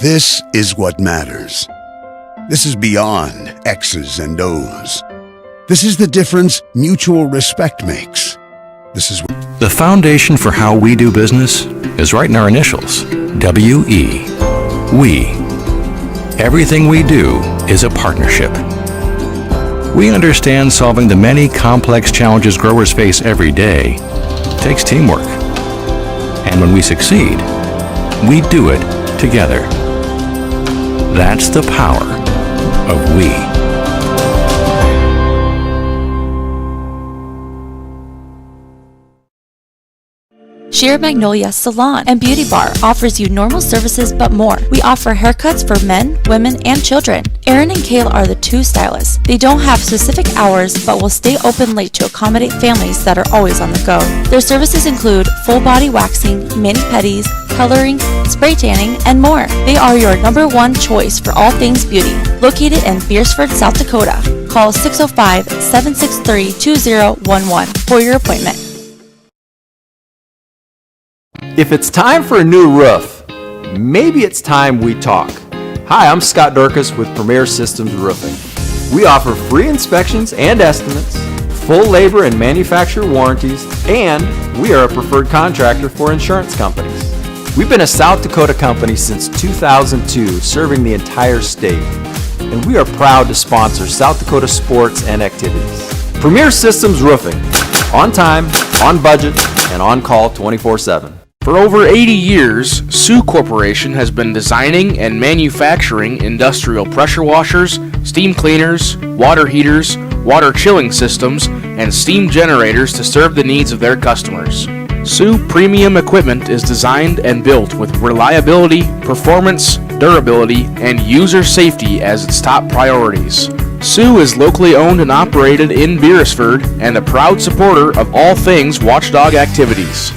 This is what matters. This is beyond X's and O's. This is the difference mutual respect makes. This is the foundation for how we do business is right in our initials, W-E. We. Everything we do is a partnership. We understand solving the many complex challenges growers face every day takes teamwork. And when we succeed, we do it together. That's the power of we. Sheer Magnolia Salon and Beauty Bar offers you normal services but more. We offer haircuts for men, women, and children. Aaron and Kale are the two stylists. They don't have specific hours but will stay open late to accommodate families that are always on the go. Their services include full body waxing, mani-pedis, coloring, spray tanning, and more. They are your #1 choice for all things beauty. Located in Beresford, South Dakota. Call 605-763-2011 for your appointment. If it's time for a new roof, maybe it's time we talk. Hi, I'm Scott Dorcas with Premier Systems Roofing. We offer free inspections and estimates, full labor and manufacturer warranties, and we are a preferred contractor for insurance companies. We've been a South Dakota company since 2002, serving the entire state, and we are proud to sponsor South Dakota sports and activities. Premier Systems Roofing, on time, on budget, and on call 24/7. For over 80 years, Sioux Corporation has been designing and manufacturing industrial pressure washers, steam cleaners, water heaters, water chilling systems, and steam generators to serve the needs of their customers. Sioux Premium Equipment is designed and built with reliability, performance, durability, and user safety as its top priorities. Sioux is locally owned and operated in Beresford and a proud supporter of all things Watchdog activities.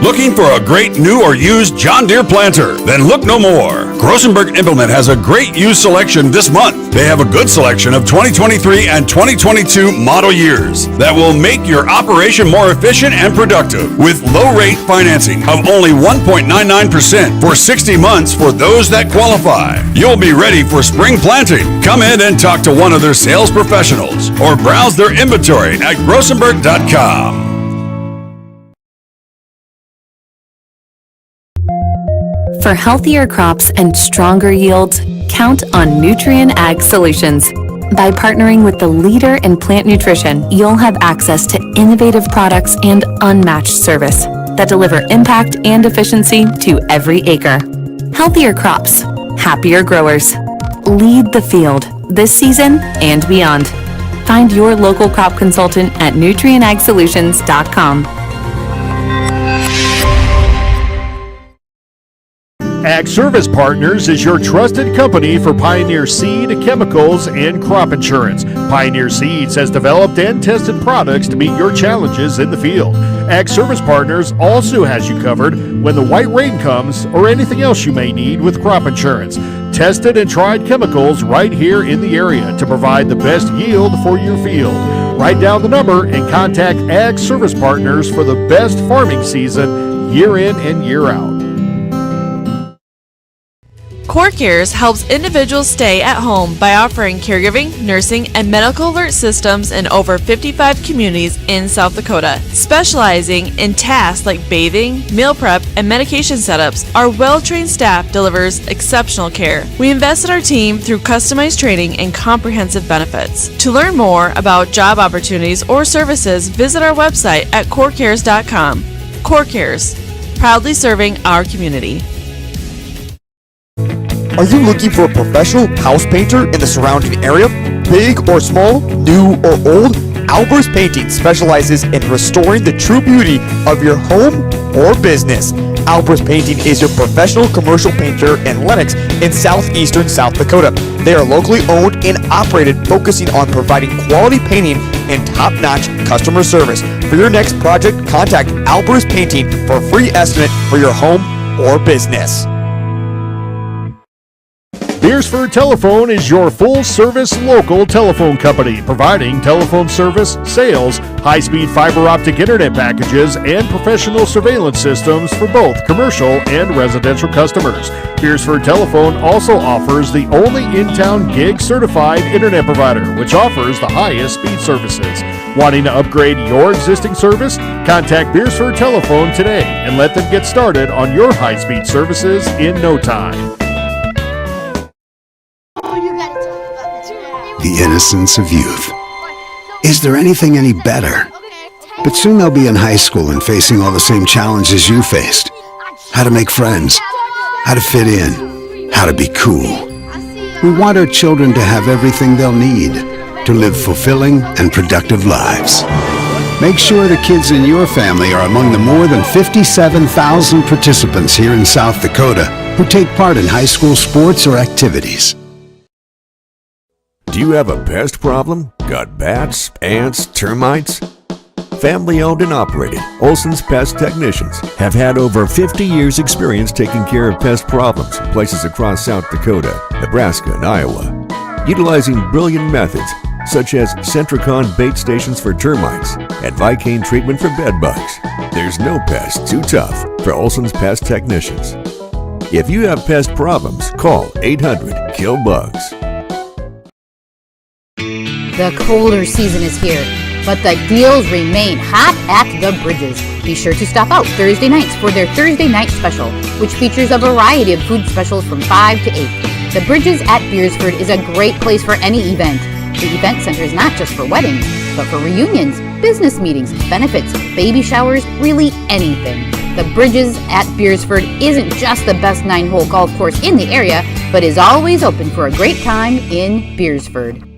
Looking for a great new or used John Deere planter? Then look no more. Grossenberg Implement has a great used selection this month. They have a good selection of 2023 and 2022 model years that will make your operation more efficient and productive with low-rate financing of only 1.99% for 60 months for those that qualify. You'll be ready for spring planting. Come in and talk to one of their sales professionals or browse their inventory at grossenberg.com. For healthier crops and stronger yields, count on Nutrien Ag Solutions. By partnering with the leader in plant nutrition, you'll have access to innovative products and unmatched service that deliver impact and efficiency to every acre. Healthier crops, happier growers. Lead the field this season and beyond. Find your local crop consultant at nutrienagsolutions.com. Ag Service Partners is your trusted company for Pioneer Seed, chemicals, and crop insurance. Pioneer Seeds has developed and tested products to meet your challenges in the field. Ag Service Partners also has you covered when the white rain comes or anything else you may need with crop insurance. Tested and tried chemicals right here in the area to provide the best yield for your field. Write down the number and contact Ag Service Partners for the best farming season year in and year out. CoreCares helps individuals stay at home by offering caregiving, nursing, and medical alert systems in over 55 communities in South Dakota. Specializing in tasks like bathing, meal prep, and medication setups, our well-trained staff delivers exceptional care. We invest in our team through customized training and comprehensive benefits. To learn more about job opportunities or services, visit our website at corecares.com. CoreCares, proudly serving our community. Are you looking for a professional house painter in the surrounding area? Big or small, new or old, Albers Painting specializes in restoring the true beauty of your home or business. Albers Painting is your professional commercial painter in Lenox in southeastern South Dakota. They are locally owned and operated, focusing on providing quality painting and top-notch customer service. For your next project, contact Albers Painting for a free estimate for your home or business. Beresford Telephone is your full-service local telephone company, providing telephone service, sales, high-speed fiber optic internet packages, and professional surveillance systems for both commercial and residential customers. Beresford Telephone also offers the only in-town gig-certified internet provider, which offers the highest speed services. Wanting to upgrade your existing service? Contact Beresford Telephone today and let them get started on your high-speed services in no time. The innocence of youth. Is there anything any better? But soon they'll be in high school and facing all the same challenges you faced. How to make friends, how to fit in, how to be cool. We want our children to have everything they'll need to live fulfilling and productive lives. Make sure the kids in your family are among the more than 57,000 participants here in South Dakota who take part in high school sports or activities. Do you have a pest problem? Got bats, ants, termites? Family owned and operated, Olson's Pest Technicians have had over 50 years experience taking care of pest problems in places across South Dakota, Nebraska, and Iowa. Utilizing brilliant methods such as Centricon bait stations for termites and Vicane treatment for bed bugs. There's no pest too tough for Olson's Pest Technicians. If you have pest problems, call 800-KILL-BUGS. The colder season is here, but the deals remain hot at the Bridges. Be sure to stop out Thursday nights for their Thursday night special, which features a variety of food specials from 5 to 8. The Bridges at Beresford is a great place for any event. The event center is not just for weddings, but for reunions, business meetings, benefits, baby showers, really anything. The Bridges at Beresford isn't just the best 9-hole golf course in the area, but is always open for a great time in Beresford.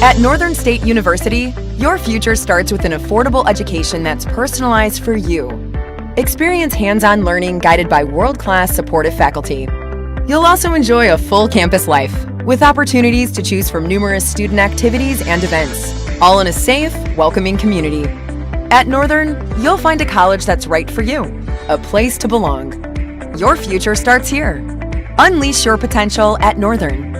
At Northern State University, your future starts with an affordable education that's personalized for you. Experience hands-on learning guided by world-class supportive faculty. You'll also enjoy a full campus life, with opportunities to choose from numerous student activities and events, all in a safe, welcoming community. At Northern, you'll find a college that's right for you, a place to belong. Your future starts here. Unleash your potential at Northern.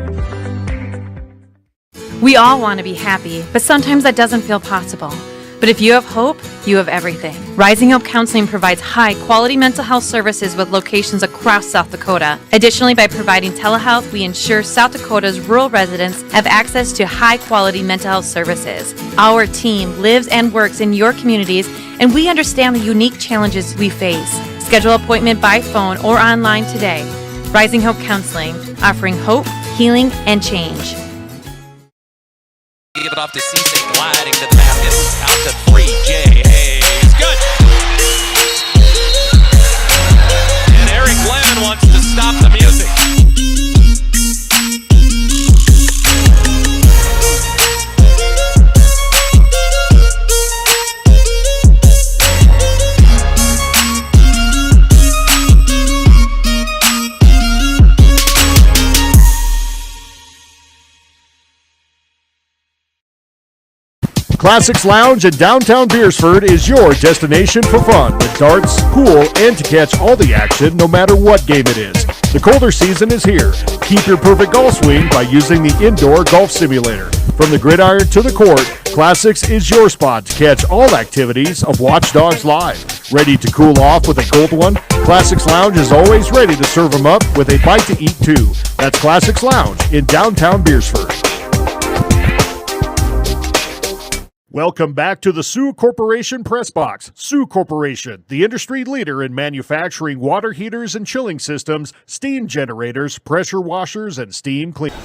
We all want to be happy, but sometimes that doesn't feel possible. But if you have hope, you have everything. Rising Hope Counseling provides high-quality mental health services with locations across South Dakota. Additionally, by providing telehealth, we ensure South Dakota's rural residents have access to high-quality mental health services. Our team lives and works in your communities, and we understand the unique challenges we face. Schedule an appointment by phone or online today. Rising Hope Counseling, offering hope, healing, and change. Give it off to Cisse, gliding to the basket, out to 3, Jay Hayes, good! And Eric Lemon wants to stop the music. Classics Lounge in downtown Beresford is your destination for fun with darts, pool, and to catch all the action no matter what game it is. The colder season is here. Keep your perfect golf swing by using the indoor golf simulator. From the gridiron to the court, Classics is your spot to catch all activities of Watchdogs Live. Ready to cool off with a cold one? Classics Lounge is always ready to serve them up with a bite to eat too. That's Classics Lounge in downtown Beresford. Welcome back to the Sioux Corporation Press Box. Sioux Corporation, the industry leader in manufacturing water heaters and chilling systems, steam generators, pressure washers, and steam cleaners.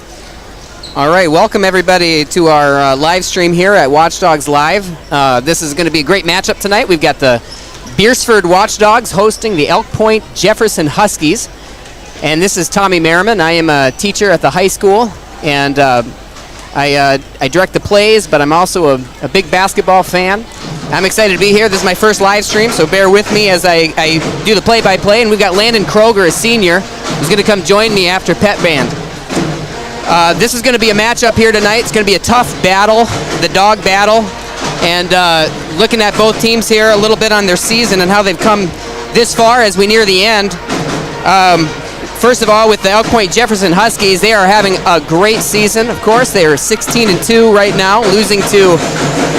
All right, welcome everybody to our live stream here at Watchdogs Live. This is going to be a great matchup tonight. We've got the Beresford Watchdogs hosting the Point-Jefferson Huskies. And this is Tommy Merriman. I am a teacher at the high school, and I direct the plays, but I'm also a big basketball fan. I'm excited to be here. This is my first live stream, so bear with me as I do the play-by-play. And we've got Landon Kroger, a senior, who's going to come join me after Pet Band. This is going to be a matchup here tonight. It's going to be a tough battle, the dog battle. And looking at both teams here a little bit on their season and how they've come this far as we near the end. First of all, with the Elk Point-Jefferson Huskies, they are having a great season. Of course, they are 16-2 right now, losing to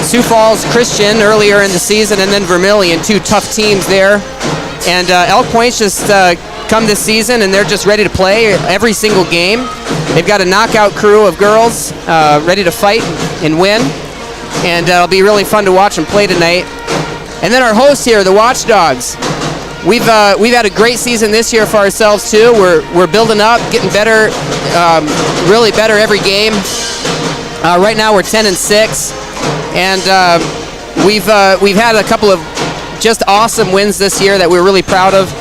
Sioux Falls Christian earlier in the season, and then Vermilion, 2 tough teams there. And Elk Point's just come this season, and they're just ready to play every single game. They've got a knockout crew of girls ready to fight and win, and it'll be really fun to watch them play tonight. And then our hosts here, the Watchdogs. We've had a great season this year for ourselves too. We're building up, getting better, really better every game. Right now we're 10-6, and we've had a couple of just awesome wins this year that we're really proud of.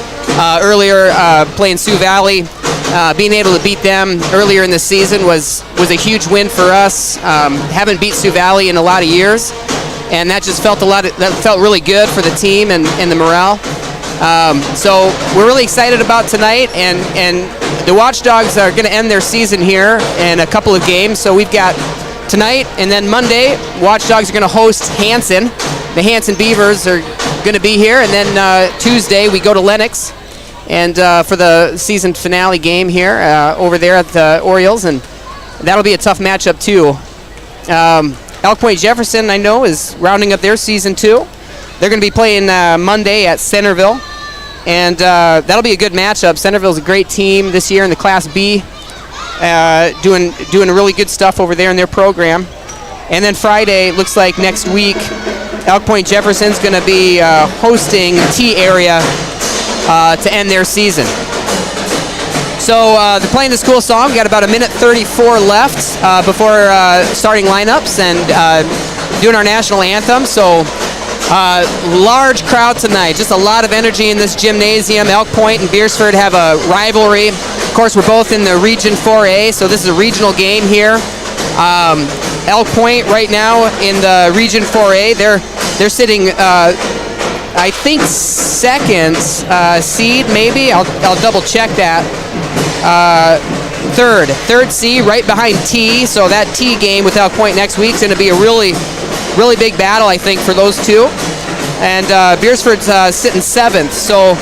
Earlier, playing Sioux Valley, being able to beat them earlier in the season was a huge win for us. Haven't beat Sioux Valley in a lot of years, and that just felt really good for the team and the morale. So we're really excited about tonight, and the Watchdogs are going to end their season here in a couple of games. So we've got tonight, and then Monday, Watchdogs are going to host Hanson. The Hanson Beavers are going to be here, and then Tuesday we go to Lennox, and for the season finale game here over there at the Orioles, and that'll be a tough matchup too. Elk Point-Jefferson, I know, is rounding up their season too. They're going to be playing Monday at Centerville, and that'll be a good matchup. Centerville's a great team this year in the Class B, doing really good stuff over there in their program. And then Friday, looks like next week, Elk Point-Jefferson's going to be hosting T-Area to end their season. So they're playing the school song. We've got about 1:34 left before starting lineups and doing our national anthem. So large crowd tonight. Just a lot of energy in this gymnasium. Elk Point and Beresford have a rivalry. Of course, we're both in the Region 4A, so this is a regional game here. Elk Point right now in the Region 4A, they're sitting, I think, second seed, maybe. I'll double check that. Third seed, right behind T. So that T game with Elk Point next week is going to be a really big battle, I think, for those two. And Beresford's sitting 7th. So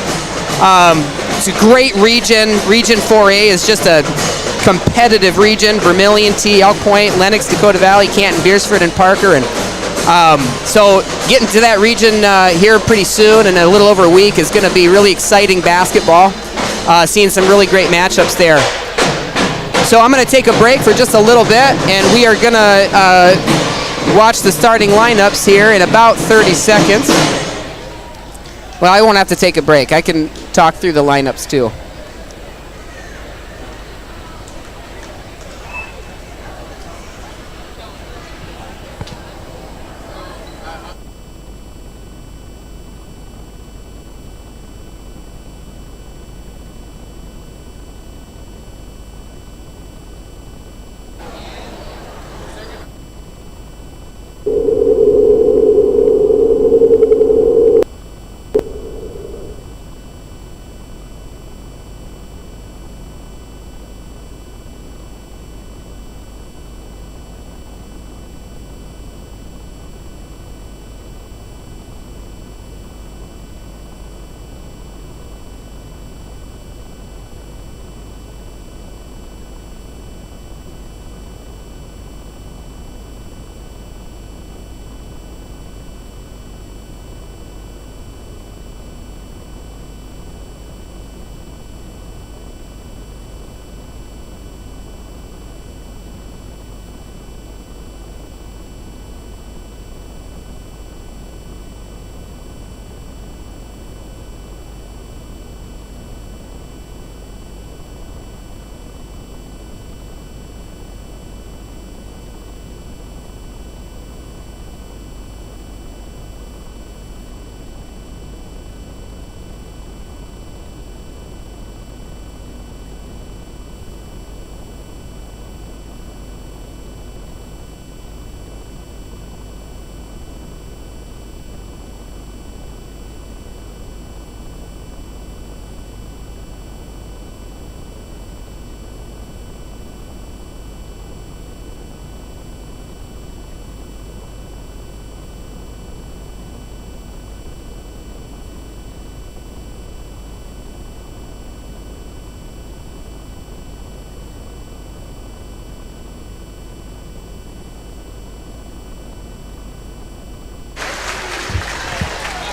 it's a great region. Region 4A is just a competitive region. Vermilion, T, Elk Point, Lennox, Dakota Valley, Canton, Beresford, and Parker. And so getting to that region here pretty soon, in a little over a week, is going to be really exciting basketball. Seeing some really great matchups there. So I'm going to take a break for just a little bit, and we are going to watch the starting lineups here in about 30 seconds. Well, I won't have to take a break. I can talk through the lineups too.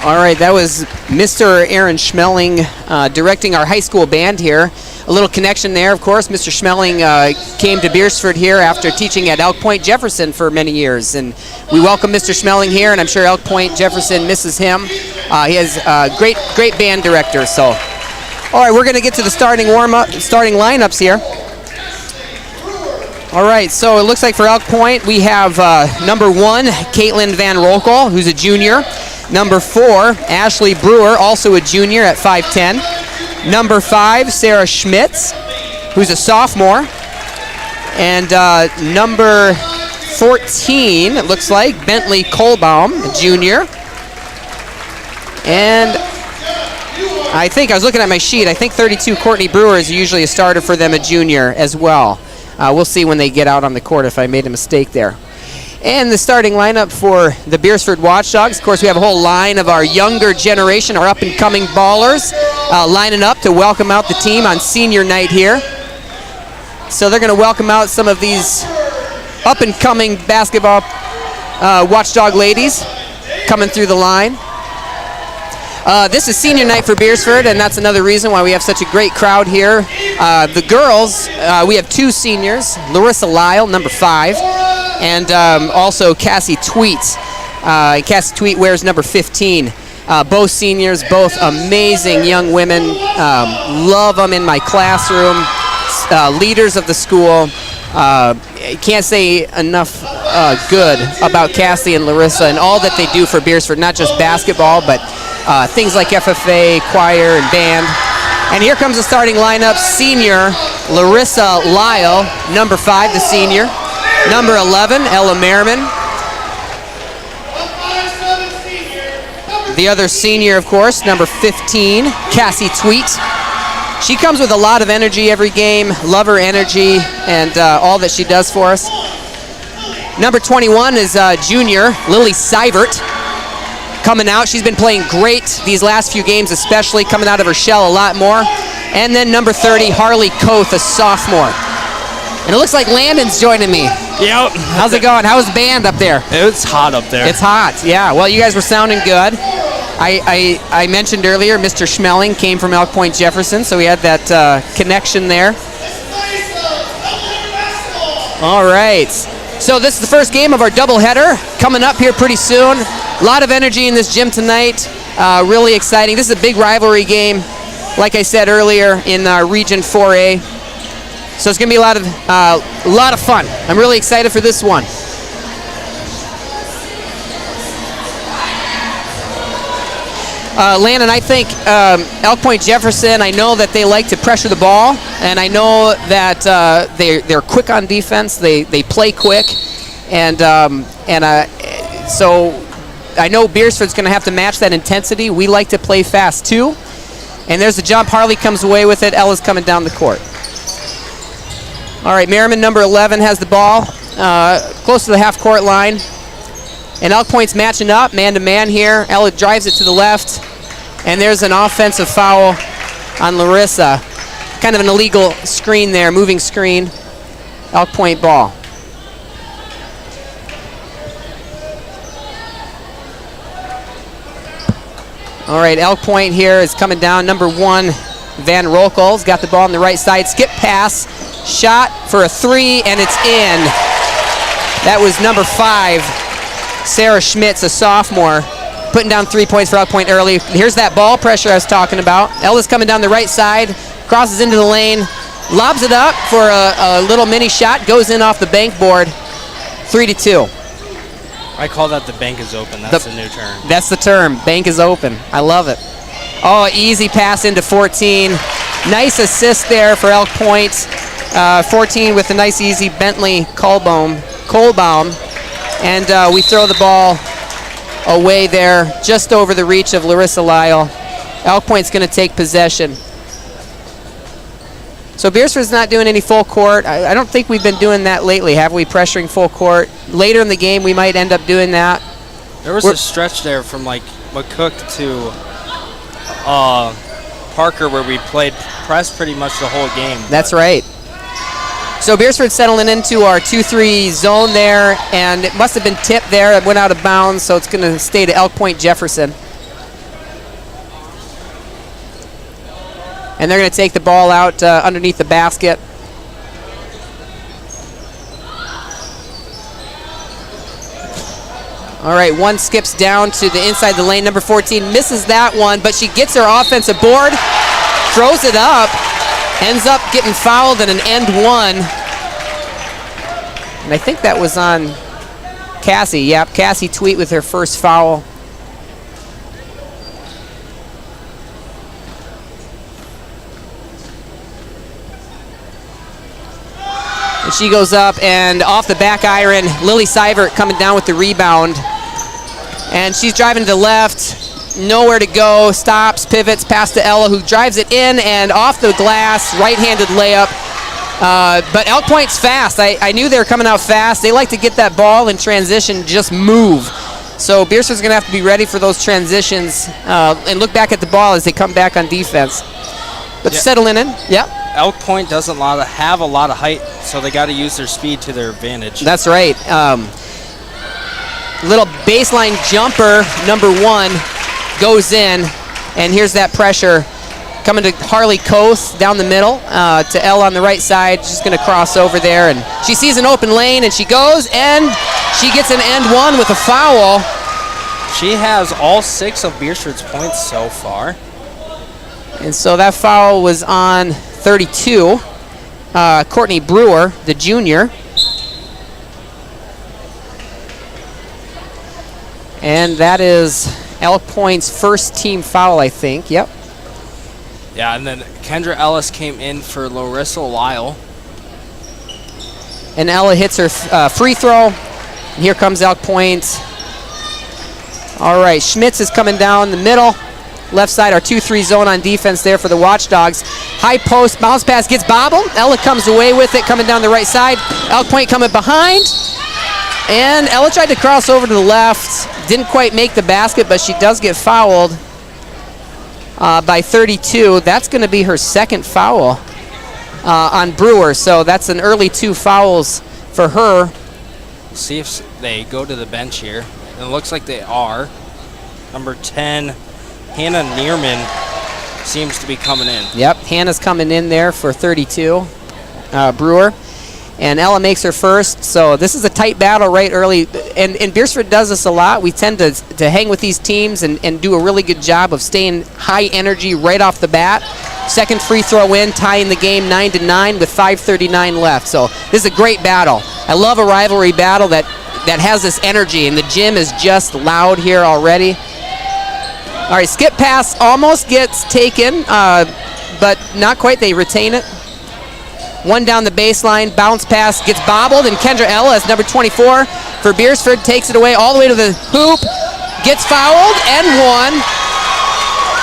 All right, that was Mr. Aaron Schmeling directing our high school band here. A little connection there, of course. Mr. Schmeling came to Beresford here after teaching at Elk Point-Jefferson for many years. And we welcome Mr. Schmeling here, and I'm sure Elk Point-Jefferson misses him. He has great band director. So, all right, we're going to get to the starting lineups here. All right, so it looks like for Elk Point, we have number 1, Caitlin Van Rokel, who's a junior. Number 4, Ashley Brewer, also a junior at 5'10". Number 5, Sarah Schmitz, who's a sophomore. And number 14, it looks like, Bentley Kohlbaum, a junior. And I was looking at my sheet, I think 32, Courtney Brewer is usually a starter for them, a junior as well. We'll see when they get out on the court if I made a mistake there. And the starting lineup for the Beresford Watchdogs. Of course, we have a whole line of our younger generation, our up-and-coming ballers, lining up to welcome out the team on senior night here. So they're going to welcome out some of these up-and-coming basketball Watchdog ladies coming through the line. This is senior night for Beresford, and that's another reason why we have such a great crowd here. The girls, we have 2 seniors, Larissa Lyle, number 5, and also Cassie Tweet. Cassie Tweet wears number 15. Both seniors, both amazing young women. Love them in my classroom. Leaders of the school. Can't say enough good about Cassie and Larissa and all that they do for Beresford, not just basketball, but things like FFA, choir, and band. And here comes the starting lineup. Senior Larissa Lyle, number 5, the senior. Number 11, Ella Merriman. The other senior, of course, number 15, Cassie Tweet. She comes with a lot of energy every game. Love her energy and all that she does for us. Number 21 is junior Lily Seibert. Coming out, she's been playing great these last few games, especially coming out of her shell a lot more. And then number 30, Harley Koth, a sophomore. And it looks like Landon's joining me. Yep. How's it going? How's the band up there? It's hot up there. It's hot, yeah. Well, you guys were sounding good. I mentioned earlier, Mr. Schmeling came from Elk Point-Jefferson, so we had that connection there. All right. So this is the first game of our doubleheader coming up here pretty soon. A lot of energy in this gym tonight. Really exciting. This is a big rivalry game, like I said earlier, in Region 4A. So it's going to be a lot of fun. I'm really excited for this one. Landon, I think Elk Point-Jefferson, I know that they like to pressure the ball, and I know that they're quick on defense. They play quick, and so I know Beresford's going to have to match that intensity. We like to play fast too. And there's the jump. Harley comes away with it. Ella's coming down the court. All right, Merriman, number 11, has the ball close to the half-court line. And Elk Point's matching up, man-to-man here. Ella drives it to the left. And there's an offensive foul on Larissa. Kind of an illegal screen there, moving screen. Elk Point ball. All right, Elk Point here is coming down. Number 1, Van Rokel's got the ball on the right side. Skip pass, shot for a 3, and it's in. That was number 5, Sarah Schmitz, a sophomore, putting down 3 points for Elk Point early. Here's that ball pressure I was talking about. Ella's coming down the right side, crosses into the lane, lobs it up for a little mini shot, goes in off the bank board, 3-2. I call that the bank is open. That's the new term. That's the term. Bank is open. I love it. Oh, easy pass into 14. Nice assist there for Elk Point. 14 with a nice easy Bentley Kohlbaum. And we throw the ball away there, just over the reach of Larissa Lyle. Elk Point's going to take possession. So Beresford's not doing any full court. I don't think we've been doing that lately, have we? Pressuring full court. Later in the game, we might end up doing that. There was a stretch there from like McCook to Parker where we played press pretty much the whole game. That's right. So Beresford's settling into our 2-3 zone there, and it must have been tipped there. It went out of bounds, so it's going to stay to Elk Point-Jefferson. and they're going to take the ball out underneath the basket. All right, one skips down to the inside the lane. Number 14 misses that one, but she gets her offensive board, throws it up, ends up getting fouled in an end one. And I think that was on Cassie. Yep, Cassie Tweet with her first foul. And she goes up, and off the back iron, Lily Seivert coming down with the rebound. And she's driving to the left, nowhere to go, stops, pivots, pass to Ella, who drives it in and off the glass, right-handed layup. But Elk Point's fast. I knew they were coming out fast. They like to get that ball in transition, just move. So Beresford's going to have to be ready for those transitions and look back at the ball as they come back on defense. But settling in, yep. Elk Point doesn't have a lot of height, so they got to use their speed to their advantage. That's right. Little baseline jumper, number 1, goes in, and here's that pressure coming to Harley Koth down the middle to Elle on the right side. She's going to cross over there, and she sees an open lane, and she goes, and she gets an end one with a foul. She has all 6 of Beresford's points so far. And so that foul was on 32. Courtney Brewer, the junior. And that is Elk Point's first team foul, I think. Yep. Yeah, and then Kendra Ellis came in for Larissa Lyle. And Ella hits her free throw. And here comes Elk Point. All right, Schmitz is coming down the middle. Left side, our 2-3 zone on defense there for the Watchdogs. High post, bounce pass gets bobbled. Ella comes away with it, coming down the right side. Elk Point coming behind. And Ella tried to cross over to the left. Didn't quite make the basket, but she does get fouled by 32. That's going to be her second foul on Brewer. So that's an early 2 fouls for her. See if they go to the bench here. It looks like they are. Number 10, Hannah Neerman, seems to be coming in. Yep, Hannah's coming in there for 32. Brewer. And Ella makes her first, so this is a tight battle right early. And Beresford does this a lot. We tend to hang with these teams and do a really good job of staying high energy right off the bat. Second free throw in, tying the game 9-9 with 5:39 left. So this is a great battle. I love a rivalry battle that has this energy, and the gym is just loud here already. All right, skip pass almost gets taken, but not quite. They retain it. One down the baseline, bounce pass gets bobbled, and Kendra Ellis, number 24 for Beresford, takes it away all the way to the hoop, gets fouled, and one.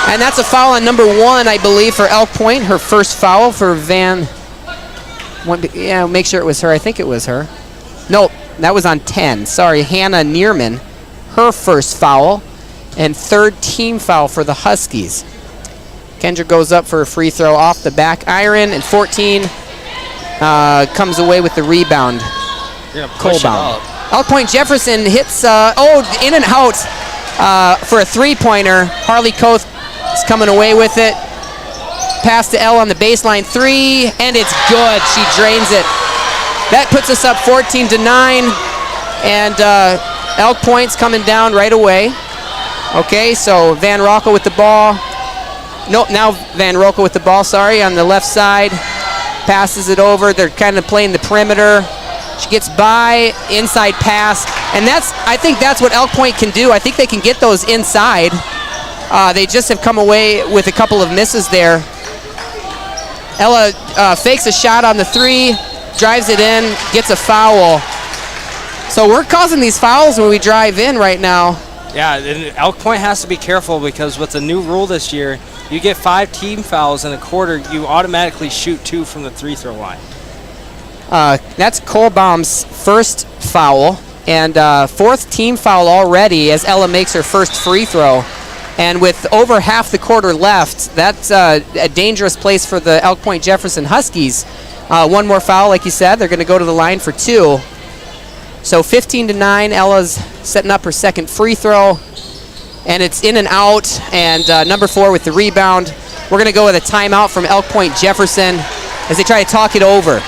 And that's a foul on number 1, I believe, for Elk Point. Her first foul for Van. Yeah, make sure it was her. I think it was her. Nope, that was on 10. Sorry, Hannah Neerman. Her first foul, and third team foul for the Huskies. Kendra goes up for a free throw off the back iron, and 14 comes away with the rebound. Colbaum. Out Point-Jefferson hits, in and out for a three-pointer. Harley Koth is coming away with it. Pass to Elle on the baseline 3, and it's good. She drains it. That puts us up 14-9, and Elk Point's coming down right away. Okay, so Van Rocco with the ball. Nope, now Van Rocco with the ball, sorry, on the left side. Passes it over. They're kind of playing the perimeter. She gets by, inside pass, and I think that's what Elk Point can do. I think they can get those inside. They just have come away with a couple of misses there. Ella fakes a shot on the 3, drives it in, gets a foul. So we're causing these fouls when we drive in right now. Yeah, and Elk Point has to be careful because with the new rule this year, you get 5 team fouls in a quarter, you automatically shoot 2 from the free-throw line. That's Colbaum's first foul, and 4th team foul already as Ella makes her first free throw. And with over half the quarter left, that's a dangerous place for the Elk Point-Jefferson Huskies. One more foul, like you said. They're going to go to the line for 2. So 15-9, Ella's setting up her second free throw. And it's in and out, and number 4 with the rebound. We're going to go with a timeout from Elk Point-Jefferson as they try to talk it over.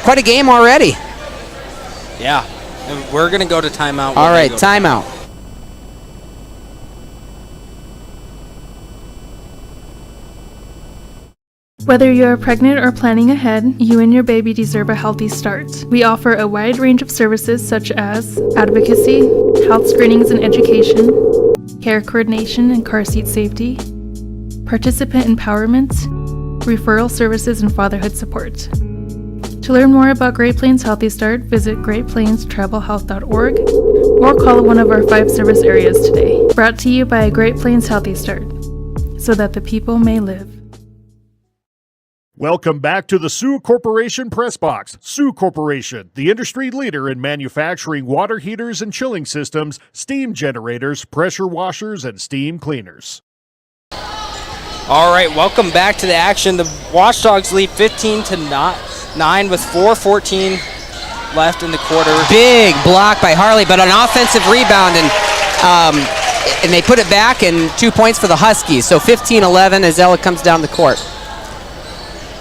Quite a game already. Yeah, and we're going to go to timeout. All right, timeout. Whether you're pregnant or planning ahead, you and your baby deserve a healthy start. We offer a wide range of services such as advocacy, health screenings and education, care coordination and car seat safety, participant empowerment, referral services, and fatherhood support. To learn more about Great Plains Healthy Start, visit greatplainstravelhealth.org or call one of our 5 service areas today. Brought to you by Great Plains Healthy Start, so that the people may live. Welcome back to the Sioux Corporation Press Box. Sioux Corporation, the industry leader in manufacturing water heaters and chilling systems, steam generators, pressure washers, and steam cleaners. All right, welcome back to the action. The Watchdogs lead 15-9 with 4:14 left in the quarter. Big block by Harley, but an offensive rebound, and they put it back, and 2 points for the Huskies. So 15-11 as Ella comes down the court.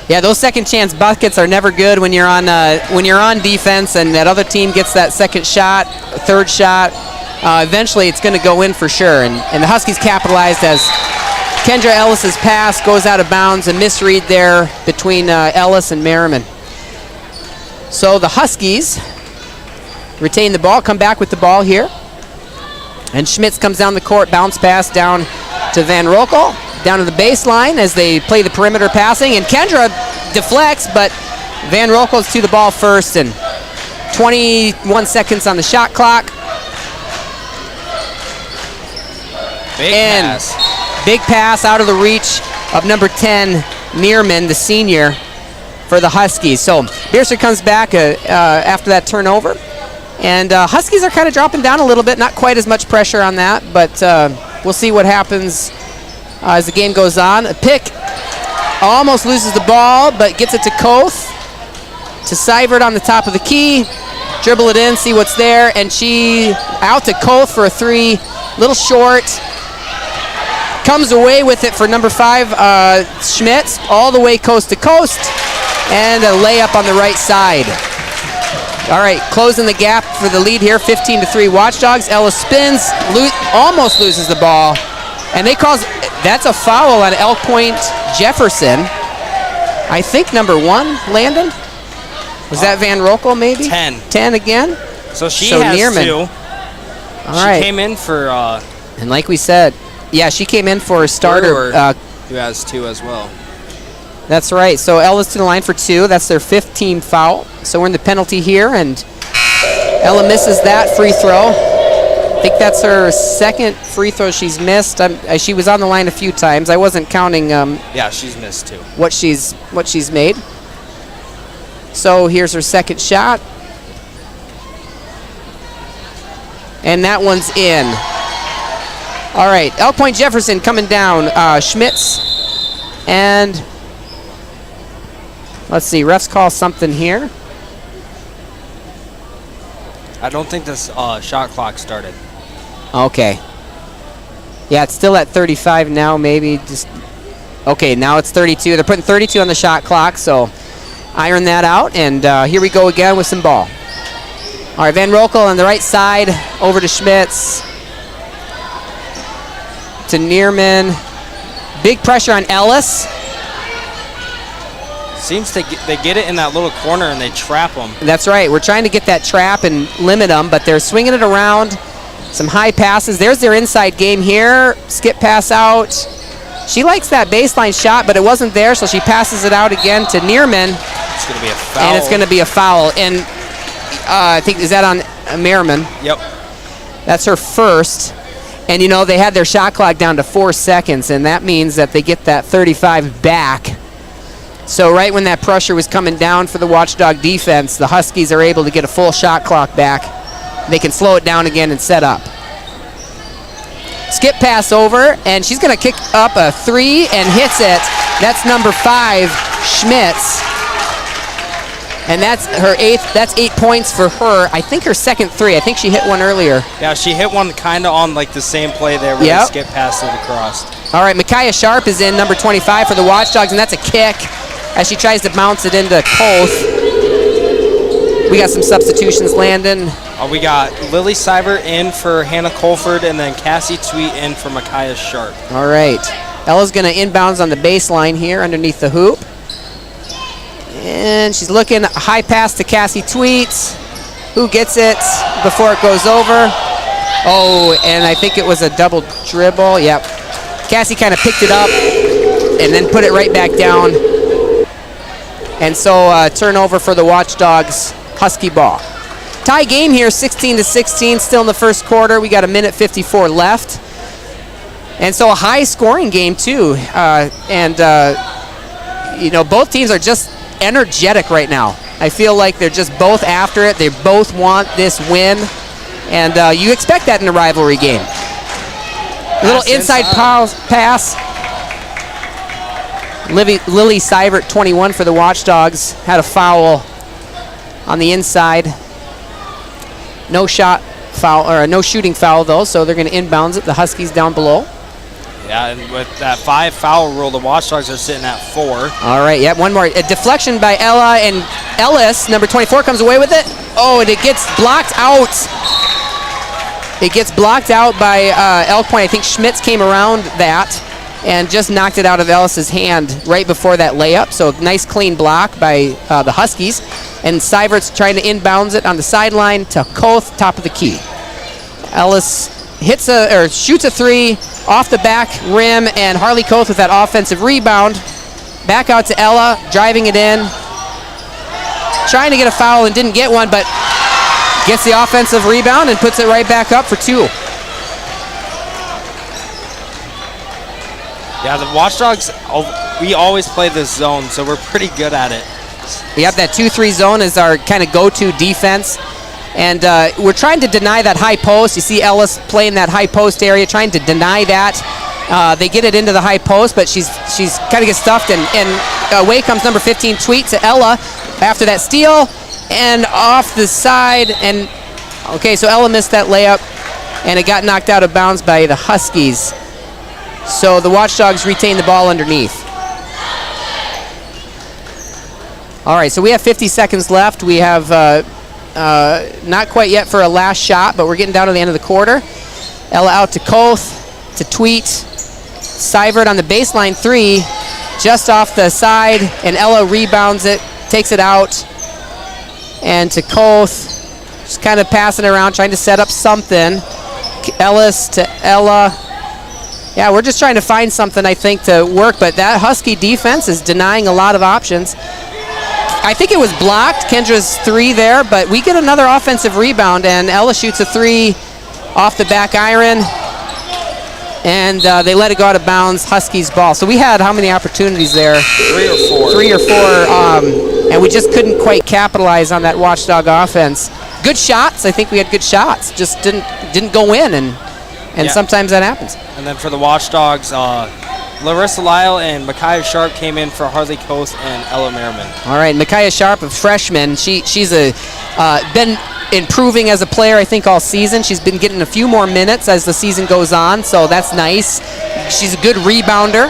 Yeah, those second chance buckets are never good when you're on defense and that other team gets that second shot, third shot. Eventually, it's going to go in for sure. And the Huskies capitalized as Kendra Ellis's pass goes out of bounds, a misread there between Ellis and Merriman. So the Huskies retain the ball, come back with the ball here. And Schmitz comes down the court, bounce pass down to Van Rokel, down to the baseline as they play the perimeter passing. And Kendra deflects, but Van Rokel's to the ball first, and 21 seconds on the shot clock. Big pass out of the reach of number 10, Neerman, the senior, for the Huskies. So Beresford comes back after that turnover. And Huskies are kind of dropping down a little bit, not quite as much pressure on that, but we'll see what happens as the game goes on. A pick, almost loses the ball, but gets it to Koth, to Seivert on the top of the key. Dribble it in, see what's there, and she out to Koth for a three, little short. Comes away with it for number 5, Schmitz, all the way coast to coast, and a layup on the right side. All right, closing the gap for the lead here, 15-3 Watchdogs. Ellis spins, almost loses the ball, and they cause, that's a foul on Elk Point-Jefferson. I think number 1, Landon? Was that Van Rokel maybe? 10. 10 again? So she has Neerman. 2. All right. She came in for... and like we said, yeah, she came in for a starter. Who has 2 as well. That's right. So Ella's to the line for 2. That's their 5th team foul. So we're in the penalty here, and Ella misses that free throw. I think that's her 2nd free throw she's missed. She was on the line a few times. I wasn't counting. Yeah, she's missed 2. What she's made. So here's her 2nd shot, and that one's in. All right, Elk Point-Jefferson coming down. Schmitz, and let's see, refs call something here. I don't think this shot clock started. Okay. Yeah, it's still at 35 now, maybe. Okay, now it's 32. They're putting 32 on the shot clock, so iron that out, and here we go again with some ball. All right, Van Rokel on the right side, over to Schmitz. To Neerman. Big pressure on Ellis. Seems they get it in that little corner and they trap them. That's right. We're trying to get that trap and limit them, but they're swinging it around. Some high passes. There's their inside game here. Skip pass out. She likes that baseline shot, but it wasn't there, so she passes it out again to Neerman. It's going to be a foul. And it's going to be a foul. And I think, is that on Merriman? Yep. That's her first. And, you know, they had their shot clock down to 4 seconds, and that means that they get that 35 back. So right when that pressure was coming down for the Watchdog defense, the Huskies are able to get a full shot clock back. They can slow it down again and set up. Skip pass over, and she's going to kick up a 3 and hits it. That's number 5, Schmitz. And that's her 8th. That's 8 points for her. I think her second 3. I think she hit one earlier. Yeah, she hit one kind of on like the same play there where they skip past it across. All right, Micaiah Sharp is in, number 25 for the Watchdogs, and that's a kick as she tries to bounce it into Koth. We got some substitutions landing. We got Lily Seibert in for Hannah Colford, and then Cassie Tweet in for Micaiah Sharp. All right. Ella's going to inbounds on the baseline here underneath the hoop. And she's looking, high pass to Cassie Tweet. Who gets it before it goes over? Oh, and I think it was a double dribble. Yep. Cassie kind of picked it up and then put it right back down. And so turnover for the Watchdogs, Husky ball. Tie game here, 16-16, still in the first quarter. We got 1:54 left. And so a high scoring game too. You know, both teams are just energetic right now. I feel like they're just both after it. They both want this win. And you expect that in a rivalry game. A little inside pass. Lily Seibert, 21 for the Watchdogs, had a foul on the inside. No shot foul, or no shooting foul though, so they're going to inbounds it. The Huskies down below. Yeah, and with that 5 foul rule, the Watchdogs are sitting at 4. All right, yeah, one more. A deflection by Ella, and Ellis, number 24, comes away with it. Oh, and it gets blocked out. It gets blocked out by Elk Point. I think Schmitz came around that and just knocked it out of Ellis's hand right before that layup. So nice clean block by the Huskies. And Seibert's trying to inbounds it on the sideline to Koth, top of the key. Ellis shoots a 3 off the back rim, and Harley Koth with that offensive rebound. Back out to Ella, driving it in. Trying to get a foul and didn't get one, but gets the offensive rebound and puts it right back up for 2. Yeah, the Watchdogs, we always play this zone, so we're pretty good at it. Yep, that 2-3 zone is our kind of go-to defense. And we're trying to deny that high post. You see Ellis playing that high post area, trying to deny that. They get it into the high post, but she's kind of gets stuffed, and away comes number 15, Tweet, to Ella after that steal, and off the side. And okay, so Ella missed that layup, and it got knocked out of bounds by the Huskies. So the Watchdogs retain the ball underneath. All right, so we have 50 seconds left. We have not quite yet for a last shot, but we're getting down to the end of the quarter. Ella out to Koth, to Tweet. Seibert on the baseline 3, just off the side, and Ella rebounds it, takes it out, and to Koth, just kind of passing around, trying to set up something. Ellis to Ella. Yeah, we're just trying to find something, I think, to work, but that Husky defense is denying a lot of options. I think it was blocked, Kendra's 3 there, but we get another offensive rebound, and Ella shoots a 3 off the back iron, and they let it go out of bounds. Huskies ball. So we had how many opportunities there? 3 or 4. 3 or 4, and we just couldn't quite capitalize on that Watchdog offense. Good shots. I think we had good shots. Just didn't go in, and sometimes that happens. And then for the Watchdogs, Larissa Lyle and Micaiah Sharp came in for Harley Koth and Ella Merriman. All right, Micaiah Sharp, a freshman. She's been improving as a player, I think, all season. She's been getting a few more minutes as the season goes on, so that's nice. She's a good rebounder,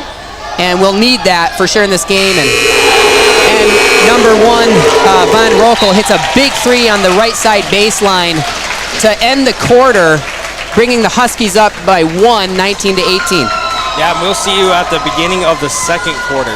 and we'll need that for sure in this game. And number 1, Von Rokel hits a big 3 on the right side baseline to end the quarter, bringing the Huskies up by 1, 19-18. Yeah, we'll see you at the beginning of the second quarter.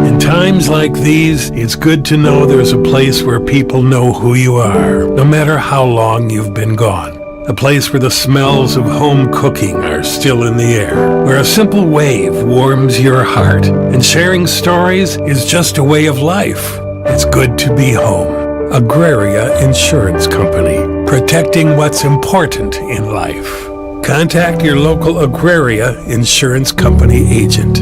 In times like these, it's good to know there's a place where people know who you are, no matter how long you've been gone. A place where the smells of home cooking are still in the air, where a simple wave warms your heart, and sharing stories is just a way of life. It's good to be home. Agraria Insurance Company, protecting what's important in life. Contact your local Agraria Insurance Company agent.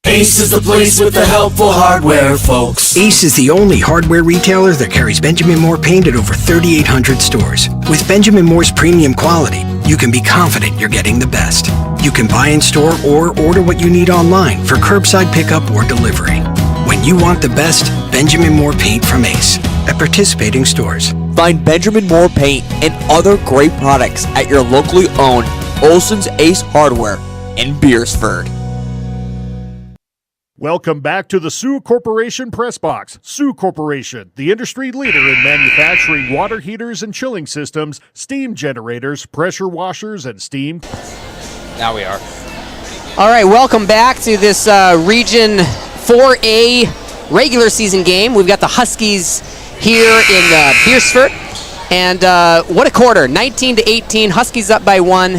Ace is the place with the helpful hardware, folks. Ace is the only hardware retailer that carries Benjamin Moore paint at over 3,800 stores. With Benjamin Moore's premium quality, you can be confident you're getting the best. You can buy in store or order what you need online for curbside pickup or delivery. When you want the best, Benjamin Moore Paint from Ace at participating stores. Find Benjamin Moore Paint and other great products at your locally owned Olson's Ace Hardware in Beresford. Welcome back to the Sioux Corporation Press Box. Sioux Corporation, the industry leader in manufacturing water heaters and chilling systems, steam generators, pressure washers, and steam. Now we are. All right, welcome back to this Region 4A regular season game. We've got the Huskies here in Beresford. And what a quarter, 19-18, Huskies up by 1.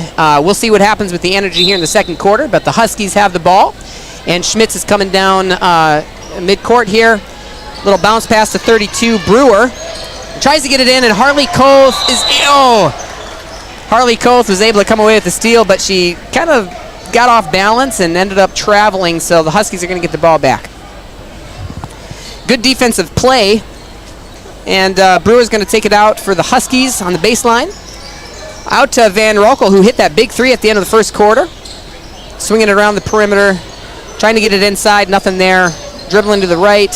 We'll see what happens with the energy here in the second quarter, but the Huskies have the ball. And Schmitz is coming down midcourt here. Little bounce pass to 32, Brewer. Tries to get it in, and Harley Koth is, Harley Koth was able to come away with the steal, but she kind of got off balance and ended up traveling, so the Huskies are going to get the ball back. Good defensive play, and Brewer's going to take it out for the Huskies on the baseline. Out to Van Rokel, who hit that big three at the end of the first quarter. Swinging it around the perimeter. Trying to get it inside, nothing there. Dribbling to the right.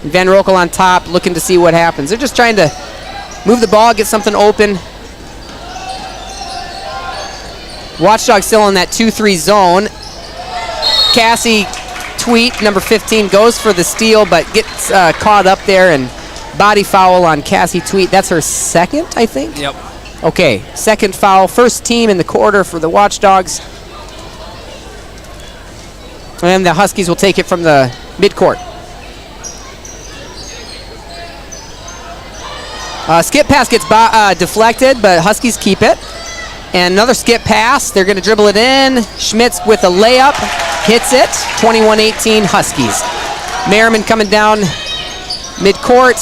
Van Rokel on top, looking to see what happens. They're just trying to move the ball, get something open. Watchdog still in that 2-3 zone. Cassie Tweet, number 15, goes for the steal, but gets caught up there, and body foul on Cassie Tweet. That's her second, I think? Yep. Okay, second foul. First team in the quarter for the Watchdogs. And the Huskies will take it from the midcourt. Skip pass gets deflected, but Huskies keep it. And another skip pass. They're going to dribble it in. Schmitz with a layup. Hits it. 21-18 Huskies. Merriman coming down midcourt.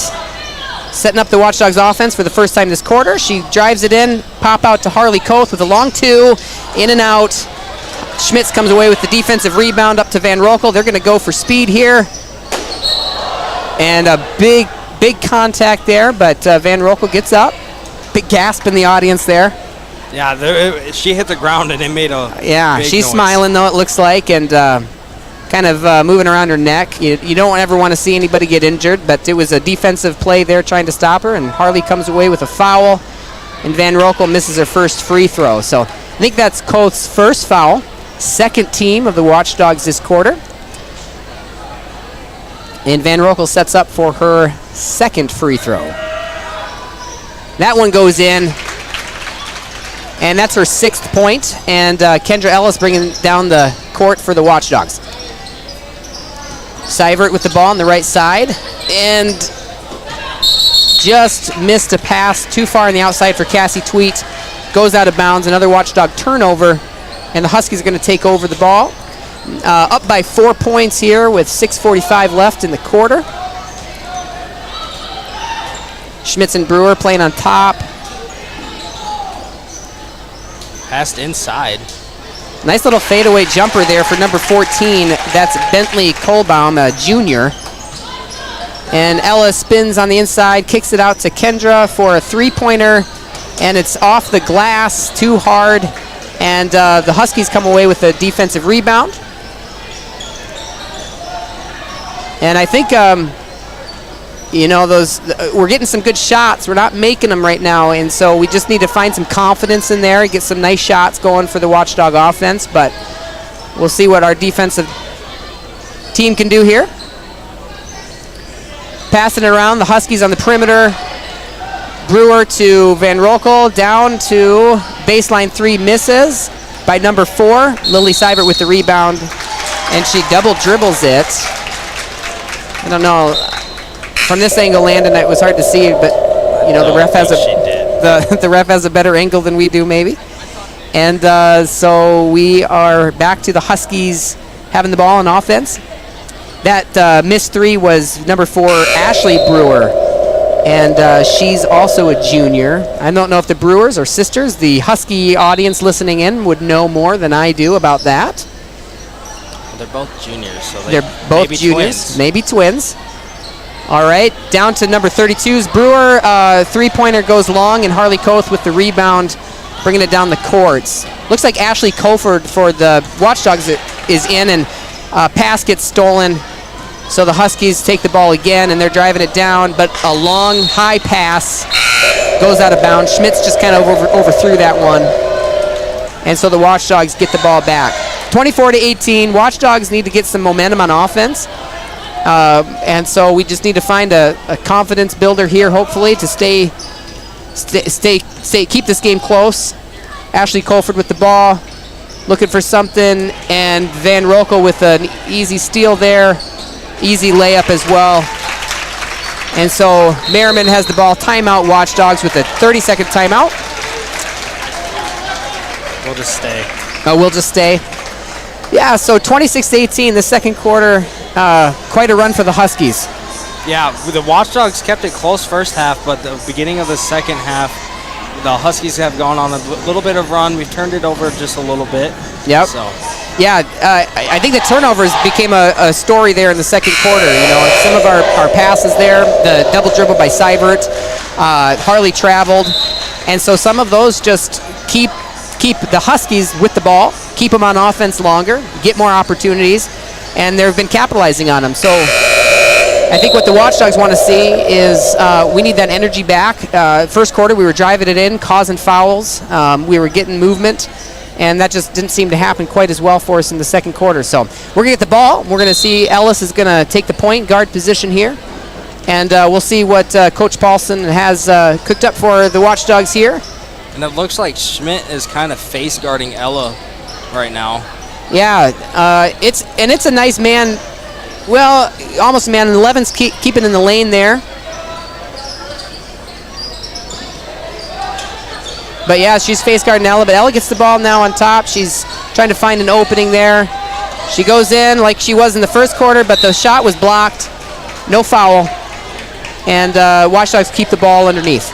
Setting up the Watchdogs offense for the first time this quarter. She drives it in. Pop out to Harley Koth with a long two. In and out. Schmitz comes away with the defensive rebound up to Van Rokel. They're going to go for speed here. And a big contact there, but Van Rokel gets up. Big gasp in the audience there. Yeah, she hit the ground and it made a big she's noise. smiling though, it looks like, and kind of moving around her neck. You don't ever want to see anybody get injured, but it was a defensive play there trying to stop her, and Harley comes away with a foul, and Van Rokel misses her first free throw. So I think that's Koth's first foul. Second team of the Watchdogs this quarter. And Van Rokel sets up for her second free throw. That one goes in. And that's her sixth point. And Kendra Ellis bringing down the court for the Watchdogs. Seivert with the ball on the right side. And just missed a pass too far on the outside for Cassie Tweet. Goes out of bounds. Another Watchdog turnover. And the Huskies are going to take over the ball. Up by 4 points here with 6:45 left in the quarter. Schmitz and Brewer playing on top. Passed inside. Nice little fadeaway jumper there for number 14. That's Bentley Kohlbaum, a junior. And Ellis spins on the inside, kicks it out to Kendra for a three-pointer. And it's off the glass, too hard. And the Huskies come away with a defensive rebound. And I think, we're getting some good shots. We're not making them right now, and so we just need to find some confidence in there, get some nice shots going for the Watchdog offense, but we'll see what our defensive team can do here. Passing it around, the Huskies on the perimeter. Brewer to Van Rokel, down to baseline three, misses by number 4. Lily Seibert with the rebound, and she double dribbles it. I don't know. From this angle, Landon, it was hard to see, but the ref has the ref has a better angle than we do, maybe. And so we are back to the Huskies having the ball on offense. That missed three was number 4, Ashley Brewer, and she's also a junior. I don't know if the Brewers are sisters. The Husky audience listening in would know more than I do about that. They're both juniors, so they're both maybe juniors, twins. maybe twins. All right, down to number 32's Brewer. Three-pointer goes long, and Harley Koth with the rebound bringing it down the courts. Looks like Ashley Colford for the Watchdogs is in, and pass gets stolen. So the Huskies take the ball again, and they're driving it down, but a long, high pass goes out of bounds. Schmitz just kind of overthrew that one. And so the Watchdogs get the ball back. 24-18, Watchdogs need to get some momentum on offense. And so we just need to find a confidence builder here, hopefully, to keep this game close. Ashley Colford with the ball, looking for something, and Van Rokel with an easy steal there. Easy layup as well. And so Merriman has the ball. Timeout, Watchdogs with a 30-second timeout. We'll just stay. We'll just stay. Yeah, so 26-18, the second quarter. Quite a run for the Huskies. Yeah, the Watchdogs kept it close first half, but the beginning of the second half, the Huskies have gone on a little bit of run. We've turned it over just a little bit. Yep. So. Yeah, I think the turnovers became a story there in the second quarter. You know, some of our passes there, the double dribble by Seibert, Harley traveled, and so some of those just keep the Huskies with the ball, keep them on offense longer, get more opportunities, and they've been capitalizing on them. So I think what the Watchdogs want to see is we need that energy back. First quarter, we were driving it in, causing fouls. We were getting movement, and that just didn't seem to happen quite as well for us in the second quarter. So we're going to get the ball. We're going to see Ellis is going to take the point guard position here, and we'll see what Coach Paulson has cooked up for the Watchdogs here. And it looks like Schmidt is kind of face guarding Ella right now. Yeah, it's a nice man. Well, almost a man. 11's keeping in the lane there. But yeah, she's face guarding Ella, but Ella gets the ball now on top. She's trying to find an opening there. She goes in like she was in the first quarter, but the shot was blocked. No foul. And Watchdogs keep the ball underneath.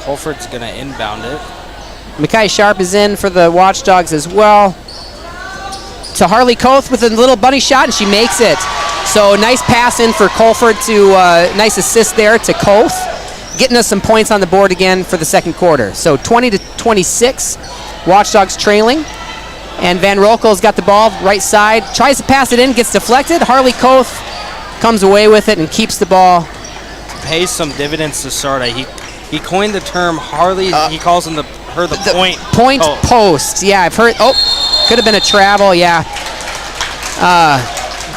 Colford's going to inbound it. Mekhi Sharp is in for the Watchdogs as well. To Harley Koth with a little bunny shot, and she makes it. So nice pass in for Colford to nice assist there to Koth, getting us some points on the board again for the second quarter. So 20-26, Watchdogs trailing. And Van Rokel's got the ball right side, tries to pass it in, gets deflected. Harley Koth comes away with it and keeps the ball. Pays some dividends to Sarda. He coined the term Harley. He calls him the point post. Yeah, I've heard. Oh, could have been a travel. Yeah.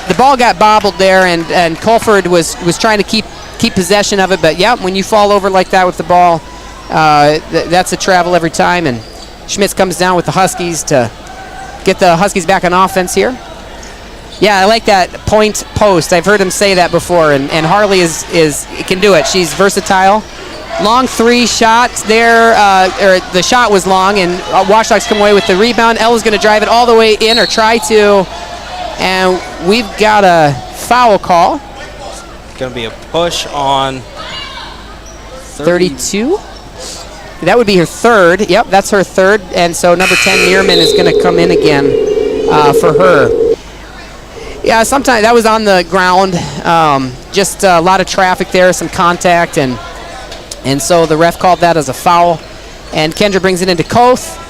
The ball got bobbled there, and Colford was trying to keep possession of it. But yeah, when you fall over like that with the ball, that's a travel every time. And Schmitz comes down with the Huskies to get the Huskies back on offense here. Yeah, I like that point post. I've heard him say that before, and Harley can do it. She's versatile. Long three shots there, or the shot was long, and Watchdogs come away with the rebound. Ella's going to drive it all the way in, or try to, and we've got a foul call. It's going to be a push on 32. That would be her third. Yep, that's her third, and so number 10, Neerman, is going to come in again for her. Yeah, sometimes that was on the ground. Just a lot of traffic there, some contact, and so the ref called that as a foul. And Kendra brings it into Koth.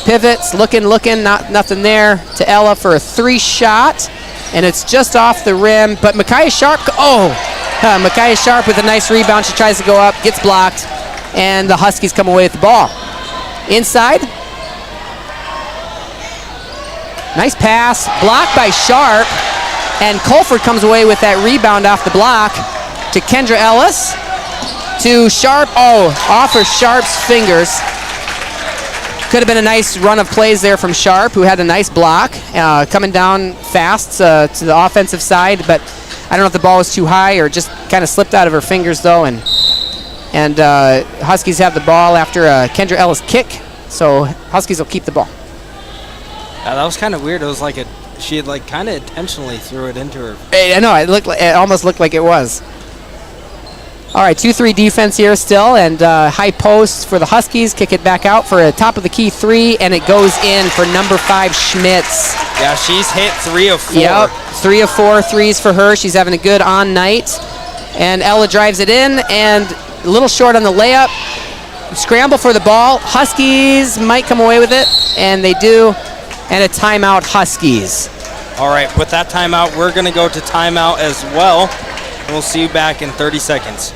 Pivots, looking, nothing there. To Ella for a three-shot. And it's just off the rim. But Micaiah Sharp, Micaiah Sharp with a nice rebound. She tries to go up, gets blocked. And the Huskies come away with the ball. Inside. Nice pass, blocked by Sharp. And Colford comes away with that rebound off the block to Kendra Ellis. To Sharp, off of Sharp's fingers. Could have been a nice run of plays there from Sharp, who had a nice block, coming down fast to the offensive side, but I don't know if the ball was too high or just kind of slipped out of her fingers, though, and Huskies have the ball after a Kendra Ellis kick, so Huskies will keep the ball. Yeah, that was kind of weird. It was like she had kind of intentionally threw it into her. I know, it almost looked like it was. All right, 2-3 defense here still, and high post for the Huskies. Kick it back out for a top of the key three, and it goes in for number 5, Schmitz. Yeah, she's hit 3 of 4. Yep, 3 of 4 threes for her. She's having a good on night. And Ella drives it in, and a little short on the layup. Scramble for the ball. Huskies might come away with it, and they do. And a timeout, Huskies. All right, with that timeout, we're going to go to timeout as well. And we'll see you back in 30 seconds.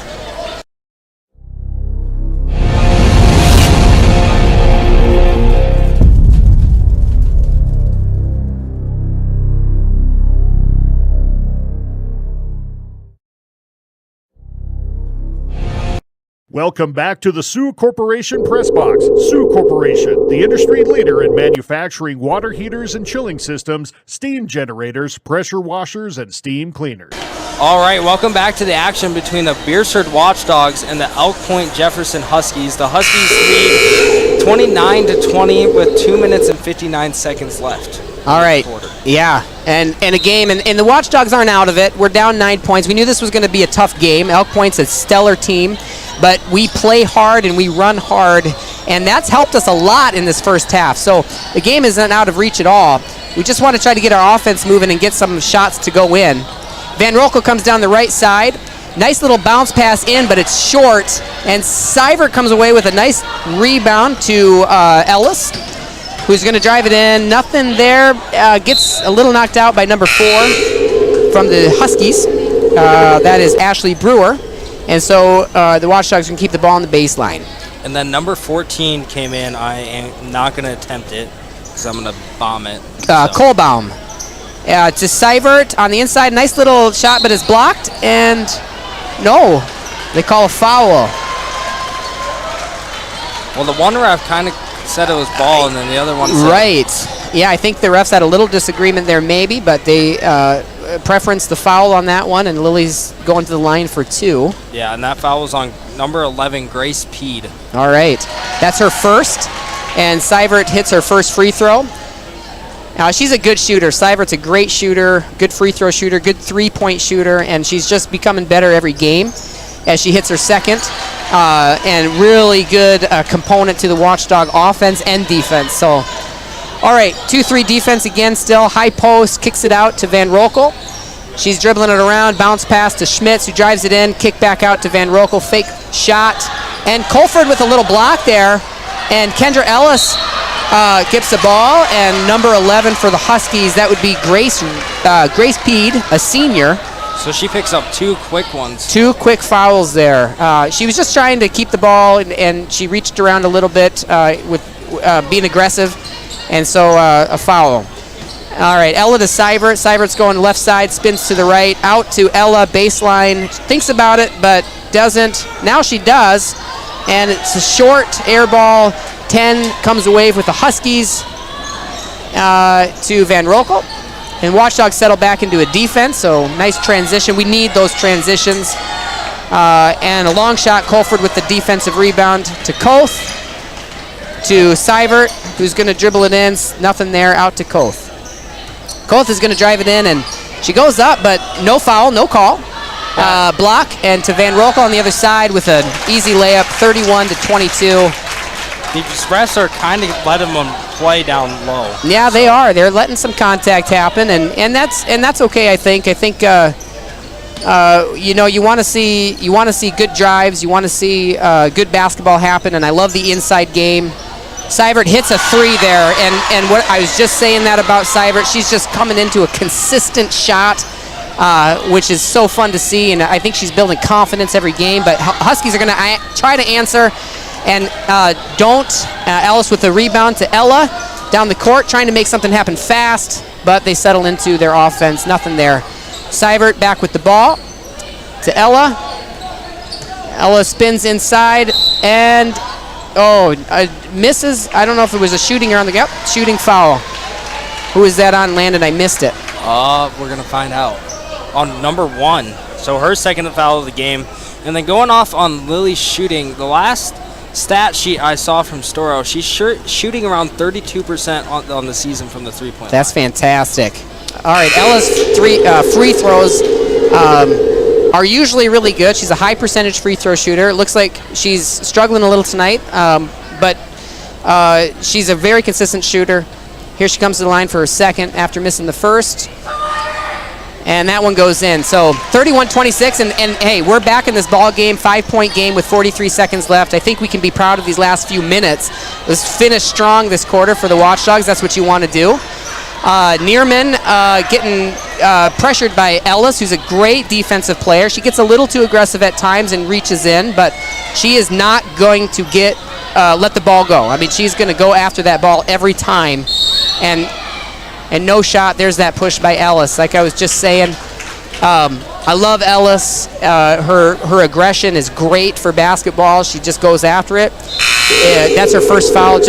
Welcome back to the Sioux Corporation Press Box. Sioux Corporation, the industry leader in manufacturing water heaters and chilling systems, steam generators, pressure washers, and steam cleaners. All right, welcome back to the action between the Beresford Watchdogs and the Point-Jefferson Huskies. The Huskies lead 29-20 with 2 minutes and 59 seconds left. All right, yeah, and a game, and the Watchdogs aren't out of it. We're down 9 points. We knew this was going to be a tough game. Elk Point's a stellar team, but we play hard and we run hard, and that's helped us a lot in this first half. So the game isn't out of reach at all. We just want to try to get our offense moving and get some shots to go in. Van Rokel comes down the right side. Nice little bounce pass in, but it's short, and Seivert comes away with a nice rebound to Ellis, who's going to drive it in. Nothing there. Gets a little knocked out by number 4 from the Huskies. That is Ashley Brewer. And so the Watchdogs can keep the ball on the baseline. And then number 14 came in. I am not going to attempt it because I'm going to bomb it. Kohlbaum to Seivert on the inside. Nice little shot, but it's blocked. And no, they call a foul. Well, the one ref kind of said it was ball, and then the other one said right. Yeah, I think the refs had a little disagreement there maybe, but they preferenced the foul on that one, and Lily's going to the line for 2. Yeah, and that foul was on number 11, Grace Peed. All right. That's her first, and Seivert hits her first free throw. She's a good shooter. Seivert's a great shooter, good free throw shooter, good three-point shooter, and she's just becoming better every game as she hits her second. And really good component to the Watchdog offense and defense. So, all right, 2-3 defense again still. High post, kicks it out to Van Rokel. She's dribbling it around, bounce pass to Schmitz, who drives it in, kick back out to Van Rokel, fake shot. And Colford with a little block there. And Kendra Ellis gets the ball, and number 11 for the Huskies, that would be Grace Peed, a senior. So she picks up 2 quick ones. 2 quick fouls there. She was just trying to keep the ball, and she reached around a little bit with being aggressive, and so a foul. All right, Ella to Seivert. Seivert's going left side, spins to the right, out to Ella, baseline. Thinks about it, but doesn't. Now she does, and it's a short air ball. 10 comes away with the Huskies to Van Rokel. And Watchdogs settle back into a defense, so nice transition. We need those transitions. And a long shot, Colford with the defensive rebound to Koth, to Seivert, who's going to dribble it in. Nothing there, out to Koth. Koth is going to drive it in, and she goes up, but no foul, no call. Block, and to Van Rokel on the other side with an easy layup, 31-22. The Express are kind of letting them play down low. Yeah, they are. They're letting some contact happen, and that's okay. I think you want to see good drives. You want to see good basketball happen, and I love the inside game. Seivert hits a 3 there, and what I was just saying that about Seivert, she's just coming into a consistent shot, which is so fun to see, and I think she's building confidence every game. But Huskies are going to try to answer. And Ellis with the rebound to Ella down the court, trying to make something happen fast, but they settle into their offense. Nothing there. Seivert back with the ball to Ella. Ella spins inside and misses. I don't know if it was a shooting around the shooting foul. Who is that on, Landon? I missed it. We're going to find out. On number 1. So her second foul of the game. And then going off on Lily's shooting, the last stat sheet I saw from Storo, she's shooting around 32% on the season from the three-point That's line. fantastic. All right, Ella's free throws are usually really good. She's a high percentage free throw shooter. It looks like she's struggling a little tonight, but she's a very consistent shooter. Here she comes to the line for her second after missing the first. And that one goes in. So 31-26, and hey, we're back in this ball game, 5-point game with 43 seconds left. I think we can be proud of these last few minutes. Let's finish strong this quarter for the Watchdogs. That's what you want to do. Neerman getting pressured by Ellis, who's a great defensive player. She gets a little too aggressive at times and reaches in, but she is not going to let the ball go. I mean, she's going to go after that ball every time. And no shot. There's that push by Ellis. Like I was just saying, I love Ellis. Her aggression is great for basketball. She just goes after it. That's her first foul.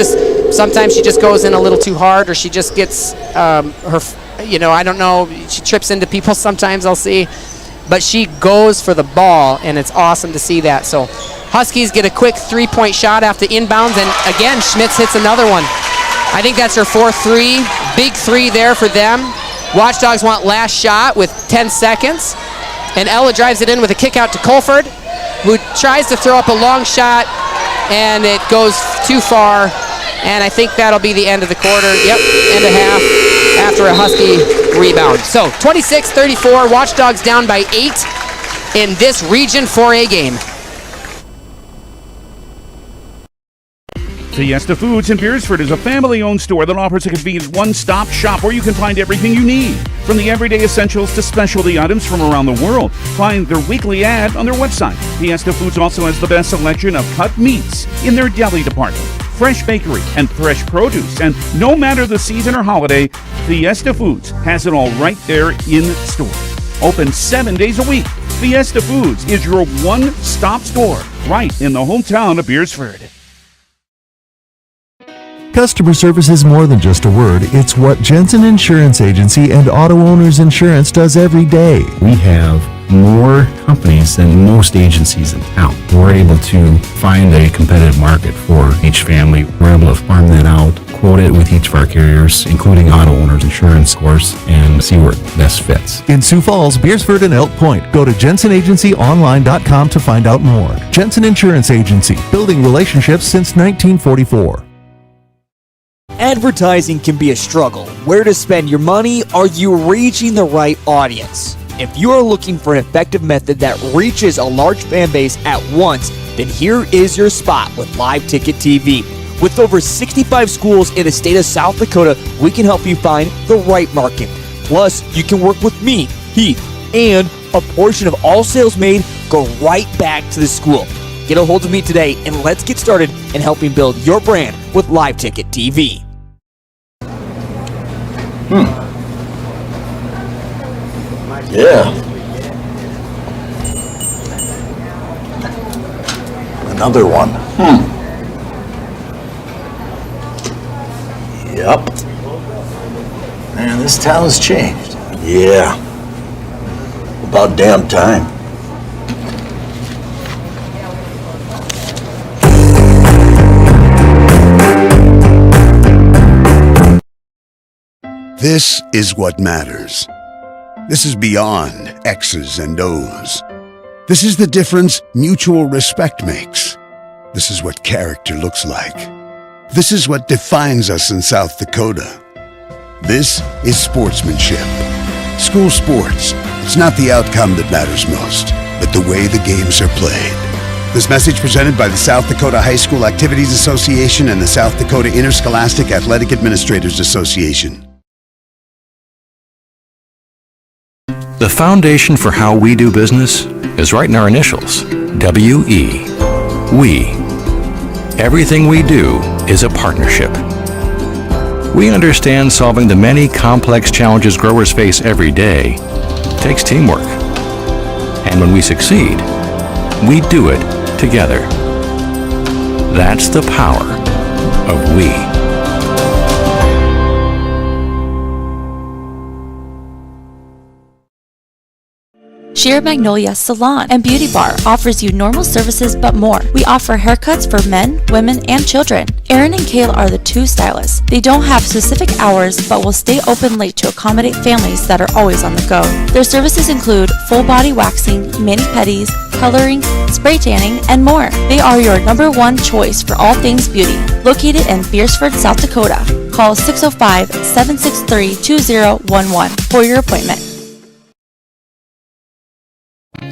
Sometimes she just goes in a little too hard, or she just gets I don't know. She trips into people sometimes, I'll see. But she goes for the ball, and it's awesome to see that. So Huskies get a quick 3-point shot after inbounds, and again, Schmitz hits another one. I think that's her 4th 3. Big 3 there for them. Watchdogs want last shot with 10 seconds. And Ella drives it in with a kick out to Colford, who tries to throw up a long shot, and it goes too far. And I think that'll be the end of the quarter. Yep, end of half after a Husky rebound. So 26-34, Watchdogs down by 8 in this Region 4A game. Fiesta Foods in Beresford is a family-owned store that offers a convenient one-stop shop where you can find everything you need, from the everyday essentials to specialty items from around the world. Find their weekly ad on their website. Fiesta Foods also has the best selection of cut meats in their deli department, fresh bakery, and fresh produce. And no matter the season or holiday, Fiesta Foods has it all right there in store. Open 7 days a week. Fiesta Foods is your one-stop store right in the hometown of Beresford. Customer service is more than just a word. It's what Jensen Insurance Agency and Auto Owners Insurance does every day. We have more companies than most agencies in town. We're able to find a competitive market for each family. We're able to farm that out, quote it with each of our carriers, including Auto Owners Insurance, of course, and see where it best fits. In Sioux Falls, Beresford, and Elk Point, go to jensenagencyonline.com to find out more. Jensen Insurance Agency, building relationships since 1944. Advertising can be a struggle. Where to spend your money? Are you reaching the right audience? If you are looking for an effective method that reaches a large fan base at once, then here is your spot with Live Ticket TV. With over 65 schools in the state of South Dakota, we can help you find the right market. Plus, you can work with me, Heath, and a portion of all sales made go right back to the school. Get a hold of me today and let's get started in helping build your brand with Live Ticket TV. Yeah. Another one. Yep. Man, this town has changed. Yeah. About damn time. This is what matters. This is beyond X's and O's. This is the difference mutual respect makes. This is what character looks like. This is what defines us in South Dakota. This is sportsmanship. School sports, it's not the outcome that matters most, but the way the games are played. This message presented by the South Dakota High School Activities Association and the South Dakota Interscholastic Athletic Administrators Association. The foundation for how we do business is right in our initials, W-E. We. Everything we do is a partnership. We understand solving the many complex challenges growers face every day takes teamwork. And when we succeed, we do it together. That's the power of we. Sheer Magnolia Salon and Beauty Bar offers you normal services but more. We offer haircuts for men, women, and children. Aaron and Kale are the two stylists. They don't have specific hours but will stay open late to accommodate families that are always on the go. Their services include full body waxing, mani-pedis, coloring, spray tanning, and more. They are your #1 choice for all things beauty. Located in Beresford, South Dakota. Call 605-763-2011 for your appointment.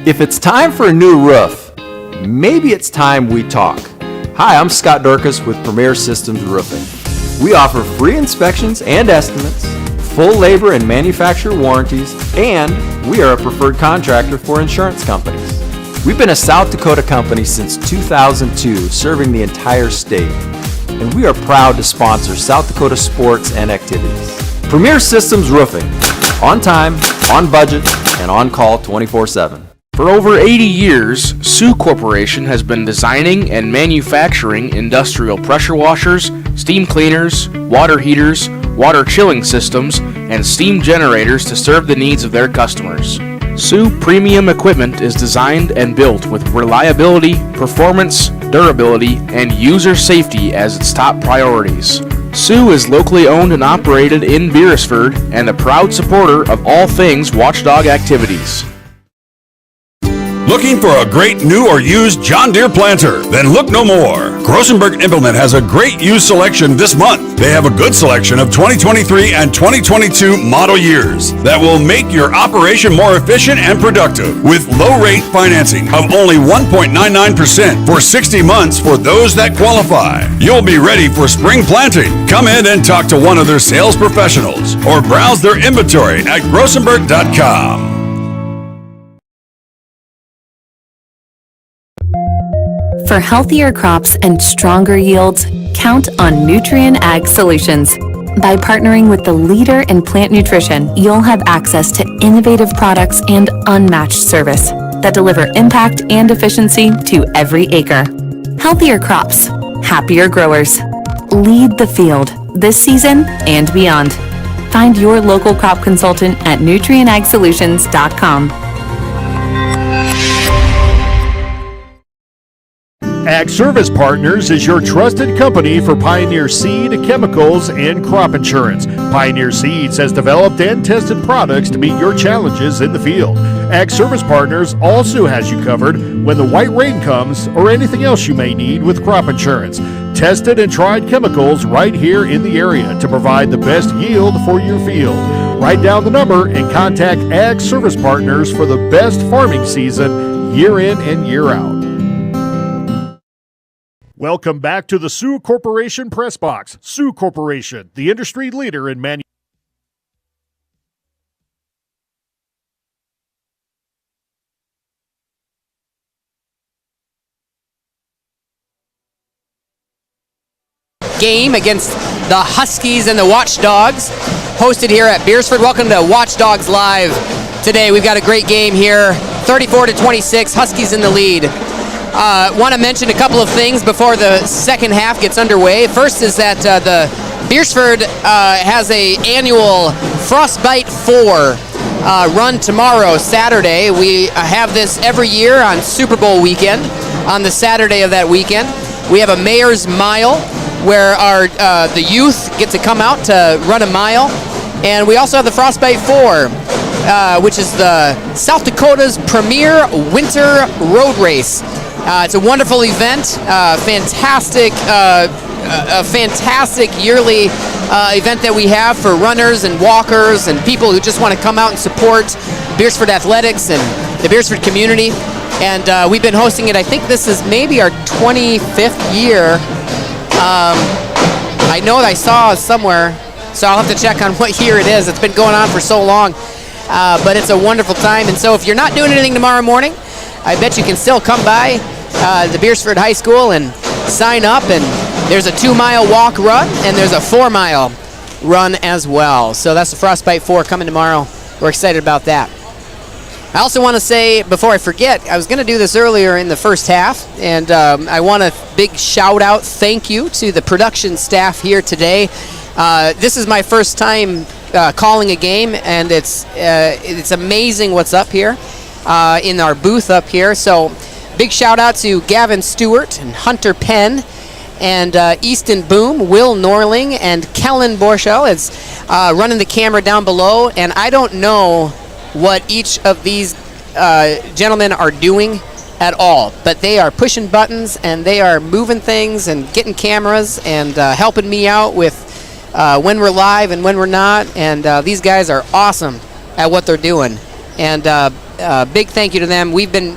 If it's time for a new roof, maybe it's time we talk. Hi, I'm Scott Dorcas with Premier Systems Roofing. We offer free inspections and estimates, full labor and manufacturer warranties, and we are a preferred contractor for insurance companies. We've been a South Dakota company since 2002, serving the entire state, and we are proud to sponsor South Dakota sports and activities. Premier Systems Roofing, on time, on budget, and on call 24/7. For over 80 years, Sioux Corporation has been designing and manufacturing industrial pressure washers, steam cleaners, water heaters, water chilling systems, and steam generators to serve the needs of their customers. Sioux Premium Equipment is designed and built with reliability, performance, durability, and user safety as its top priorities. Sioux is locally owned and operated in Beresford and a proud supporter of all things Watchdog activities. Looking for a great new or used John Deere planter? Then look no more. Grossenberg Implement has a great used selection this month. They have a good selection of 2023 and 2022 model years that will make your operation more efficient and productive with low rate financing of only 1.99% for 60 months for those that qualify. You'll be ready for spring planting. Come in and talk to one of their sales professionals or browse their inventory at grossenberg.com. For healthier crops and stronger yields, count on Nutrien Ag Solutions. By partnering with the leader in plant nutrition, you'll have access to innovative products and unmatched service that deliver impact and efficiency to every acre. Healthier crops, happier growers. Lead the field this season and beyond. Find your local crop consultant at nutrienagsolutions.com. Ag Service Partners is your trusted company for Pioneer seed, chemicals, and crop insurance. Pioneer Seeds has developed and tested products to meet your challenges in the field. Ag Service Partners also has you covered when the white rain comes or anything else you may need with crop insurance. Tested and tried chemicals right here in the area to provide the best yield for your field. Write down the number and contact Ag Service Partners for the best farming season year in and year out. Welcome back to the Sioux Corporation Press Box. Sioux Corporation, the industry leader in manufacturing. Game against the Huskies and the Watchdogs, hosted here at Beresford. Welcome to Watchdogs Live. Today we've got a great game here, 34-26, Huskies in the lead. Want to mention a couple of things before the second half gets underway. First is that the Beresford has a annual Frostbite 4 run tomorrow, Saturday. We have this every year on Super Bowl weekend, on the Saturday of that weekend. We have a Mayor's Mile where our the youth get to come out to run a mile. And we also have the Frostbite 4, which is the South Dakota's premier winter road race. It's a wonderful event, a fantastic yearly event that we have for runners and walkers and people who just want to come out and support Beresford Athletics and the Beresford community. And we've been hosting it, I think this is maybe our 25th year. I know I saw somewhere, so I'll have to check on what year it is. It's been going on for so long, but it's a wonderful time. And so if you're not doing anything tomorrow morning, I bet you can still come by the Beresford High School and sign up, and there's a 2-mile walk run and there's a 4-mile run as well. So that's the Frostbite 4 coming tomorrow. We're excited about that. I also want to say, before I forget, I was going to do this earlier in the first half, and I want a big shout out, thank you to the production staff here today. This is my first time calling a game, and it's amazing what's up here in our booth up here. So big shout out to Gavin Stewart and Hunter Penn and Easton Boom, Will Norling, and Kellen Borschel is running the camera down below. And I don't know what each of these gentlemen are doing at all, but they are pushing buttons and they are moving things and getting cameras and helping me out with when we're live and when we're not. And these guys are awesome at what they're doing. And big thank you to them. We've been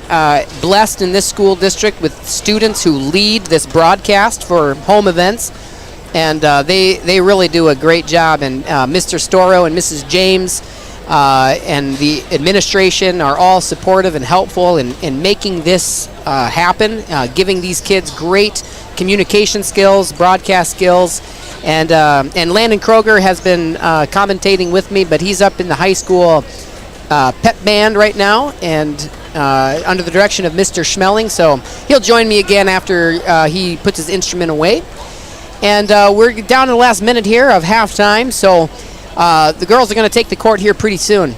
blessed in this school district with students who lead this broadcast for home events, and they really do a great job. And Mr. Storo and Mrs. James and the administration are all supportive and helpful in making this happen, giving these kids great communication skills, broadcast skills. And Landon Kroger has been commentating with me, but he's up in the high school pep band right now, and under the direction of Mr. Schmeling. So he'll join me again after he puts his instrument away. And we're down to the last minute here of halftime, so the girls are going to take the court here pretty soon.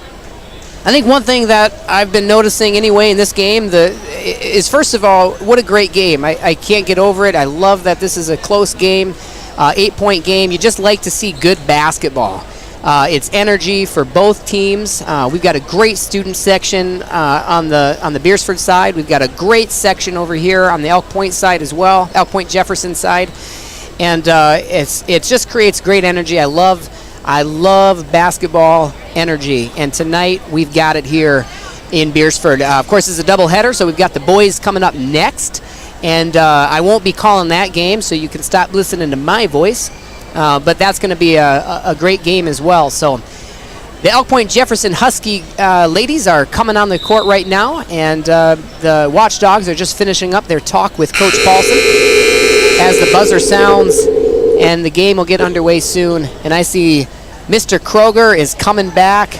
I think one thing that I've been noticing anyway in this game is, first of all, what a great game. I can't get over it. I love that this is a close game, 8-point game. You just like to see good basketball. It's energy for both teams. We've got a great student section on the Beresford side. We've got a great section over here on the Elk Point side as well, Elk Point-Jefferson side. And it just creates great energy. I love basketball energy, and tonight we've got it here in Beresford. Of course, it's a doubleheader, so we've got the boys coming up next, and I won't be calling that game, so you can stop listening to my voice, but that's going to be a great game as well. So the Elk Point-Jefferson Husky ladies are coming on the court right now, and the Watchdogs are just finishing up their talk with Coach Paulson as the buzzer sounds, and the game will get underway soon. And I see Mr. Kroger is coming back,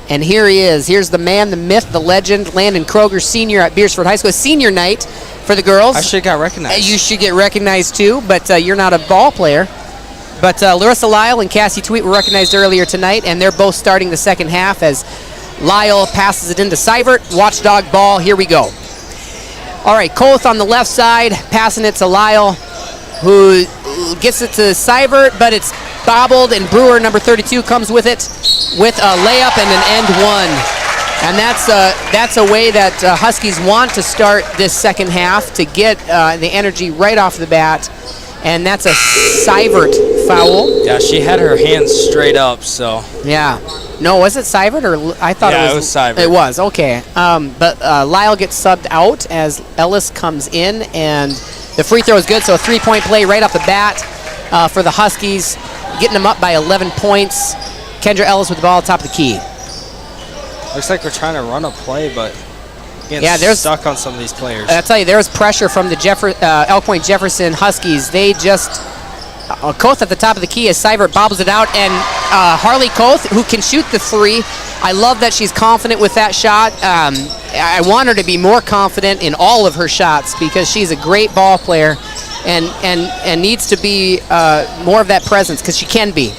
and here he is. Here's the man, the myth, the legend, Landon Kroger, senior at Beresford High School. Senior night for the girls. I should get recognized. You should get recognized too, but you're not a ball player. But Larissa Lyle and Cassie Tweet were recognized earlier tonight, and they're both starting the second half as Lyle passes it into Seibert. Watchdog ball, here we go. All right, Koth on the left side, passing it to Lyle, who gets it to Seibert, but it's bobbled, and Brewer, number 32, comes with it with a layup and an end one. And that's a way that Huskies want to start this second half, to get the energy right off the bat. And that's a Seibert foul. Yeah, she had her hands straight up, so. Yeah. No, was it Seibert, or I thought it was Seibert. It was, okay. But Lyle gets subbed out as Ellis comes in, and the free throw is good, so a three-point play right off the bat for the Huskies, getting them up by 11 points. Kendra Ellis with the ball at top of the key. Looks like we're trying to run a play, but there's stuck on some of these players. I'll tell you, there was pressure from the Elk Point-Jefferson Huskies. They just Koth at the top of the key as Seibert bobbles it out, and Harley Koth, who can shoot the three. I love that she's confident with that shot. I want her to be more confident in all of her shots, because she's a great ball player and needs to be more of that presence, because she can be.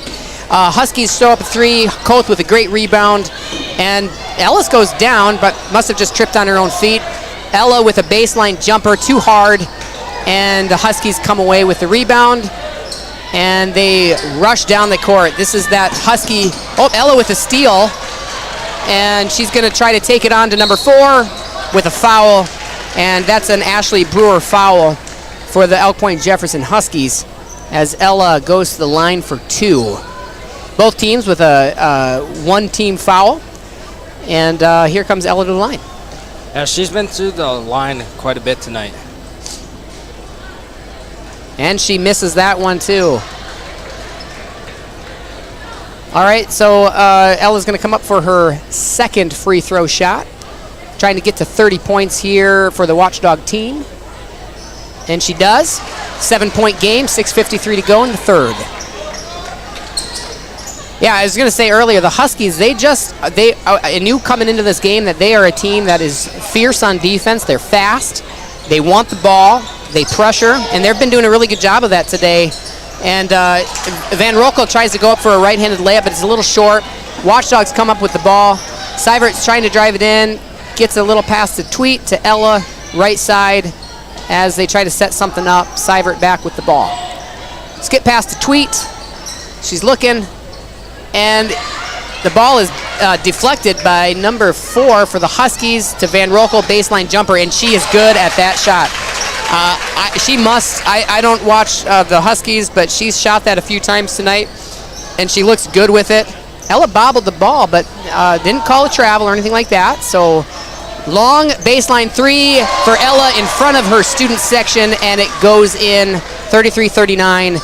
Huskies throw up a three. Koth with a great rebound, and Ellis goes down, but must have just tripped on her own feet. Ella with a baseline jumper, too hard, and the Huskies come away with the rebound, and they rush down the court. This is that Husky. Oh, Ella with a steal, and she's going to try to take it on to number 4 with a foul, and that's an Ashley Brewer foul for the Elk Point-Jefferson Huskies as Ella goes to the line for 2. Both teams with a one-team foul, and here comes Ella to the line. Yeah, she's been through the line quite a bit tonight. And she misses that one too. All right, so Ella's going to come up for her second free throw shot, trying to get to 30 points here for the Watchdog team. And she does. 7-point game, 6:53 to go in the third. Yeah, I was going to say earlier, the Huskies, I knew coming into this game that they are a team that is fierce on defense. They're fast. They want the ball. They pressure, and they've been doing a really good job of that today. And Van Rokel tries to go up for a right-handed layup, but it's a little short. Watchdogs come up with the ball. Seibert's trying to drive it in, gets a little pass to Tweet, to Ella, right side, as they try to set something up. Seibert back with the ball. Skip pass to Tweet. She's looking, and the ball is deflected by number 4 for the Huskies to Van Rokel, baseline jumper, and she is good at that shot. I don't watch the Huskies, but she's shot that a few times tonight, and she looks good with it. Ella bobbled the ball, but didn't call a travel or anything like that. So long baseline three for Ella in front of her student section, and it goes in 33-39.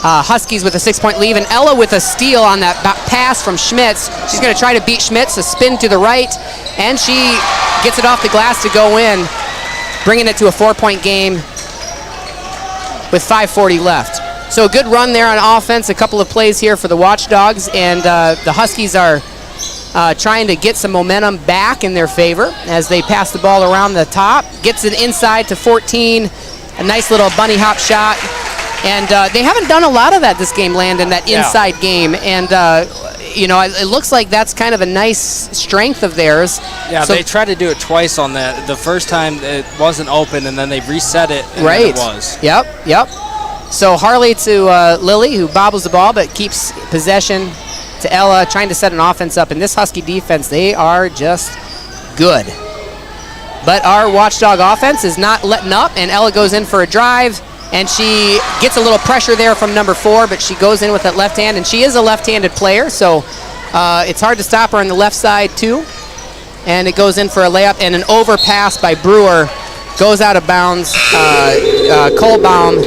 Huskies with a 6-point lead, and Ella with a steal on that pass from Schmitz. She's going to try to beat Schmitz, a spin to the right, and she gets it off the glass to go in, bringing it to a 4-point game with 5:40 left. So a good run there on offense, a couple of plays here for the Watchdogs, and the Huskies are trying to get some momentum back in their favor as they pass the ball around the top. Gets it inside to 14, a nice little bunny hop shot. And they haven't done a lot of that this game, Landon, that inside game. And, it looks like that's kind of a nice strength of theirs. Yeah, so they tried to do it twice on that. The first time it wasn't open, and then they reset it, and then it was. Yep. So Harley to Lily, who bobbles the ball but keeps possession to Ella, trying to set an offense up. And this Husky defense, they are just good. But our Watchdog offense is not letting up, and Ella goes in for a drive. And she gets a little pressure there from number 4, but she goes in with that left hand, and she is a left-handed player, so it's hard to stop her on the left side too. And it goes in for a layup, and an overpass by Brewer goes out of bounds. Kohlbaum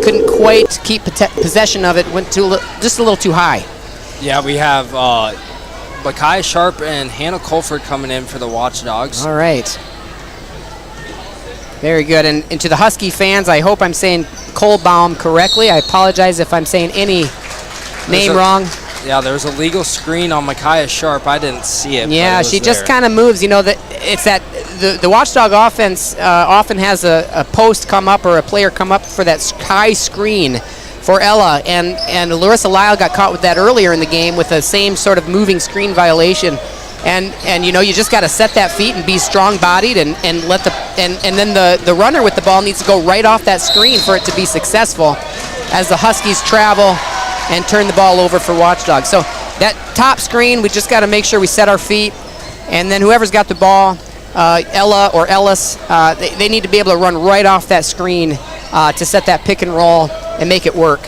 couldn't quite keep possession of it, went just a little too high. Yeah, we have Micaiah Sharp and Hannah Colford coming in for the Watchdogs. All right. Very good. And to the Husky fans, I hope I'm saying Kohlbaum correctly. I apologize if I'm saying any name wrong. Yeah, there was a legal screen on Micaiah Sharp. I didn't see it. Yeah, she just kind of moves. It's that the Watchdog offense often has a post come up or a player come up for that high screen for Ella. And Larissa Lyle got caught with that earlier in the game with the same sort of moving screen violation. And you just got to set that feet and be strong-bodied and then the runner with the ball needs to go right off that screen for it to be successful as the Huskies travel and turn the ball over for Watchdogs. So that top screen, we just got to make sure we set our feet, and then whoever's got the ball, Ella or Ellis, they need to be able to run right off that screen to set that pick and roll and make it work.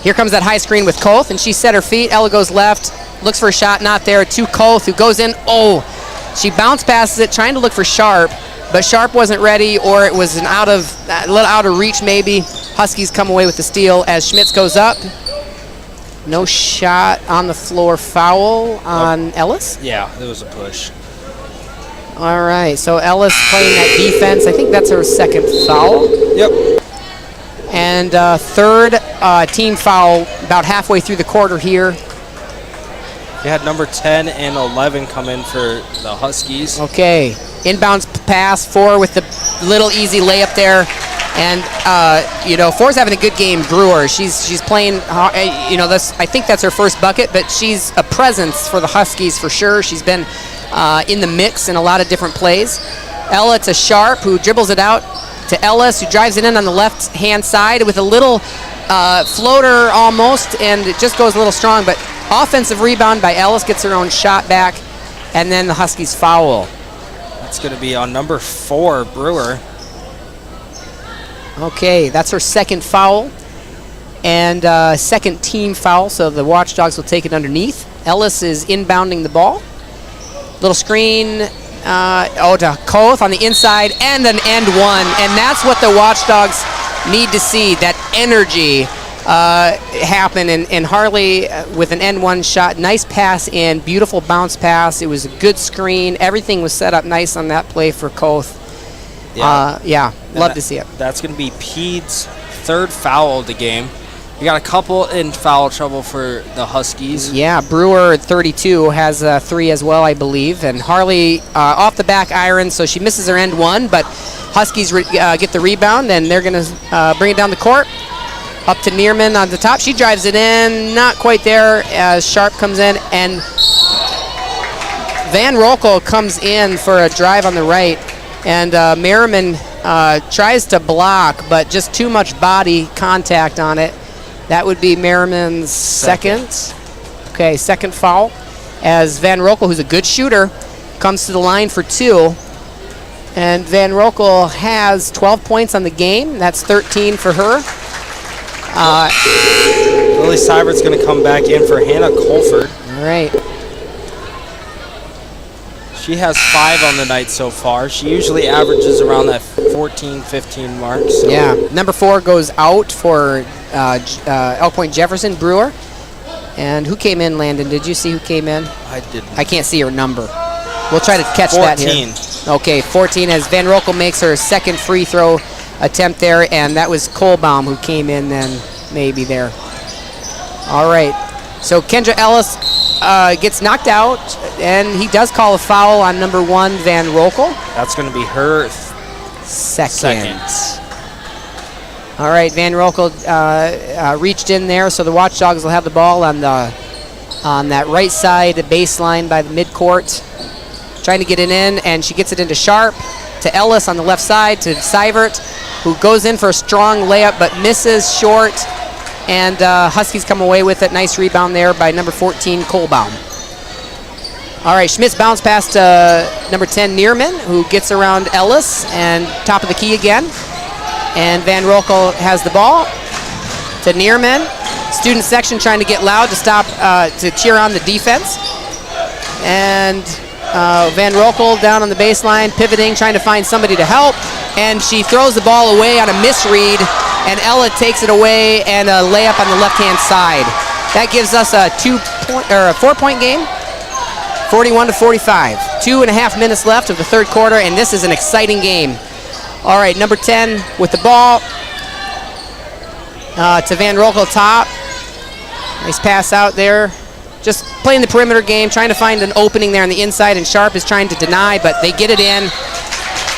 Here comes that high screen with Koth, and she set her feet. Ella goes left. Looks for a shot, not there. To Koth, who goes in. Oh, she bounced passes it, trying to look for Sharp, but Sharp wasn't ready, or it was a little out of reach maybe. Huskies come away with the steal as Schmitz goes up. No shot on the floor. Foul on Ellis? Yeah, it was a push. All right, so Ellis playing that defense. I think that's her second foul. Yep. And third team foul about halfway through the quarter here. You had number 10 and 11 come in for the Huskies. Okay, inbounds pass, 4 with the little easy layup there. And, 4's having a good game, Brewer. She's playing, I think that's her first bucket, but she's a presence for the Huskies for sure. She's been in the mix in a lot of different plays. Ella to Sharp, who dribbles it out to Ellis, who drives it in on the left-hand side with a little floater almost, and it just goes a little strong, but offensive rebound by Ellis, gets her own shot back, and then the Huskies foul. That's going to be on number 4, Brewer. Okay, that's her second foul, and second team foul, so the Watchdogs will take it underneath. Ellis is inbounding the ball. Little screen, to Koth on the inside, and an end one, and that's what the Watchdogs need to see, that energy happen, and Harley with an end one shot, nice pass in, beautiful bounce pass. It was a good screen. Everything was set up nice on that play for Koth. Love to see it. That's going to be Pede's third foul of the game. We got a couple in foul trouble for the Huskies. Yeah, Brewer at 32 has 3 as well, I believe, and Harley off the back iron, so she misses her end one, but Huskies get the rebound, and they're going to bring it down the court. Up to Neerman on the top. She drives it in, not quite there as Sharp comes in, and Van Rokel comes in for a drive on the right, and Merriman tries to block, but just too much body contact on it. That would be Merriman's second. Okay, second foul, as Van Rokel, who's a good shooter, comes to the line for 2. And Van Rokel has 12 points on the game. That's 13 for her. Lily Riley Seibert's going to come back in for Hannah Colford. All right. She has 5 on the night so far. She usually averages around that 14, 15 mark. So. Yeah. Number 4 goes out for Elk Point-Jefferson, Brewer. And who came in, Landon? Did you see who came in? I didn't. I can't see her number. We'll try to catch 14. that here. Okay, 14 as Van Rokel makes her second free throw attempt there, and that was Kohlbaum who came in then maybe there. All right. So Kendra Ellis gets knocked out, and he does call a foul on number 1, Van Rokel. That's going to be her second. All right, Van Rokel reached in there, so the Watchdogs will have the ball on that right side baseline by the midcourt. Trying to get it in, and she gets it into Sharp, to Ellis on the left side, to Seibert, who goes in for a strong layup but misses short, and Huskies come away with it. Nice rebound there by number 14, Kohlbaum. All right, Schmitz bounce pass to number 10, Neerman, who gets around Ellis, and top of the key again. And Van Rokel has the ball to Neerman. Student section trying to get loud to stop, to cheer on the defense. And Van Rokel down on the baseline, pivoting, trying to find somebody to help, and she throws the ball away on a misread, and Ella takes it away and a layup on the left-hand side. That gives us a 4-point game, 41-45. 2.5 minutes left of the third quarter, and this is an exciting game. All right, number 10 with the ball to Van Rokel top. Nice pass out there. Just playing the perimeter game, trying to find an opening there on the inside, and Sharp is trying to deny, but they get it in.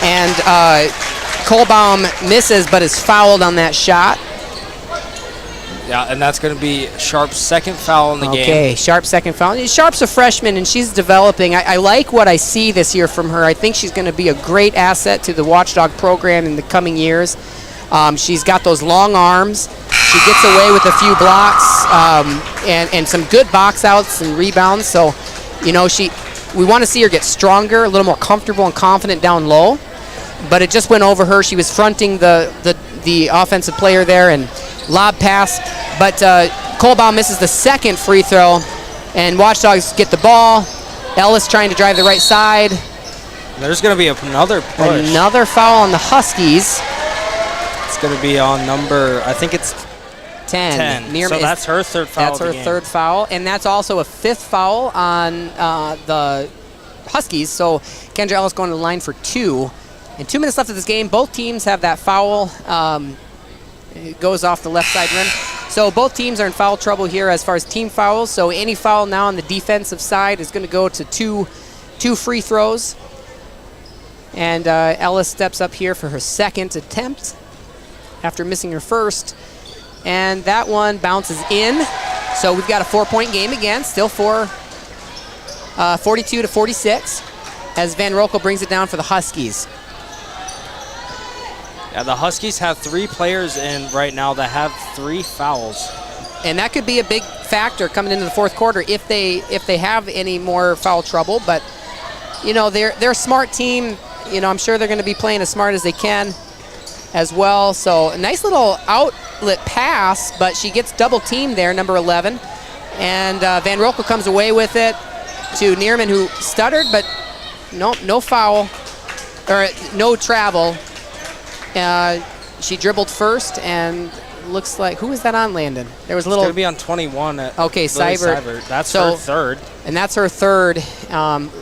And Kohlbaum misses, but is fouled on that shot. Yeah, and that's going to be Sharp's second foul in the game. Okay, Sharp's second foul. Sharp's a freshman, and she's developing. I like what I see this year from her. I think she's going to be a great asset to the Watchdog program in the coming years. She's got those long arms. She gets away with a few blocks and some good box outs and rebounds. So, you know, we want to see her get stronger, a little more comfortable and confident down low. But it just went over her. She was fronting the offensive player there and lob pass. But Kohlbaum misses the second free throw, and Watchdogs get the ball. Ellis trying to drive the right side. There's going to be another push. Another foul on the Huskies. It's going to be on number, I think it's 10. So that's her third foul. That's her third foul, and that's also a 5th foul on the Huskies. So Kendra Ellis going to the line for 2. And 2 minutes left of this game. Both teams have that foul. It goes off the left side rim. So both teams are in foul trouble here as far as team fouls. So any foul now on the defensive side is going to go to two free throws. And Ellis steps up here for her second attempt after missing her first. And that one bounces in. So we've got a 4-point game again, still 42-46, as Van Rokel brings it down for the Huskies. Yeah, the Huskies have 3 players in right now that have 3 fouls. And that could be a big factor coming into the fourth quarter if they have any more foul trouble. But, you know, they're a smart team. You know, I'm sure they're going to be playing as smart as they can as well. So a nice little outlet pass, but she gets double teamed there, number 11. And Van Rokel comes away with it to Neerman, who stuttered, but no foul, or no travel. She dribbled first, and looks like, who was that on, Landon? There was a little. It's going to be on 21. Okay, Seibert. That's her third. And that's her third.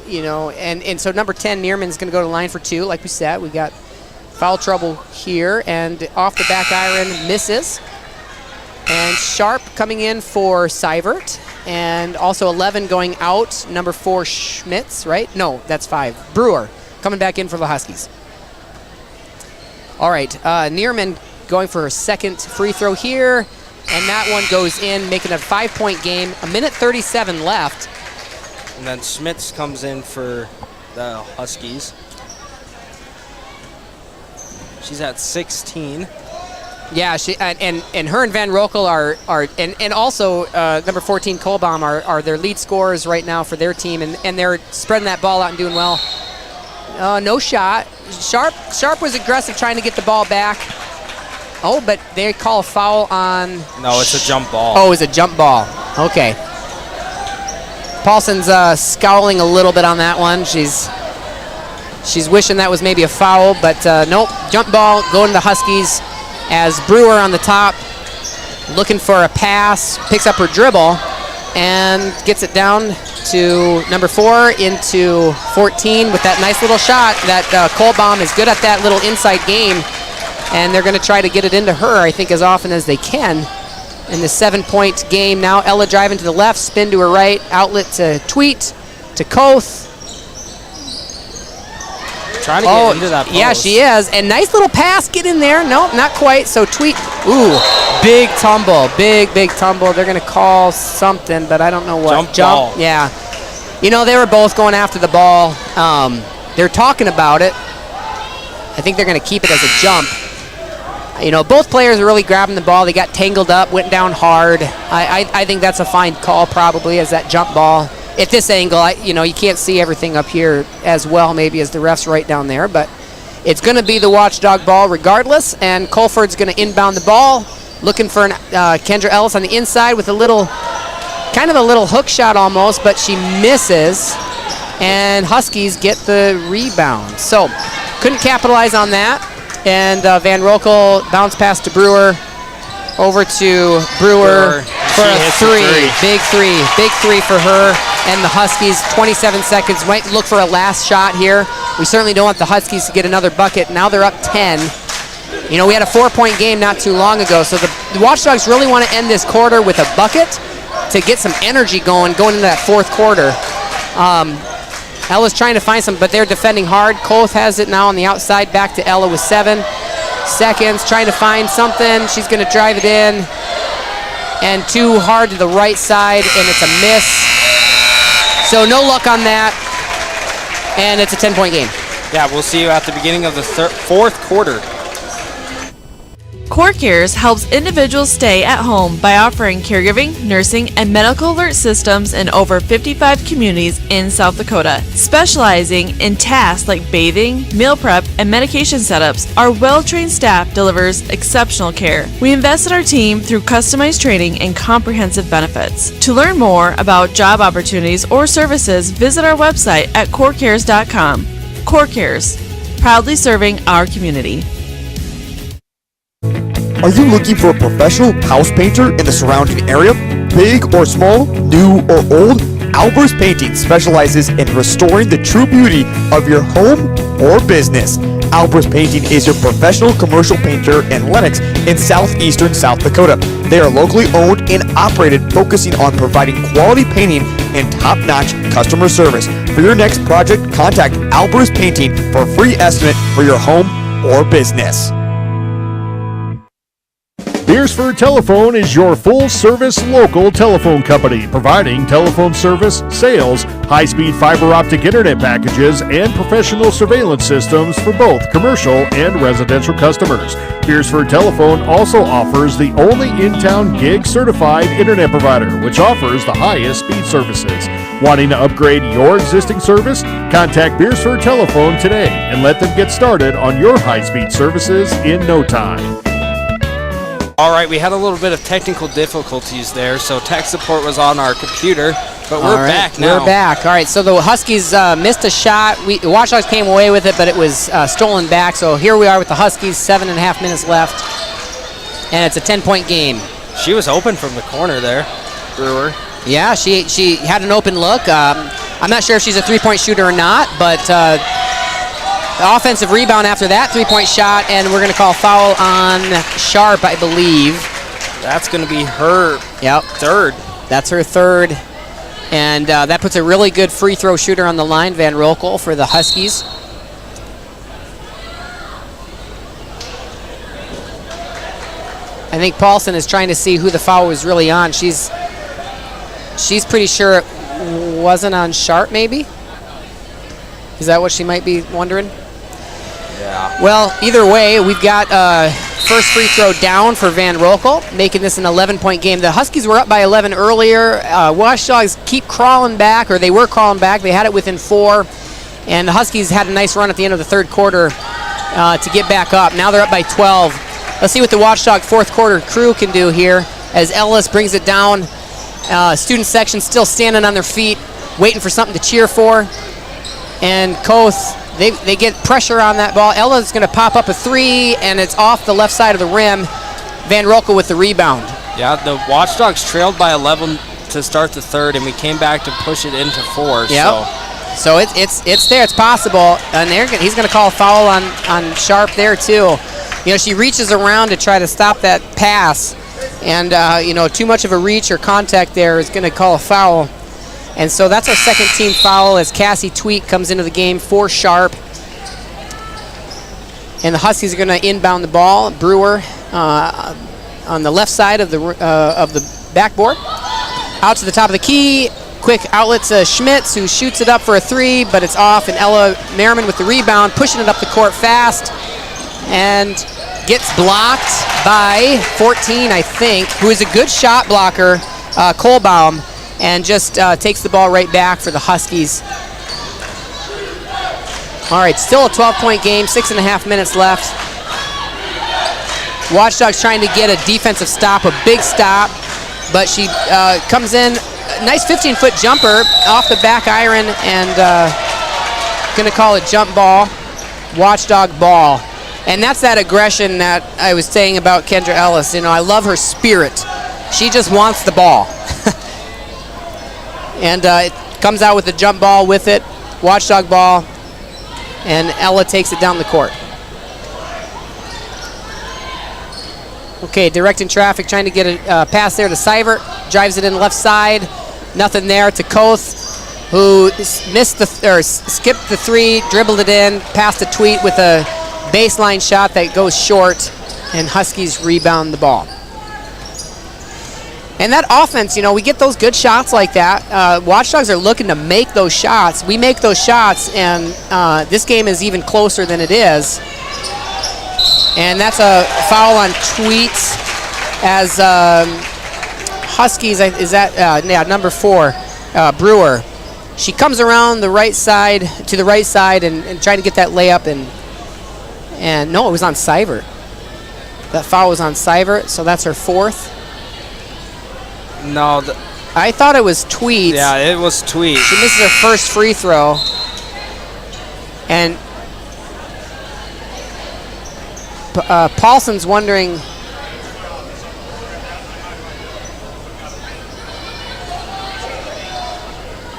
You know, and so number 10, Neerman's going to go to the line for 2. Like we said, we got foul trouble here, and off the back iron misses. And Sharp coming in for Seibert, and also 11 going out, number 4 Schmitz, right? No, that's 5. Brewer coming back in for the Huskies. All right, Neerman going for her second free throw here, and that one goes in, making it a 5-point game. 1:37 left. And then Schmitz comes in for the Huskies. She's at 16. Yeah, she and her and Van Rokel are and also number 14 Kohlbaum are their lead scorers right now for their team, and they're spreading that ball out and doing well. No shot. Sharp was aggressive trying to get the ball back. Oh, but they call a foul on... No, it's a jump ball. Oh, it's a jump ball. Okay. Paulson's scowling a little bit on that one. She's wishing that was maybe a foul, but nope. Jump ball going to the Huskies as Brewer on the top, looking for a pass, picks up her dribble, and gets it down to number 4 into 14 with that nice little shot. That Kohlbaum is good at that little inside game, and they're going to try to get it into her, I think, as often as they can in the 7-point game. Now Ella driving to the left, spin to her right, outlet to Tweet, to Koth. Trying to get into that post. Yeah, she is. And nice little pass, get in there. Nope, not quite. So Tweet, ooh, big tumble, big tumble. They're going to call something, but I don't know what. Jump ball. Yeah. You know, they were both going after the ball. They're talking about it. I think they're going to keep it as a jump. You know, both players are really grabbing the ball. They got tangled up, went down hard. I think that's a fine call probably as that jump ball. At this angle, you know, you can't see everything up here as well maybe as the refs right down there, but it's going to be the Watchdog ball regardless, and Colford's going to inbound the ball, looking for Kendra Ellis on the inside with a little, kind of a little hook shot almost, but she misses, and Huskies get the rebound. So, couldn't capitalize on that, and Van Rokel bounce pass to Brewer, over to Brewer for a three. Big three for her and the Huskies. 27 seconds. Might look for a last shot here. We certainly don't want the Huskies to get another bucket. Now they're up 10. You know, we had a 4-point game not too long ago, so the Watchdogs really want to end this quarter with a bucket to get some energy going into that fourth quarter. Ella's trying to find some, but they're defending hard. Koth has it now on the outside, back to Ella with 7 seconds, trying to find something. She's going to drive it in, and too hard to the right side, and it's a miss. So no luck on that, and it's a 10-point game. Yeah, we'll see you at the beginning of the fourth quarter. Core Cares helps individuals stay at home by offering caregiving, nursing, and medical alert systems in over 55 communities in South Dakota. Specializing in tasks like bathing, meal prep, and medication setups, our well-trained staff delivers exceptional care. We invest in our team through customized training and comprehensive benefits. To learn more about job opportunities or services, visit our website at corecares.com. Core Cares, proudly serving our community. Are you looking for a professional house painter in the surrounding area? Big or small, new or old, Albers Painting specializes in restoring the true beauty of your home or business. Albers Painting is your professional commercial painter in Lenox in southeastern South Dakota. They are locally owned and operated, focusing on providing quality painting and top-notch customer service. For your next project, contact Albers Painting for a free estimate for your home or business. Beresford Telephone is your full-service local telephone company, providing telephone service, sales, high-speed fiber optic internet packages, and professional surveillance systems for both commercial and residential customers. Beresford Telephone also offers the only in-town gig-certified internet provider, which offers the highest speed services. Wanting to upgrade your existing service? Contact Beresford Telephone today and let them get started on your high-speed services in no time. All right, we had a little bit of technical difficulties there, so tech support was on our computer, but we're back now. We're back. All right, so the Huskies missed a shot. The Watchdogs came away with it, but it was stolen back. So here we are with the Huskies, 7.5 minutes left, and it's a 10-point game. She was open from the corner there, Brewer. Yeah, she had an open look. I'm not sure if she's a three-point shooter or not, but the offensive rebound after that three-point shot, and we're going to call foul on Sharp, I believe. That's going to be her third. That's her third. And that puts a really good free throw shooter on the line, Van Rokel, for the Huskies. I think Paulson is trying to see who the foul was really on. She's pretty sure it wasn't on Sharp, maybe? Is that what she might be wondering? Yeah. Well, either way, we've got first free throw down for Van Rokel, making this an 11-point game. The Huskies were up by 11 earlier. Watchdogs keep crawling back, or they were crawling back. They had it within 4, and the Huskies had a nice run at the end of the third quarter to get back up. Now they're up by 12. Let's see what the Watchdog fourth quarter crew can do here as Ellis brings it down. Student section still standing on their feet, waiting for something to cheer for. And Coates, they get pressure on that ball. Ellis is going to pop up a three, and it's off the left side of the rim. Van Rokel with the rebound. Yeah, the Watchdogs trailed by 11 to start the third, and we came back to push it into 4. Yep. So it's there, it's possible, and he's going to call a foul on Sharp there too. You know, she reaches around to try to stop that pass, and you know, too much of a reach or contact there is going to call a foul. And so that's our second team foul as Cassie Tweet comes into the game for Sharp. And the Huskies are going to inbound the ball. Brewer on the left side of the backboard. Out to the top of the key. Quick outlet to Schmitz, who shoots it up for a three, but it's off. And Ella Merriman with the rebound, pushing it up the court fast. And gets blocked by 14, I think, who is a good shot blocker, Kohlbaum, and just takes the ball right back for the Huskies. All right, still a 12-point game, 6.5 minutes left. Watchdogs trying to get a defensive stop, a big stop, but she comes in, nice 15-foot jumper off the back iron, and gonna call it jump ball, Watchdog ball. And that's that aggression that I was saying about Kendra Ellis. You know, I love her spirit. She just wants the ball. And it comes out with a jump ball with it, Watchdog ball, and Ella takes it down the court. Okay, directing traffic, trying to get a pass there to Seivert. Drives it in left side. Nothing there to Koth, who skipped the three, dribbled it in, passed a Tweet with a baseline shot that goes short, and Huskies rebound the ball. And that offense, you know, we get those good shots like that. Watchdogs are looking to make those shots. We make those shots, and this game is even closer than it is. And that's a foul on Tweets as Huskies, is that, number 4, Brewer. She comes around the right side, to the right side, and trying to get that layup, and no, it was on Seivert. That foul was on Seivert, so that's her 4th. No, I thought it was Tweet. Yeah, it was Tweet. She misses her first free throw. And Paulson's wondering.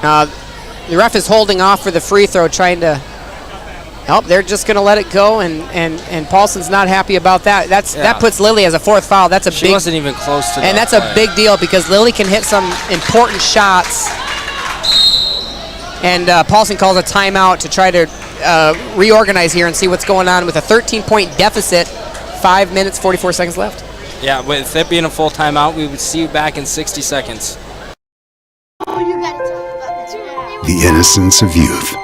The ref is holding off for the free throw, trying to help. They're just going to let it go, and Paulson's not happy about that. That puts Lily as a 4th foul. That's a she wasn't even close to that. And that's a big deal because Lily can hit some important shots. And Paulson calls a timeout to try to reorganize here and see what's going on with a 13-point deficit. 5 minutes, 44 seconds left. Yeah, with it being a full timeout, we would see you back in 60 seconds. The innocence of youth.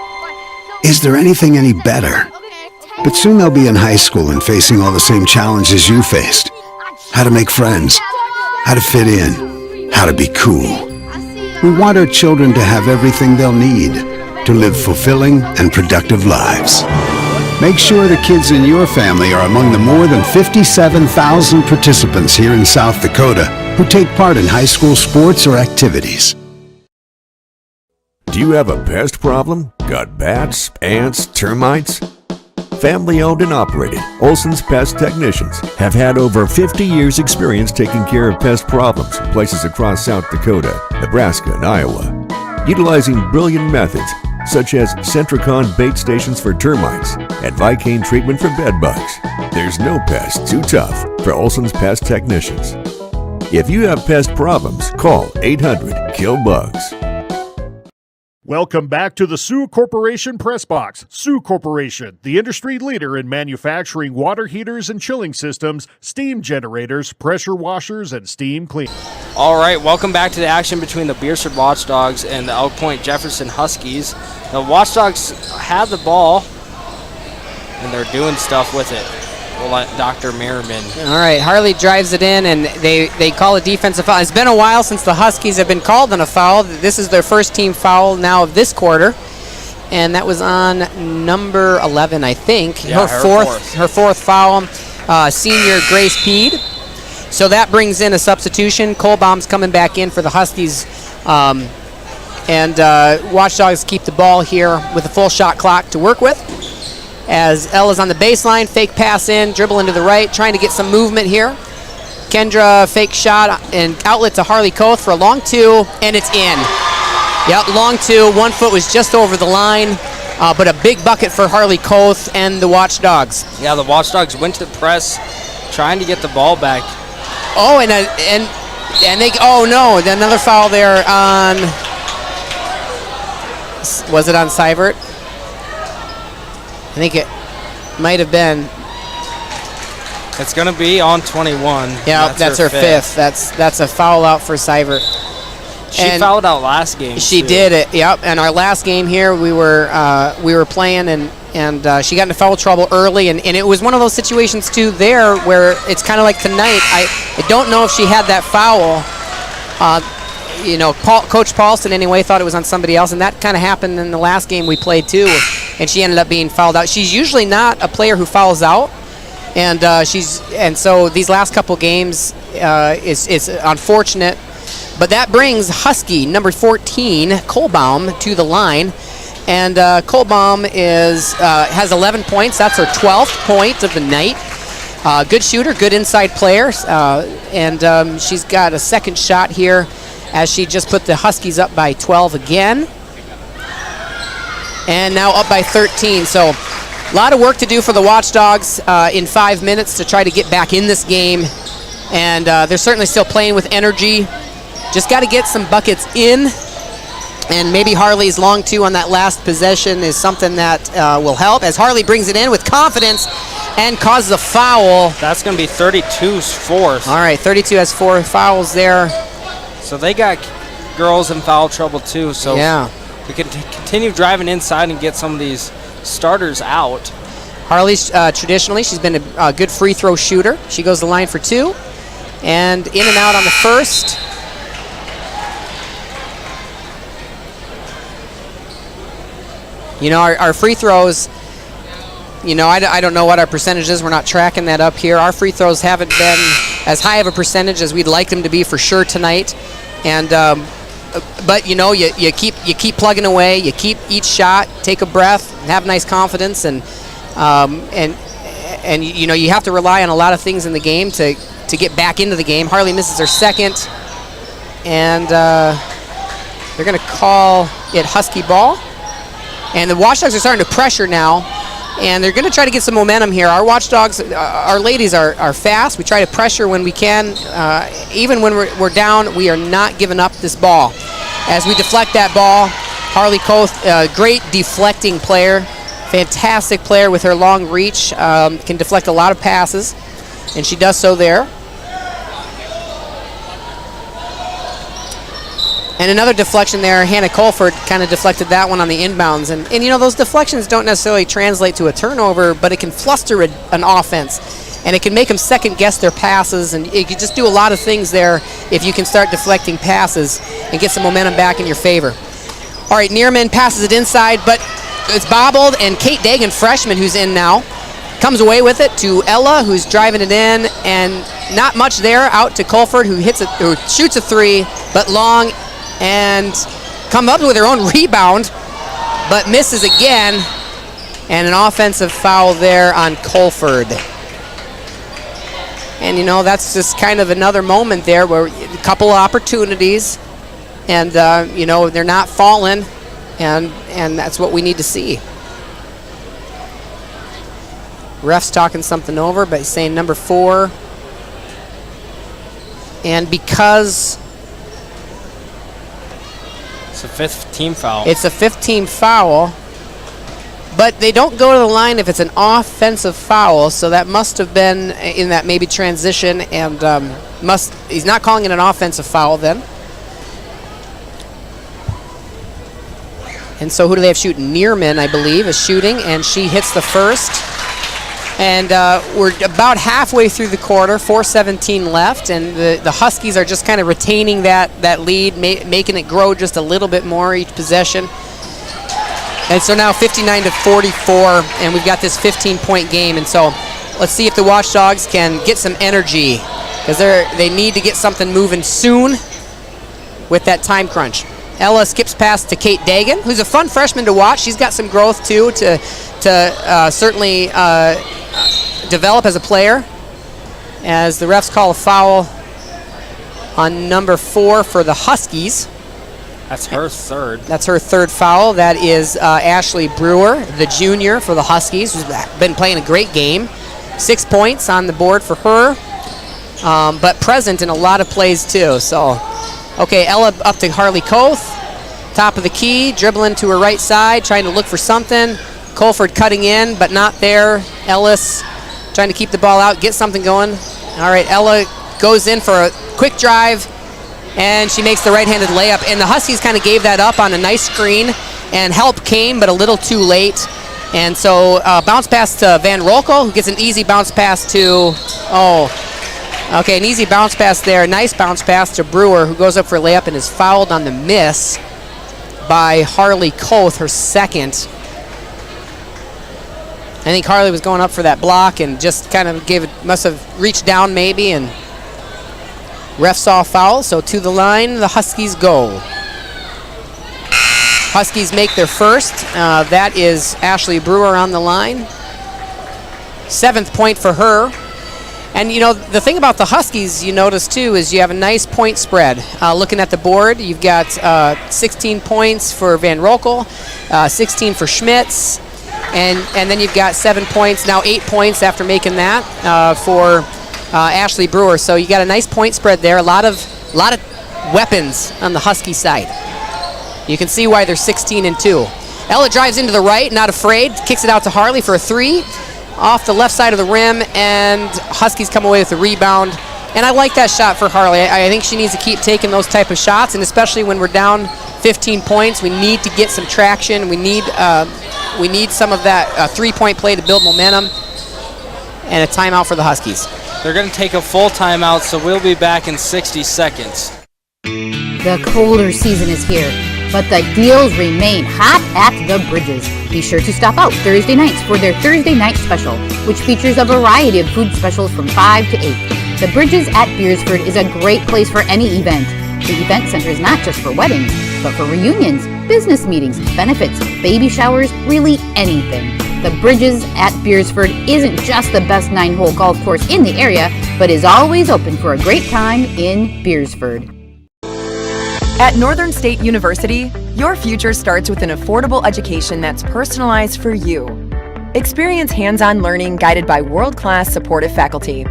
Is there anything any better? But soon they'll be in high school and facing all the same challenges you faced. How to make friends, how to fit in, how to be cool. We want our children to have everything they'll need to live fulfilling and productive lives. Make sure the kids in your family are among the more than 57,000 participants here in South Dakota who take part in high school sports or activities. Do you have a pest problem? Got bats, ants, termites? Family owned and operated, Olson's Pest Technicians have had over 50 years experience taking care of pest problems in places across South Dakota, Nebraska, and Iowa. Utilizing brilliant methods such as Centricon bait stations for termites and Vicane treatment for bed bugs. There's no pest too tough for Olson's Pest Technicians. If you have pest problems, call 800-KILL-BUGS. Welcome back to the Sioux Corporation Press Box. Sioux Corporation, the industry leader in manufacturing water heaters and chilling systems, steam generators, pressure washers, and steam cleaners. All right, welcome back to the action between the Beresford Watchdogs and the Point-Jefferson Huskies. The Watchdogs have the ball, and they're doing stuff with it. We'll let Dr. Merriman. All right, Harley drives it in, and they call a defensive foul. It's been a while since the Huskies have been called on a foul. This is their first team foul now of this quarter, and that was on number 11, I think. Yeah, her fourth foul. senior Grace Peed. So that brings in a substitution. Kohlbaum's coming back in for the Huskies. And Watchdogs keep the ball here with a full shot clock to work with. As Ella's on the baseline, fake pass in, dribble into the right, trying to get some movement here. Kendra fake shot and outlet to Harley Koth for a long 2, and it's in. Yep, long 2, 1 foot was just over the line, but a big bucket for Harley Koth and the Watchdogs. Yeah, the Watchdogs went to the press, trying to get the ball back. Oh, and they, oh no, another foul there on, was it on Seibert? I think it might have been. It's going to be on 21. Yeah, that's her fifth. That's a foul out for Seibert. She fouled out last game. She did it. Yep. And our last game here, we were playing, and she got into foul trouble early, and it was one of those situations too there where it's kind of like tonight. I don't know if she had that foul. Coach Paulson anyway thought it was on somebody else, and that kind of happened in the last game we played too, and she ended up being fouled out. She's usually not a player who fouls out, and so these last couple games is unfortunate, but that brings Husky number 14 Kohlbaum to the line, and Kohlbaum has 11 points. That's her 12th point of the night. Good shooter, good inside player, and she's got a second shot here, as she just put the Huskies up by 12 again. And now up by 13. So a lot of work to do for the Watchdogs in 5 minutes to try to get back in this game. And they're certainly still playing with energy. Just got to get some buckets in. And maybe Harley's long 2 on that last possession is something that will help, as Harley brings it in with confidence and causes a foul. That's going to be 32's fourth. All right, 32 has 4 fouls there. So they got girls in foul trouble too. So yeah, we can continue driving inside and get some of these starters out. Harley's traditionally, she's been a good free throw shooter. She goes to the line for 2, and in and out on the first. Our free throws, I don't know what our percentage is. We're not tracking that up here. Our free throws haven't been as high of a percentage as we'd like them to be for sure tonight. And but you keep plugging away. You keep each shot, take a breath, have nice confidence, and you have to rely on a lot of things in the game to get back into the game. Harley misses her second, and they're going to call it Husky ball. And the Watchdogs are starting to pressure now, and they're going to try to get some momentum here. Our Watchdogs, our ladies are fast. We try to pressure when we can. Even when we're down, we are not giving up this ball. As we deflect that ball, Harley Koth, great deflecting player, fantastic player with her long reach, can deflect a lot of passes, and she does so there. And another deflection there, Hannah Colford kind of deflected that one on the inbounds. And those deflections don't necessarily translate to a turnover, but it can fluster an offense. And it can make them second guess their passes. And you can just do a lot of things there if you can start deflecting passes and get some momentum back in your favor. All right, Neerman passes it inside, but it's bobbled. And Kate Dagan, freshman, who's in now, comes away with it to Ella, who's driving it in. And not much there, out to Colford, who shoots a 3, but long, and come up with her own rebound, but misses again, and an offensive foul there on Colford. And that's just kind of another moment there where a couple of opportunities, and they're not falling, and that's what we need to see. Ref's talking something over, but he's saying number 4, and because it's a 5th-team foul. It's a 5th-team foul, but they don't go to the line if it's an offensive foul, so that must have been in that maybe transition, and he's not calling it an offensive foul then. And so who do they have shooting? Neerman, I believe, is shooting, and she hits the first. And we're about halfway through the quarter, 4:17 left, and the Huskies are just kind of retaining that lead, making it grow just a little bit more each possession. And so now 59-44, and we've got this 15-point game. And so let's see if the Watchdogs can get some energy, because they need to get something moving soon with that time crunch. Ella skips past to Kate Dagan, who's a fun freshman to watch. She's got some growth too to certainly develop as a player. As the refs call a foul on number 4 for the Huskies. That's her third. That's her third foul. That is Ashley Brewer, the junior for the Huskies, who's been playing a great game. 6 points on the board for her, but present in a lot of plays too. So, okay, Ella up to Harley Koth, top of the key, dribbling to her right side, trying to look for something. Colford cutting in, but not there. Ellis trying to keep the ball out, get something going. All right, Ella goes in for a quick drive, and she makes the right-handed layup. And the Huskies kind of gave that up on a nice screen, and help came, but a little too late. And so bounce pass to Van Rolko, who gets an easy bounce pass to, okay, an easy bounce pass there. Nice bounce pass to Brewer, who goes up for a layup and is fouled on the miss by Harley Koth, her second. I think Harley was going up for that block and just kind of must have reached down maybe, and ref saw a foul, so to the line the Huskies go. Huskies make their first. That is Ashley Brewer on the line. 7th point for her. And you know, the thing about the Huskies you notice too is you have a nice point spread. Looking at the board, you've got 16 points for Van Rokel, 16 for Schmitz, and then you've got 7 points, now 8 points after making that for Ashley Brewer. So you got a nice point spread there. A lot of weapons on the Husky side. You can see why they're 16-2. Ella drives into the right, not afraid, kicks it out to Harley for a 3 off the left side of the rim, and Huskies come away with the rebound. And I like that shot for Harley. I think she needs to keep taking those type of shots, and especially when we're down 15 points, we need to get some traction. We need some of that 3-point play to build momentum. And a timeout for the Huskies. They're going to take a full timeout, so we'll be back in 60 seconds. The colder season is here, but the deals remain hot at the Bridges. Be sure to stop out Thursday nights for their Thursday night special, which features a variety of food specials from 5 to 8. The Bridges at Beresford is a great place for any event. The event center is not just for weddings, but for reunions, business meetings, benefits, baby showers, really anything. The Bridges at Beresford isn't just the best 9-hole golf course in the area, but is always open for a great time in Beresford. At Northern State University, your future starts with an affordable education that's personalized for you. Experience hands-on learning guided by world-class supportive faculty.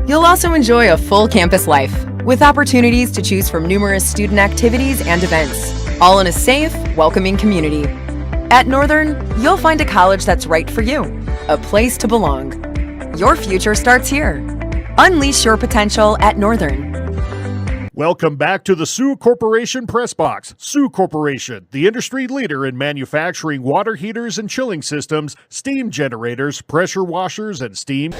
You'll also enjoy a full campus life, with opportunities to choose from numerous student activities and events, all in a safe, welcoming community. At Northern, you'll find a college that's right for you, a place to belong. Your future starts here. Unleash your potential at Northern. Welcome back to the Sioux Corporation Press Box. Sioux Corporation, the industry leader in manufacturing water heaters and chilling systems, steam generators, pressure washers, and steam.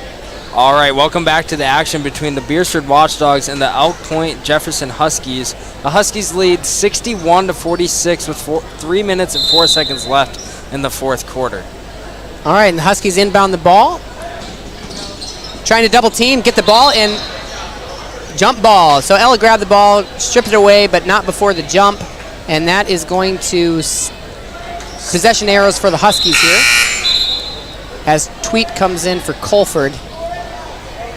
All right, welcome back to the action between the Beresford Watchdogs and the Elk Point-Jefferson Huskies. The Huskies lead 61-46 with 3 minutes and 4 seconds left in the fourth quarter. All right, and the Huskies inbound the ball. Trying to double team, get the ball in. Jump ball. So Ella grabbed the ball, stripped it away, but not before the jump. And that is going to possession arrows for the Huskies here. As Tweet comes in for Colford.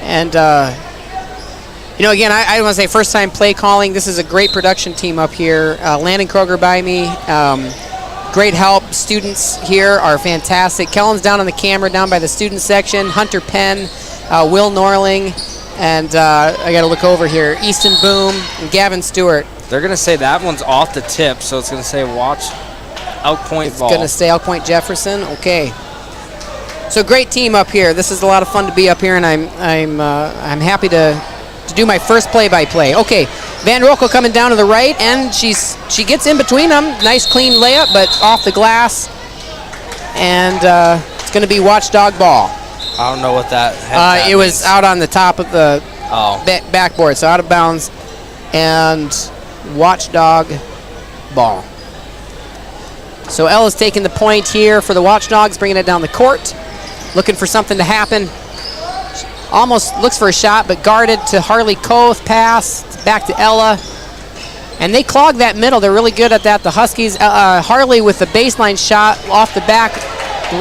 And, again, I want to say first-time play calling. This is a great production team up here. Landon Kroger by me. Great help. Students here are fantastic. Kellen's down on the camera, down by the student section. Hunter Penn, Will Norling. And I got to look over here. Easton Boom and Gavin Stewart. They're going to say that one's off the tip, so it's going to say watch Elk Point ball. It's going to say Elk Point-Jefferson. Okay. So great team up here. This is a lot of fun to be up here, and I'm happy to do my first play-by-play. Okay, Van Rokel coming down to the right, and she gets in between them. Nice clean layup, but off the glass. And it's going to be Watchdog ball. I don't know what that it was out on the top of the backboard, so out of bounds. And Watchdog ball. So Ella's taking the point here for the Watchdogs, bringing it down the court. Looking for something to happen. almost looks for a shot, but guarded to Harley Koth, pass back to Ella. And they clog that middle. They're really good at that. The Huskies, Harley with the baseline shot off the back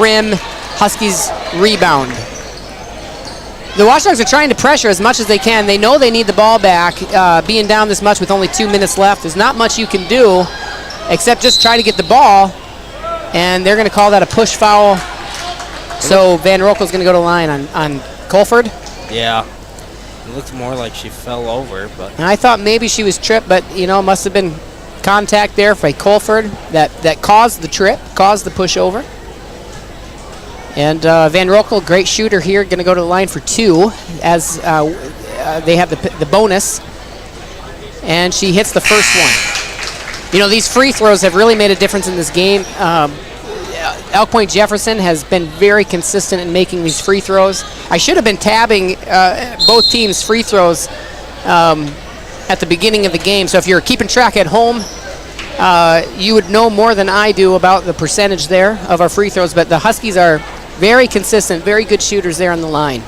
rim. Huskies rebound. The Watchdogs are trying to pressure as much as they can. They know they need the ball back. Being down this much with only 2 minutes left, there's not much you can do except just try to get the ball. And they're going to call that a push foul. So Van Roekel's going to go to the line on Colford. Yeah. It looked more like she fell over, but. And I thought maybe she was tripped, but must have been contact there by Colford that caused the trip, caused the pushover. And Van Roekel, great shooter here, going to go to the line for 2 as they have the bonus. And she hits the first one. These free throws have really made a difference in this game. Elk Point-Jefferson has been very consistent in making these free throws. I should have been tabbing both teams' free throws at the beginning of the game. So if you're keeping track at home, you would know more than I do about the percentage there of our free throws. But the Huskies are very consistent, very good shooters there on the line.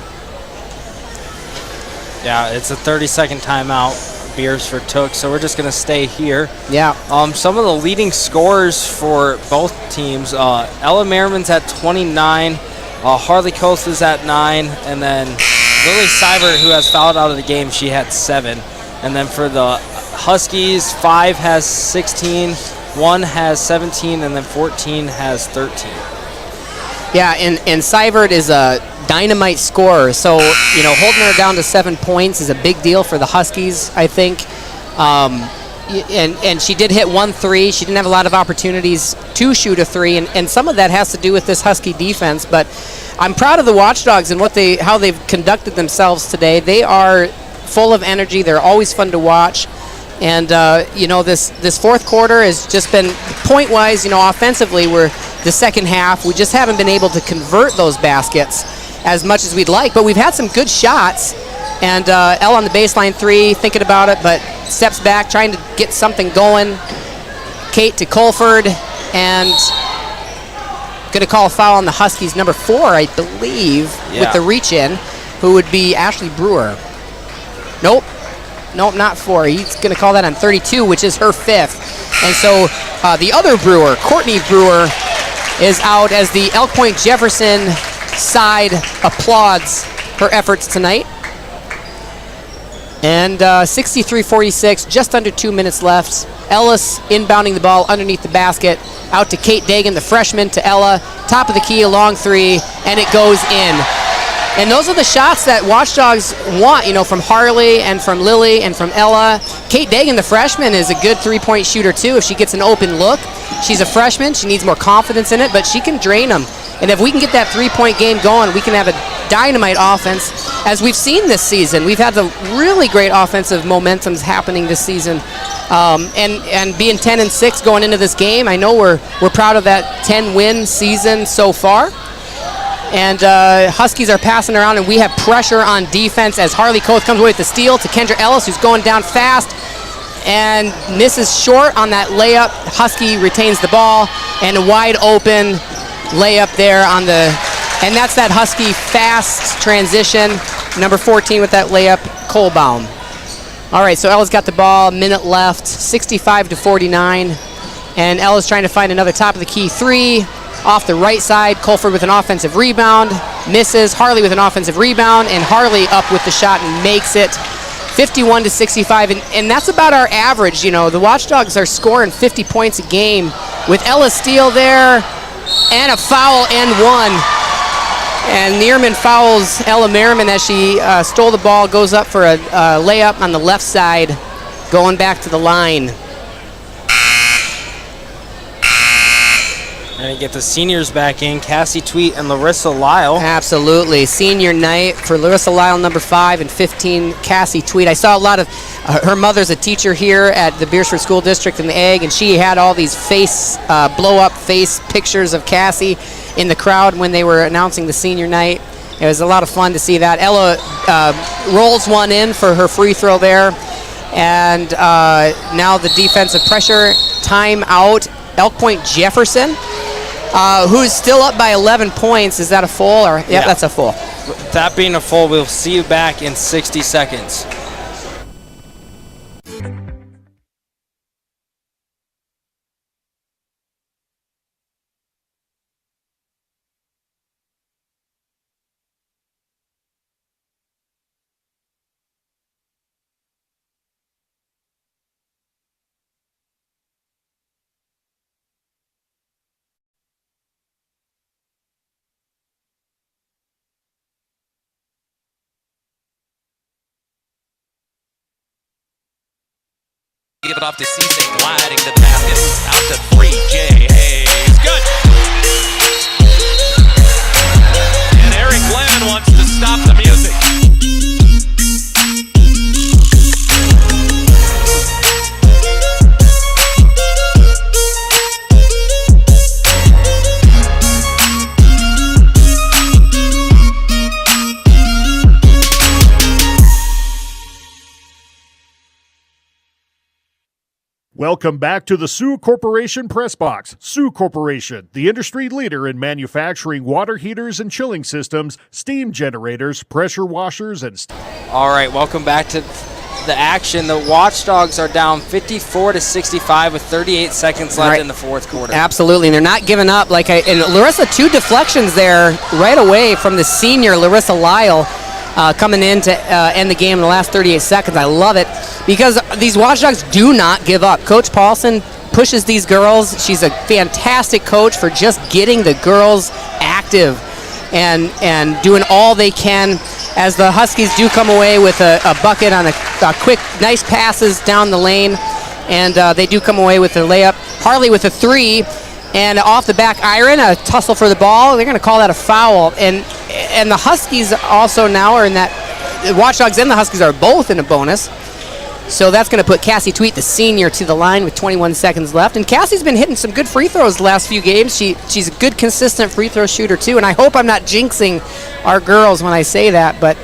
Yeah, it's a 30-second timeout Beresford took, so we're just going to stay here. Yeah. Some of the leading scorers for both teams, Ella Merriman's at 29, Harley Koth is at 9, and then Lily Seibert, who has fouled out of the game, she had 7. And then for the Huskies, 5 has 16, 1 has 17, and then 14 has 13. Yeah, and Seibert is a dynamite scorer, so holding her down to 7 points is a big deal for the Huskies, I think. And she did hit 1 3. She didn't have a lot of opportunities to shoot a 3, and some of that has to do with this Husky defense. But I'm proud of the Watchdogs and how they've conducted themselves today. They are full of energy. They're always fun to watch. And this fourth quarter has just been point-wise. Offensively, we're the second half. We just haven't been able to convert those baskets as much as we'd like, but we've had some good shots. And Elle on the baseline 3, thinking about it, but steps back, trying to get something going. Kate to Colford, and going to call a foul on the Huskies, number 4, I believe, with the reach-in, who would be Ashley Brewer. Nope, not 4. He's going to call that on 32, which is her 5th. And so the other Brewer, Courtney Brewer, is out as the Elk Point-Jefferson side applauds her efforts tonight. And 63-46, just under 2 minutes left. Ellis inbounding the ball underneath the basket. Out to Kate Dagan, the freshman, to Ella. Top of the key, a long 3, and it goes in. And those are the shots that Watchdogs want, from Harley and from Lily and from Ella. Kate Dagan, the freshman, is a good 3-point shooter, too, if she gets an open look. She's a freshman. She needs more confidence in it, but she can drain them. And if we can get that 3-point game going, we can have a dynamite offense, as we've seen this season. We've had the really great offensive momentums happening this season. And being 10-6 going into this game, I know we're proud of that 10-win season so far. And Huskies are passing around, and we have pressure on defense as Harley Koth comes away with the steal to Kendra Ellis, who's going down fast and misses short on that layup. Husky retains the ball, and a wide open layup there and that's that Husky fast transition. Number 14 with that layup, Kohlbaum. All right, so Ella's got the ball, minute left, 65-49, and Ella's trying to find another top of the key 3. Off the right side, Colford with an offensive rebound, misses. Harley with an offensive rebound, and Harley up with the shot and makes it 51-65, and that's about our average. The Watchdogs are scoring 50 points a game with Ella Steele there, and a foul and 1. And Neerman fouls Ella Merriman as she stole the ball, goes up for a layup on the left side, going back to the line. And get the seniors back in, Cassie Tweet and Larissa Lyle. Absolutely. Senior night for Larissa Lyle, number 5, and 15, Cassie Tweet. I saw a lot of, her mother's a teacher here at the Beresford School District in the Egg, and she had all these blow-up face pictures of Cassie in the crowd when they were announcing the senior night. It was a lot of fun to see that. Ella rolls one in for her free throw there. And now the defensive pressure, timeout. Elk Point-Jefferson. who's still up by 11 points. Is that a full? Or Yeah. that's a full. That being a full, we'll see you back in 60 seconds. Give it off to Cisse, gliding to the basket, out to 3J Hayes, good! And Eric Glenn wants to stop the music. Welcome back to the Sioux Corporation Press Box. Sioux Corporation, the industry leader in manufacturing water heaters and chilling systems, steam generators, pressure washers, and... All right, welcome back to the action. The Watchdogs are down 54-65 with 38 seconds left in the fourth quarter. Absolutely, and they're not giving up. And Larissa, 2 deflections there right away from the senior Larissa Lyle. Coming in to end the game in the last 38 seconds. I love it because these Watchdogs do not give up. Coach Paulson pushes these girls. She's a fantastic coach for just getting the girls active and doing all they can as the Huskies do come away with a bucket on a quick, nice passes down the lane, and they do come away with a layup. Harley with a 3. And off the back iron, a tussle for the ball. They're going to call that a foul. And the Huskies also now are in that. The Watchdogs and the Huskies are both in a bonus. So that's going to put Cassie Tweet, the senior, to the line with 21 seconds left. And Cassie's been hitting some good free throws the last few games. She's a good, consistent free throw shooter, too. And I hope I'm not jinxing our girls when I say that. But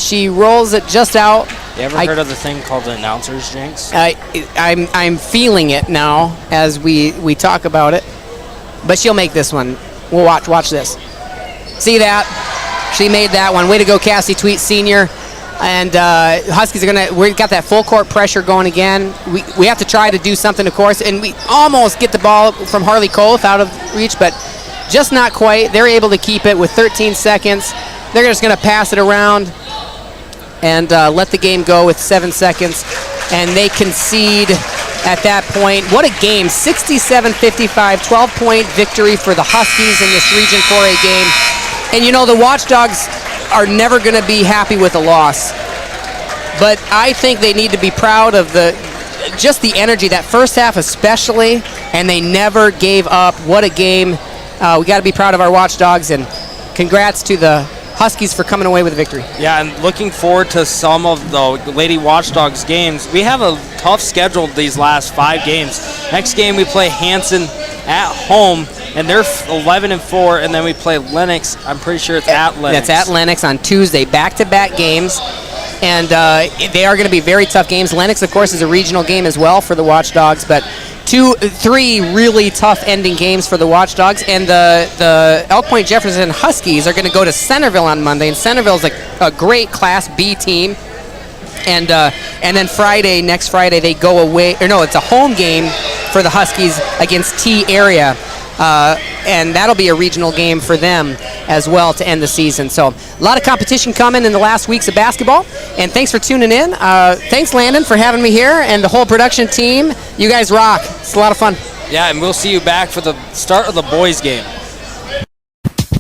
she rolls it just out. You ever heard of the thing called the announcer's jinx? I'm feeling it now as we talk about it. But she'll make this one. We'll watch this. See that? She made that one. Way to go, Cassie Tweet, senior. And Huskies are we got that full court pressure going again. We have to try to do something, of course, and we almost get the ball from Harley Koth out of reach, but just not quite. They're able to keep it with 13 seconds. They're just going to pass it around and let the game go with 7 seconds. And they concede at that point. What a game. 67-55, 12-point victory for the Huskies in this Region 4A game. And you know, the Watchdogs are never going to be happy with a loss. But I think they need to be proud of just the energy, that first half especially, and they never gave up. What a game. We got to be proud of our Watchdogs, and congrats to the Huskies for coming away with a victory. Yeah, and looking forward to some of the Lady Watchdogs games. We have a tough schedule these last 5 games. Next game we play Hanson at home, and they're 11-4, and then we play Lennox. I'm pretty sure it's at Lennox. That's at Lennox on Tuesday. Back-to-back games, and they are going to be very tough games. Lennox, of course, is a regional game as well for the Watchdogs, but 2-3 really tough ending games for the Watchdogs, and the Point-Jefferson Huskies are going to go to Centerville on Monday, and Centerville's a great Class B team. And then next Friday, they go away. Or no, it's a home game for the Huskies against T Area. And that'll be a regional game for them as well to end the season. So a lot of competition coming in the last weeks of basketball. And thanks for tuning in. Thanks, Landon, for having me here, and the whole production team. You guys rock. It's a lot of fun. Yeah, and we'll see you back for the start of the boys' game.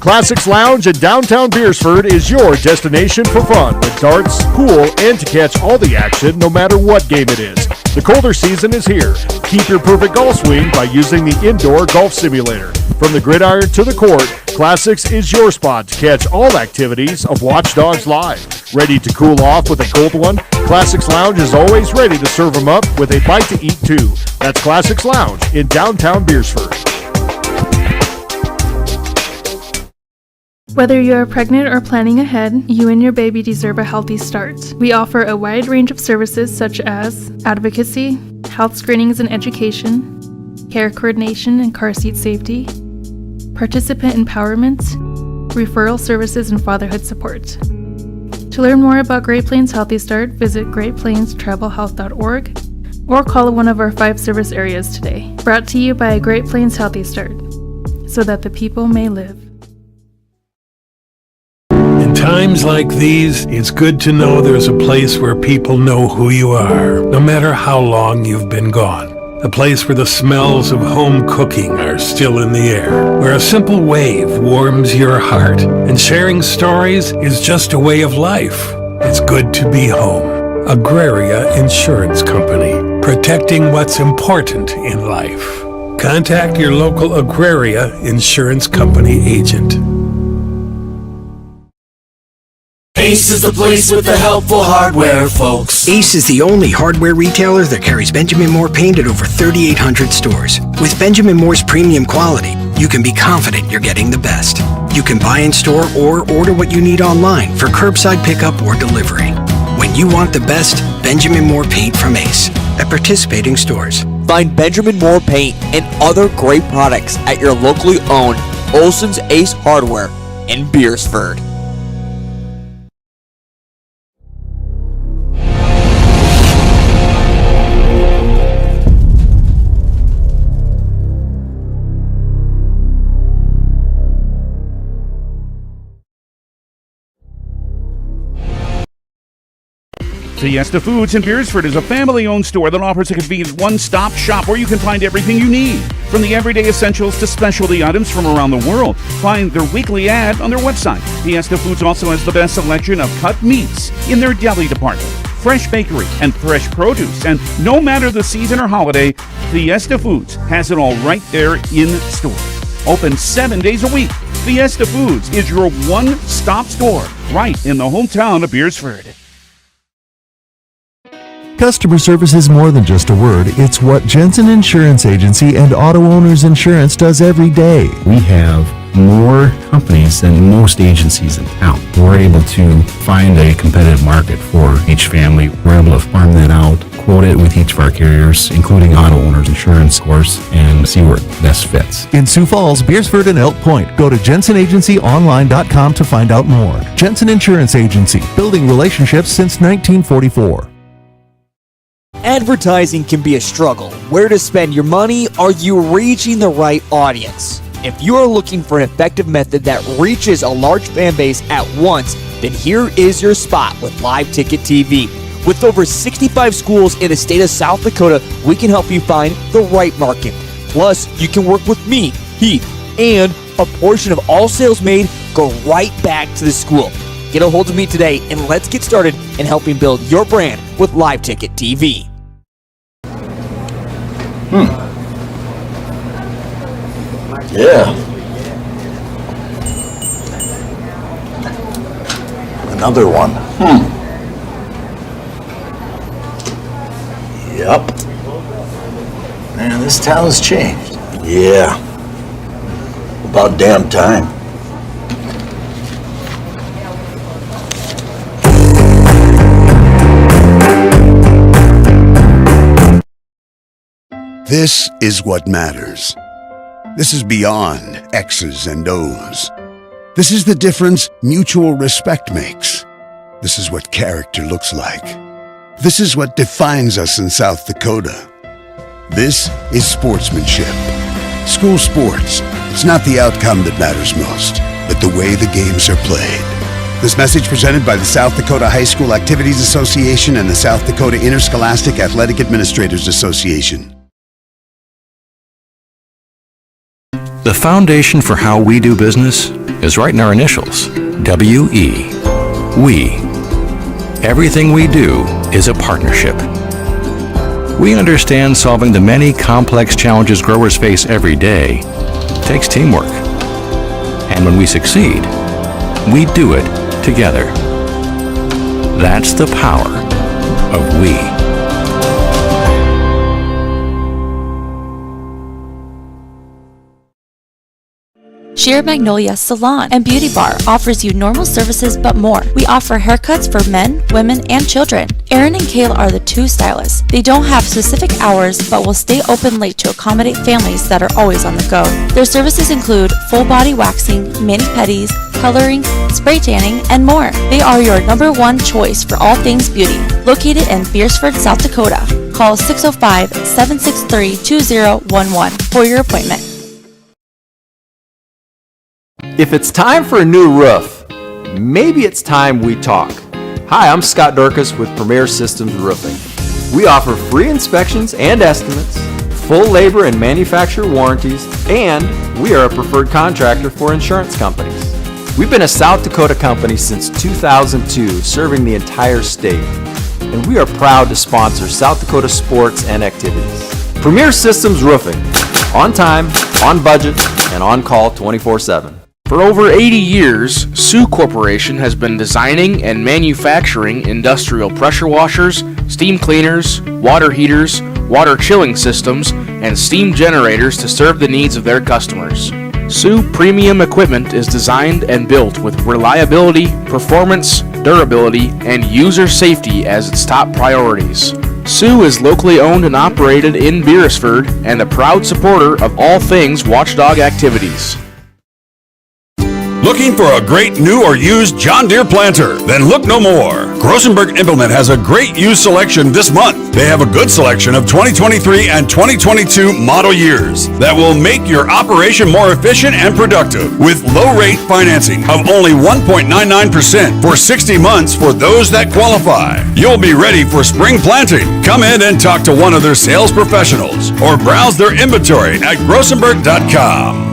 Classics Lounge in downtown Beresford is your destination for fun with darts, pool, and to catch all the action no matter what game it is. The colder season is here. Keep your perfect golf swing by using the indoor golf simulator. From the gridiron to the court, Classics is your spot to catch all activities of Watchdogs Live. Ready to cool off with a cold one? Classics Lounge is always ready to serve them up with a bite to eat too. That's Classics Lounge in downtown Beresford. Whether you are pregnant or planning ahead, you and your baby deserve a healthy start. We offer a wide range of services such as advocacy, health screenings and education, care coordination and car seat safety, participant empowerment, referral services, and fatherhood support. To learn more about Great Plains Healthy Start, visit greatplainstravelhealth.org or call one of our 5 service areas today. Brought to you by Great Plains Healthy Start, so that the people may live. In times like these, it's good to know there's a place where people know who you are, no matter how long you've been gone. A place where the smells of home cooking are still in the air, where a simple wave warms your heart, and sharing stories is just a way of life. It's good to be home. Agraria Insurance Company, protecting what's important in life. Contact your local Agraria Insurance Company agent. Ace is the place with the helpful hardware, folks. Ace is the only hardware retailer that carries Benjamin Moore paint at over 3,800 stores. With Benjamin Moore's premium quality, you can be confident you're getting the best. You can buy in store or order what you need online for curbside pickup or delivery. When you want the best, Benjamin Moore paint from Ace at participating stores. Find Benjamin Moore paint and other great products at your locally owned Olson's Ace Hardware in Beresford. Fiesta Foods in Beresford is a family-owned store that offers a convenient one-stop shop where you can find everything you need, from the everyday essentials to specialty items from around the world. Find their weekly ad on their website. Fiesta Foods also has the best selection of cut meats in their deli department, fresh bakery, and fresh produce. And no matter the season or holiday, Fiesta Foods has it all right there in store. Open 7 days a week. Fiesta Foods is your one-stop store right in the hometown of Beresford. Customer service is more than just a word. It's what Jensen Insurance Agency and Auto Owners Insurance does every day. We have more companies than most agencies in town. We're able to find a competitive market for each family. We're able to farm that out, quote it with each of our carriers, including Auto Owners Insurance, of course, and see where it best fits. In Sioux Falls, Beresford, and Elk Point, go to jensenagencyonline.com to find out more. Jensen Insurance Agency, building relationships since 1944. Advertising can be a struggle. Where to spend your money? Are you reaching the right audience? If you are looking for an effective method that reaches a large fan base at once, then here is your spot with Live Ticket TV. With over 65 schools in the state of South Dakota, we can help you find the right market. Plus, you can work with me, Heath, and a portion of all sales made go right back to the school. Get a hold of me today and let's get started in helping build your brand with Live Ticket TV. Yeah. Another one. Yep. Man, this town's changed. Yeah. About damn time. This is what matters. This is beyond X's and O's. This is the difference mutual respect makes. This is what character looks like. This is what defines us in South Dakota. This is sportsmanship. School sports, it's not the outcome that matters most, but the way the games are played. This message presented by the South Dakota High School Activities Association and the South Dakota Interscholastic Athletic Administrators Association. The foundation for how we do business is right in our initials, W-E. We. Everything we do is a partnership. We understand solving the many complex challenges growers face every day takes teamwork. And when we succeed, we do it together. That's the power of we. Sheer Magnolia Salon and Beauty Bar offers you normal services but more. We offer haircuts for men, women, and children. Aaron and Kale are the two stylists. They don't have specific hours but will stay open late to accommodate families that are always on the go. Their services include full body waxing, mani-pedis, coloring, spray tanning, and more. They are your #1 choice for all things beauty. Located in Beresford, South Dakota. Call 605-763-2011 for your appointment. If it's time for a new roof, maybe it's time we talk. Hi, I'm Scott Dorcas with Premier Systems Roofing. We offer free inspections and estimates, full labor and manufacturer warranties, and we are a preferred contractor for insurance companies. We've been a South Dakota company since 2002, serving the entire state, and we are proud to sponsor South Dakota sports and activities. Premier Systems Roofing, on time, on budget, and on call 24/7. For over 80 years, Sioux Corporation has been designing and manufacturing industrial pressure washers, steam cleaners, water heaters, water chilling systems, and steam generators to serve the needs of their customers. Sioux Premium Equipment is designed and built with reliability, performance, durability, and user safety as its top priorities. Sioux is locally owned and operated in Beresford and a proud supporter of all things Watchdog activities. Looking for a great new or used John Deere planter? Then look no more. Grosenberg Implement has a great used selection this month. They have a good selection of 2023 and 2022 model years that will make your operation more efficient and productive with low rate financing of only 1.99% for 60 months for those that qualify. You'll be ready for spring planting. Come in and talk to one of their sales professionals or browse their inventory at grosenberg.com.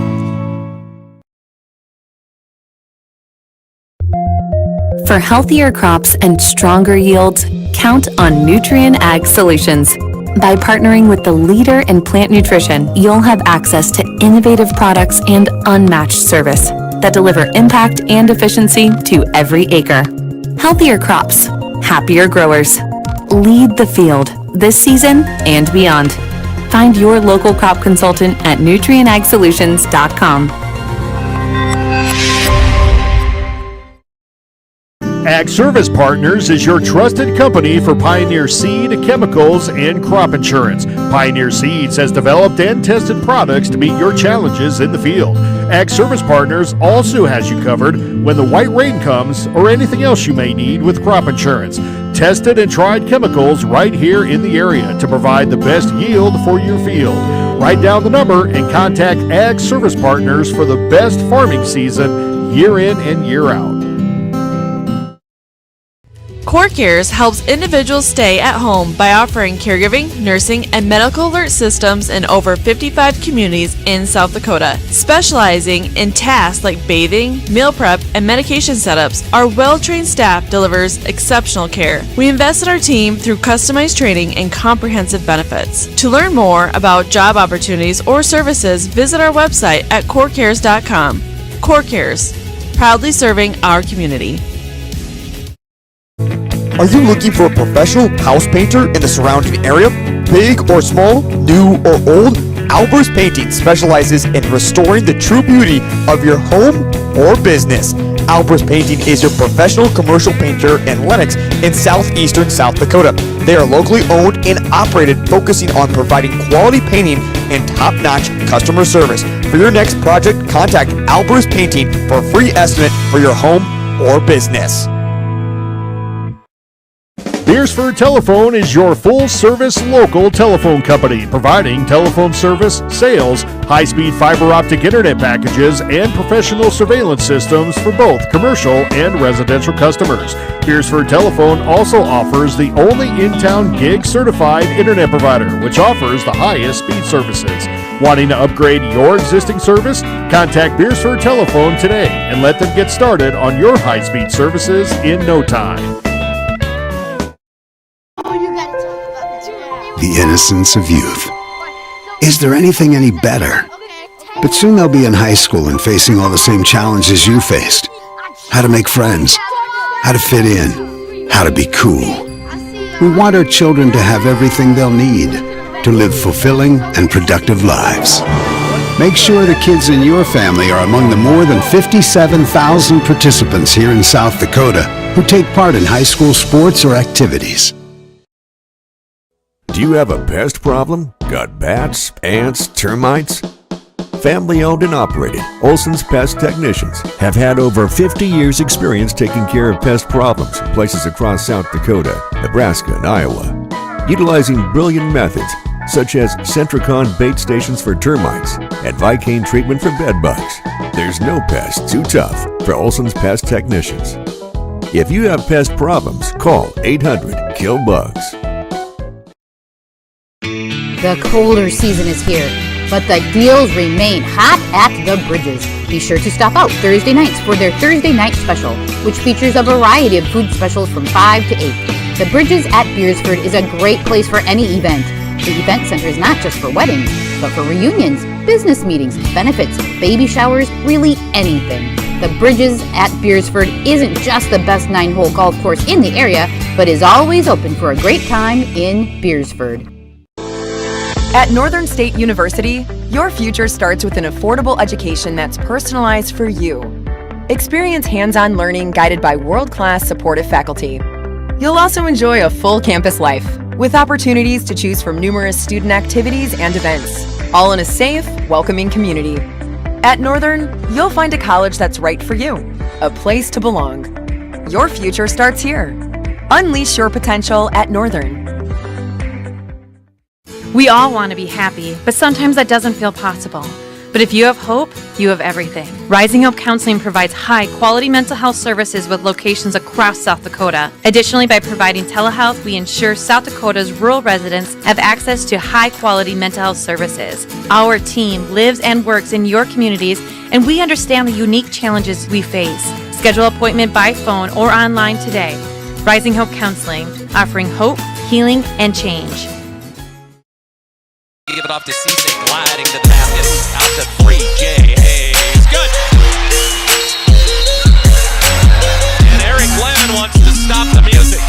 For healthier crops and stronger yields, count on Nutrien Ag Solutions. By partnering with the leader in plant nutrition, you'll have access to innovative products and unmatched service that deliver impact and efficiency to every acre. Healthier crops, happier growers. Lead the field this season and beyond. Find your local crop consultant at nutrienagsolutions.com. Ag Service Partners is your trusted company for Pioneer seed, chemicals, and crop insurance. Pioneer Seeds has developed and tested products to meet your challenges in the field. Ag Service Partners also has you covered when the white rain comes or anything else you may need with crop insurance. Tested and tried chemicals right here in the area to provide the best yield for your field. Write down the number and contact Ag Service Partners for the best farming season year in and year out. CoreCares helps individuals stay at home by offering caregiving, nursing, and medical alert systems in over 55 communities in South Dakota. Specializing in tasks like bathing, meal prep, and medication setups, our well-trained staff delivers exceptional care. We invest in our team through customized training and comprehensive benefits. To learn more about job opportunities or services, visit our website at corecares.com. CoreCares, proudly serving our community. Are you looking for a professional house painter in the surrounding area? Big or small, new or old, Albers Painting specializes in restoring the true beauty of your home or business. Albers Painting is your professional commercial painter in Lenox in southeastern South Dakota. They are locally owned and operated, focusing on providing quality painting and top-notch customer service. For your next project, contact Albers Painting for a free estimate for your home or business. Beresford Telephone is your full-service local telephone company, providing telephone service, sales, high-speed fiber optic internet packages, and professional surveillance systems for both commercial and residential customers. Beresford Telephone also offers the only in-town gig-certified internet provider, which offers the highest speed services. Wanting to upgrade your existing service? Contact Beresford Telephone today and let them get started on your high-speed services in no time. The innocence of youth. Is there anything any better? But soon they'll be in high school and facing all the same challenges you faced. How to make friends, how to fit in, how to be cool. We want our children to have everything they'll need to live fulfilling and productive lives. Make sure the kids in your family are among the more than 57,000 participants here in South Dakota who take part in high school sports or activities. Do you have a pest problem? Got bats, ants, termites? Family owned and operated, Olson's Pest Technicians have had over 50 years experience taking care of pest problems in places across South Dakota, Nebraska, and Iowa. Utilizing brilliant methods such as Centricon bait stations for termites and Vicane treatment for bed bugs. There's no pest too tough for Olson's Pest Technicians. If you have pest problems, call 800-KILL-BUGS. The colder season is here, but the deals remain hot at the Bridges. Be sure to stop out Thursday nights for their Thursday night special, which features a variety of food specials from 5 to 8. The Bridges at Beresford is a great place for any event. The event center is not just for weddings, but for reunions, business meetings, benefits, baby showers, really anything. The Bridges at Beresford isn't just the best 9-hole golf course in the area, but is always open for a great time in Beresford. At Northern State University, your future starts with an affordable education that's personalized for you. Experience hands-on learning guided by world-class supportive faculty. You'll also enjoy a full campus life, with opportunities to choose from numerous student activities and events, all in a safe, welcoming community. At Northern, you'll find a college that's right for you, a place to belong. Your future starts here. Unleash your potential at Northern. We all want to be happy, but sometimes that doesn't feel possible. But if you have hope, you have everything. Rising Hope Counseling provides high-quality mental health services with locations across South Dakota. Additionally, by providing telehealth, we ensure South Dakota's rural residents have access to high-quality mental health services. Our team lives and works in your communities, and we understand the unique challenges we face. Schedule an appointment by phone or online today. Rising Hope Counseling, offering hope, healing, and change. Give it off to Cisse, gliding to the basket, out to 3J. Hayes, good. And Eric Glenn wants to stop the music.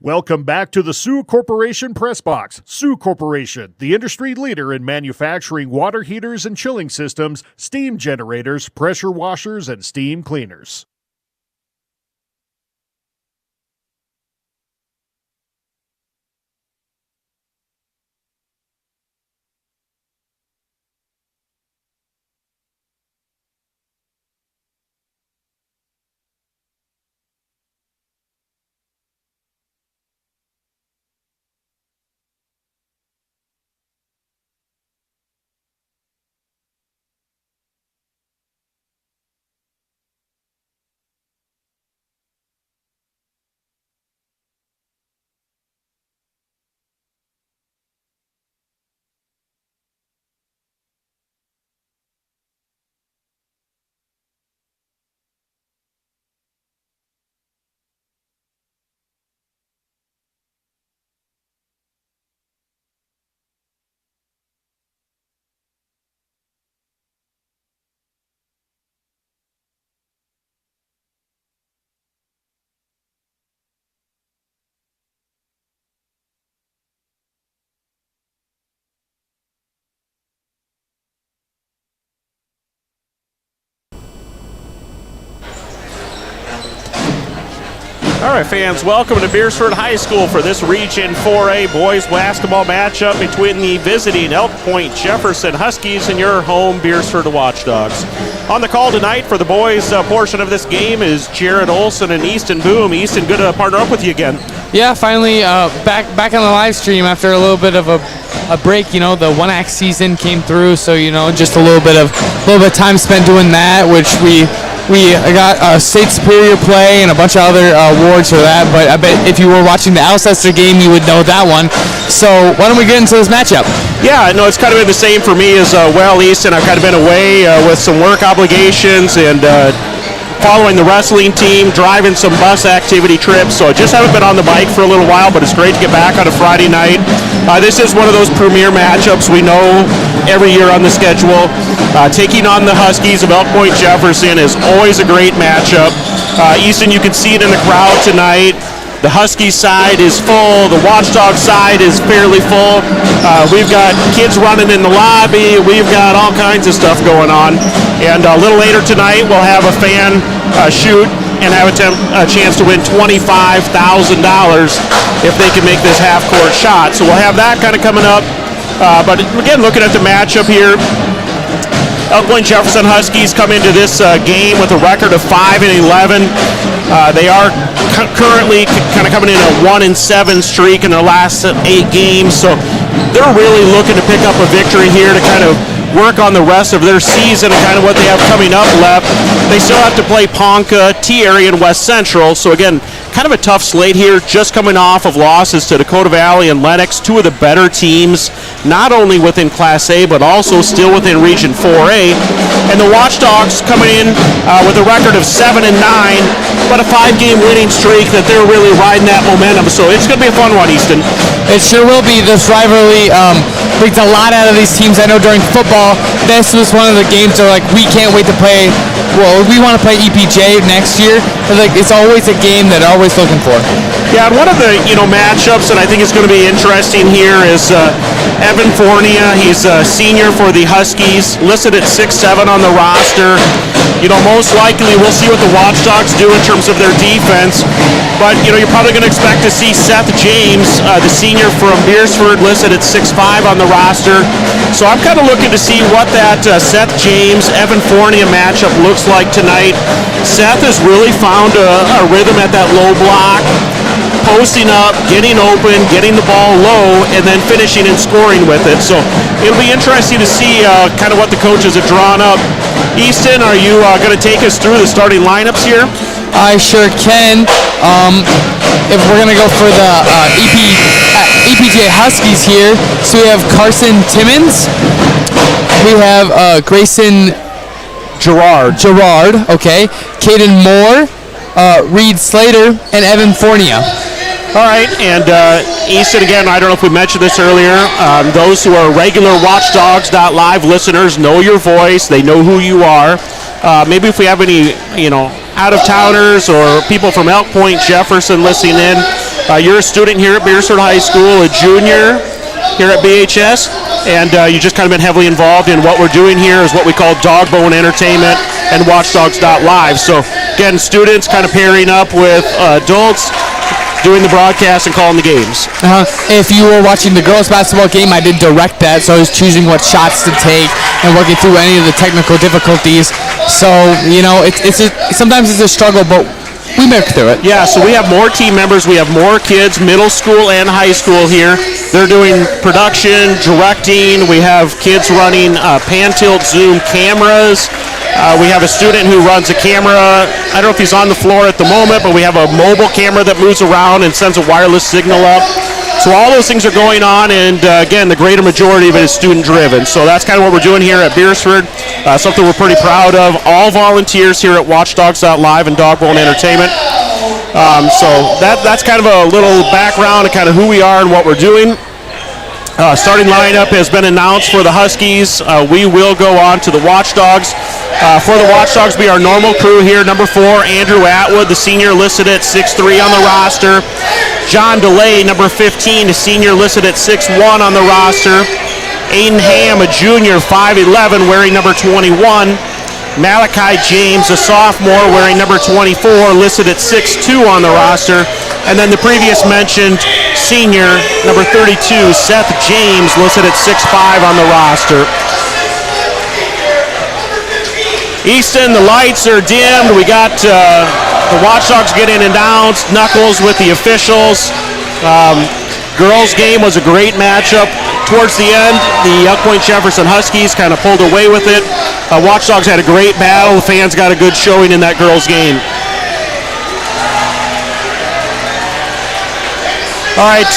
Welcome back to the Sioux Corporation Press Box. Sioux Corporation, the industry leader in manufacturing water heaters and chilling systems, steam generators, pressure washers, and steam cleaners. All right, fans, welcome to Beresford High School for this Region 4A boys basketball matchup between the visiting Point-Jefferson Huskies and your home Beresford Watchdogs. On the call tonight for the boys portion of this game is Jared Olson and Easton Boom. Easton, good to partner up with you again. Yeah, finally back on the live stream after a little bit of a break. You know, the one-act season came through, so you know, just a little bit of time spent doing that, which we got state superior play and a bunch of other awards for that. But I bet if you were watching the Alcester game, you would know that one. So why don't we get into this matchup? Yeah, no, it's kind of been the same for me as well, Easton. I've kind of been away with some work obligations and following the wrestling team, driving some bus activity trips. So I just haven't been on the bike for a little while, but it's great to get back on a Friday night. This is one of those premier matchups we know every year on the schedule. Taking on the Huskies of Point-Jefferson is always a great matchup. Easton, you can see it in the crowd tonight. The Huskies side is full. The Watchdogs side is fairly full. We've got kids running in the lobby. We've got all kinds of stuff going on. And a little later tonight, we'll have a fan shoot and have a chance to win $25,000 if they can make this half-court shot. So we'll have that kind of coming up. But again, looking at the matchup here, Point-Jefferson Huskies come into this game with a record of 5-11. They are currently kind of coming in a 1-7 streak in their last 8 games, so they're really looking to pick up a victory here to kind of work on the rest of their season and kind of what they have coming up left. They still have to play Ponca, T-Area, and West Central, so again, kind of a tough slate here, just coming off of losses to Dakota Valley and Lennox, two of the better teams, not only within Class A, but also still within Region 4A. And the Watchdogs coming in with a record of 7-9, but a 5-game winning streak that they're really riding that momentum. So it's going to be a fun one, Easton. It sure will be. This rivalry brings a lot out of these teams. I know during football, this was one of the games that like we can't wait to play. Well, we want to play EPJ next year. But, like, it's always a game that I'm always looking for. Yeah, and one of the matchups that I think is going to be interesting here is Evan Fornia. He's a senior for the Huskies, listed at 6'7" on the roster. Most likely we'll see what the Watchdogs do in terms of their defense. But, you're probably going to expect to see Seth James, the senior from Beresford, listed at 6'5" on the roster. So I'm kind of looking to see what that Seth James, Evan Fornia matchup looks like tonight. Seth has really found a rhythm at that low block, posting up, getting open, getting the ball low, and then finishing and scoring with it. So it'll be interesting to see kind of what the coaches have drawn up. Easton, are you going to take us through the starting lineups here? I sure can. If we're going to go for the EPJ Huskies here, so we have Carson Timmons. We have Grayson Gerard, okay. Caden Moore, Reed Slater, and Evan Fornia. All right, and Easton, again, I don't know if we mentioned this earlier. Those who are regular Watchdogs.live listeners know your voice. They know who you are. Maybe if we have any, out-of-towners or people from Point-Jefferson listening in, you're a student here at Beresford High School, a junior here at BHS, and you've just kind of been heavily involved in what we're doing here is what we call Dogbone Entertainment and Watchdogs.live. So, again, students kind of pairing up with adults, doing the broadcast and calling the games. If you were watching the girls' basketball game, I did direct that, so I was choosing what shots to take and working through any of the technical difficulties. So, sometimes it's a struggle, but we make through it. Yeah, so we have more team members. We have more kids, middle school and high school here. They're doing production, directing. We have kids running pan-tilt zoom cameras. We have a student who runs a camera. I don't know if he's on the floor at the moment, but we have a mobile camera that moves around and sends a wireless signal up. So all those things are going on, and again, the greater majority of it is student-driven. So that's kind of what we're doing here at Beresford, something we're pretty proud of. All volunteers here at Watchdogs.live and Dogbone Entertainment. So that's kind of a little background of kind of who we are and what we're doing. Starting lineup has been announced for the Huskies. We will go on to the Watchdogs. For the Watchdogs, be our normal crew here. Number 4, Andrew Atwood, the senior, listed at 6'3" on the roster. John DeLay, number 15, a senior, listed at 6'1" on the roster. Aiden Ham, a junior, 5'11", wearing number 21. Malachi James, a sophomore, wearing number 24, listed at 6'2" on the roster. And then the previous mentioned senior, number 32, Seth James, listed at 6'5" on the roster. Easton, the lights are dimmed. We got the Watchdogs getting announced. Knuckles with the officials. Girls game was a great matchup. Towards the end, the Point-Jefferson Huskies kind of pulled away with it. Watchdogs had a great battle. The fans got a good showing in that girls game. All right,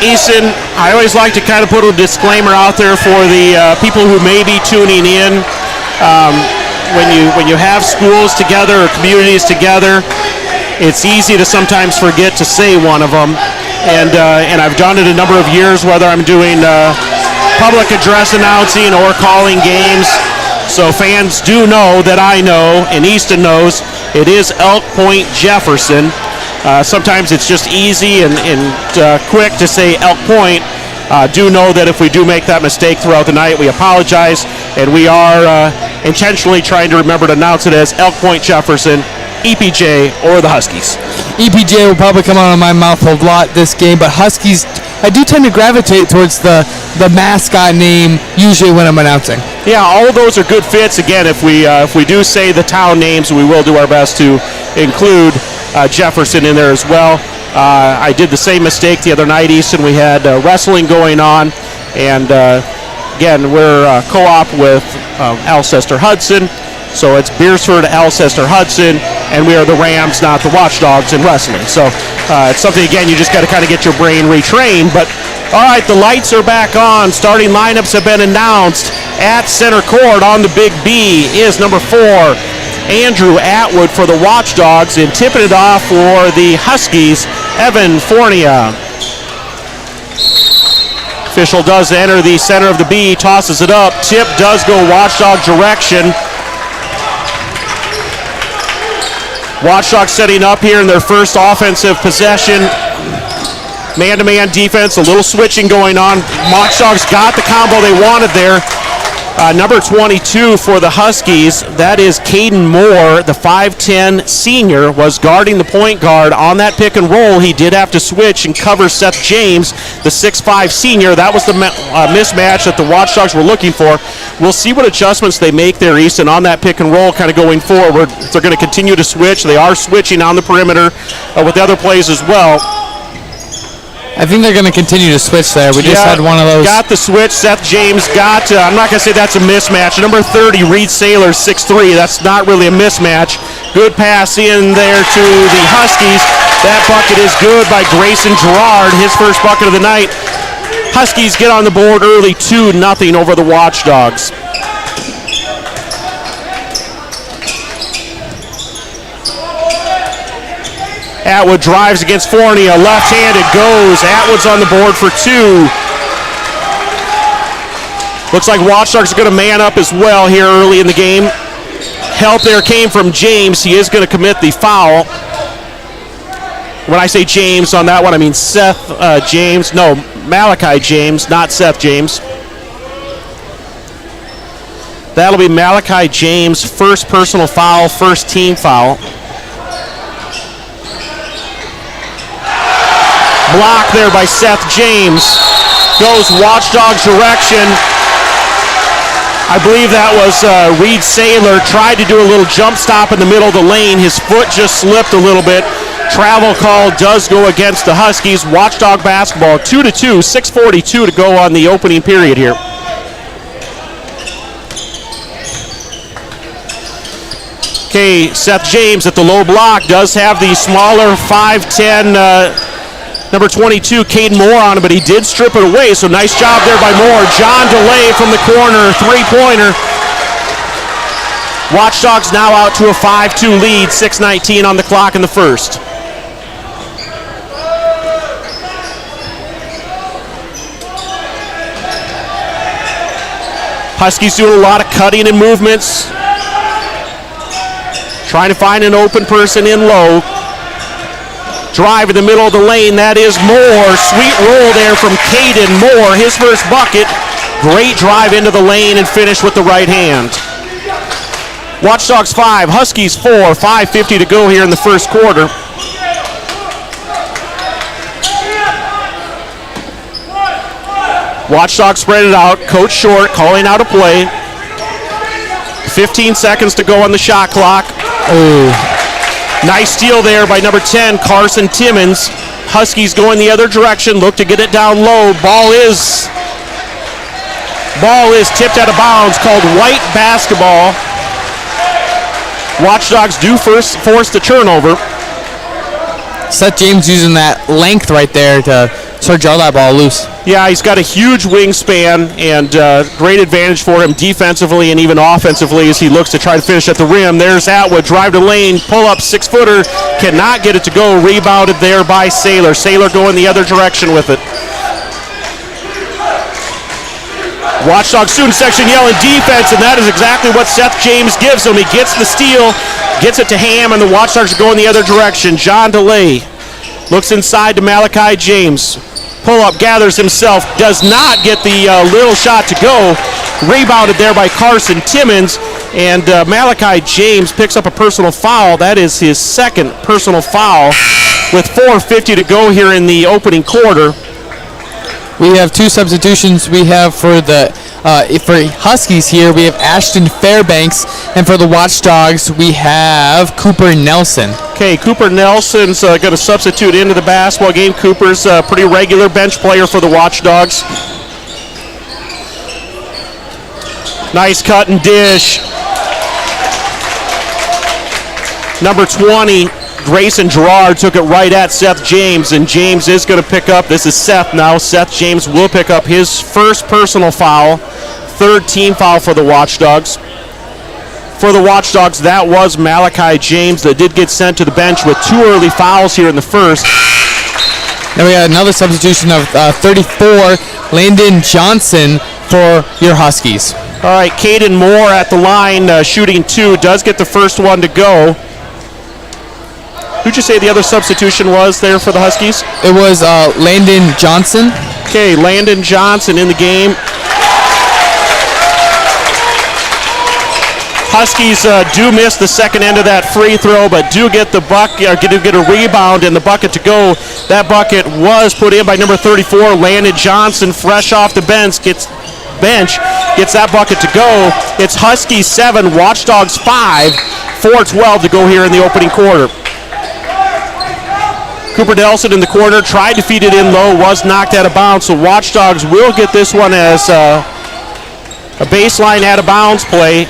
Easton, I always like to kind of put a disclaimer out there for the people who may be tuning in. when you have schools together or communities together, it's easy to sometimes forget to say one of them. And I've done it a number of years, whether I'm doing public address announcing or calling games. So fans do know that I know, and Easton knows, it is Elk Point-Jefferson. Sometimes it's just easy and quick to say Elk Point. Do know that if we do make that mistake throughout the night, we apologize, and we are intentionally trying to remember to announce it as Elk Point-Jefferson, EPJ, or the Huskies. EPJ will probably come out of my mouth a lot this game, but Huskies, I do tend to gravitate towards the mascot name usually when I'm announcing. Yeah, all of those are good fits. Again, if we do say the town names, we will do our best to include Jefferson in there as well. I did the same mistake the other night, Easton. We had wrestling going on, and again, we're co-op with Alcester-Hudson. So it's Beresford, Alcester-Hudson, and we are the Rams, not the Watchdogs in wrestling. So it's something, again, you just got to kind of get your brain retrained. But, all right, the lights are back on. Starting lineups have been announced. At center court on the Big B is number 4, Andrew Atwood for the Watchdogs, and tipping it off for the Huskies, Evan Fornia. Official does enter the center of the B, tosses it up. Tip does go Watchdog direction. Watchdogs setting up here in their first offensive possession. Man-to-man defense, a little switching going on. Watchdogs got the combo they wanted there. Number 22 for the Huskies, that is Caden Moore, the 5'10 senior, was guarding the point guard on that pick and roll. He did have to switch and cover Seth James, the 6'5 senior. That was the mismatch that the Watchdogs were looking for. We'll see what adjustments they make there, Easton, on that pick and roll kind of going forward. If they're going to continue to switch, they are switching on the perimeter with the other plays as well. I think they're going to continue to switch there. We just had one of those. Got the switch. Seth James got, I'm not going to say that's a mismatch. Number 30, Reed Saylor, 6'3". That's not really a mismatch. Good pass in there to the Huskies. That bucket is good by Grayson Gerard, his first bucket of the night. Huskies get on the board early, 2-0 over the Watchdogs. Atwood drives against Fornia, left-handed, goes. Atwood's on the board for 2. Looks like Watchdogs are going to man up as well here early in the game. Help there came from James. He is going to commit the foul. When I say James on that one, I mean Seth James. No, Malachi James, not Seth James. That'll be Malachi James' first personal foul, first team foul. Block there by Seth James. Goes Watchdogs direction. I believe that was Reed Saylor. Tried to do a little jump stop in the middle of the lane. His foot just slipped a little bit. Travel call does go against the Huskies. Watchdog basketball, 2-2, 6:42 to go on the opening period here. Okay, Seth James at the low block does have the smaller 5'10", number 22, Caden Moore on him, but he did strip it away, so nice job there by Moore. John DeLay from the corner, three-pointer. Watchdogs now out to a 5-2 lead, 6:19 on the clock in the first. Huskies doing a lot of cutting and movements. Trying to find an open person in low. Drive in the middle of the lane, that is Moore. Sweet roll there from Caden Moore, his first bucket. Great drive into the lane and finish with the right hand. Watchdogs 5, Huskies 4, 5:50 to go here in the first quarter. Watchdogs spread it out, Coach Short calling out a play. 15 seconds to go on the shot clock. Oh. Nice steal there by number 10, Carson Timmons. Huskies going the other direction, look to get it down low. Ball is tipped out of bounds, called white basketball. Watchdogs do force the turnover. Seth James using that length right there to start draw that ball loose. Yeah, he's got a huge wingspan and great advantage for him defensively and even offensively as he looks to try to finish at the rim. There's Atwood, drive to lane, pull up, 6-footer, cannot get it to go. Rebounded there by Saylor. Saylor going the other direction with it. Watchdog student section yelling defense, and that is exactly what Seth James gives him. He gets the steal, gets it to Ham, and the Watchdogs are going the other direction. John DeLay looks inside to Malachi James. Pull up, gathers himself, does not get the little shot to go. Rebounded there by Carson Timmons, and Malachi James picks up a personal foul. That is his second personal foul with 4:50 to go here in the opening quarter. We have two substitutions. We have for the for Huskies here, we have Ashton Fairbanks, and for the Watchdogs, we have Cooper Nelson. Okay, Cooper Nelson's going to substitute into the basketball game. Cooper's a pretty regular bench player for the Watchdogs. Nice cut and dish. Number 20, Grayson Gerard, took it right at Seth James, and James is going to pick up. This is Seth now. Seth James will pick up his first personal foul, third team foul for the Watchdogs. For the Watchdogs, that was Malachi James that did get sent to the bench with 2 early fouls here in the first. Now we got another substitution of 34, Landon Johnson for your Huskies. All right, Caden Moore at the line, shooting 2, does get the first one to go. Who'd you say the other substitution was there for the Huskies? It was Landon Johnson. Okay, Landon Johnson in the game. Huskies do miss the second end of that free throw, but do get the bucket, get a rebound and the bucket to go. That bucket was put in by number 34, Landon Johnson, fresh off the bench, gets that bucket to go. It's Huskies 7, Watchdogs 5, 4:12 to go here in the opening quarter. Cooper Nelson in the corner, tried to feed it in low, was knocked out of bounds, so Watchdogs will get this one as a baseline out of bounds play.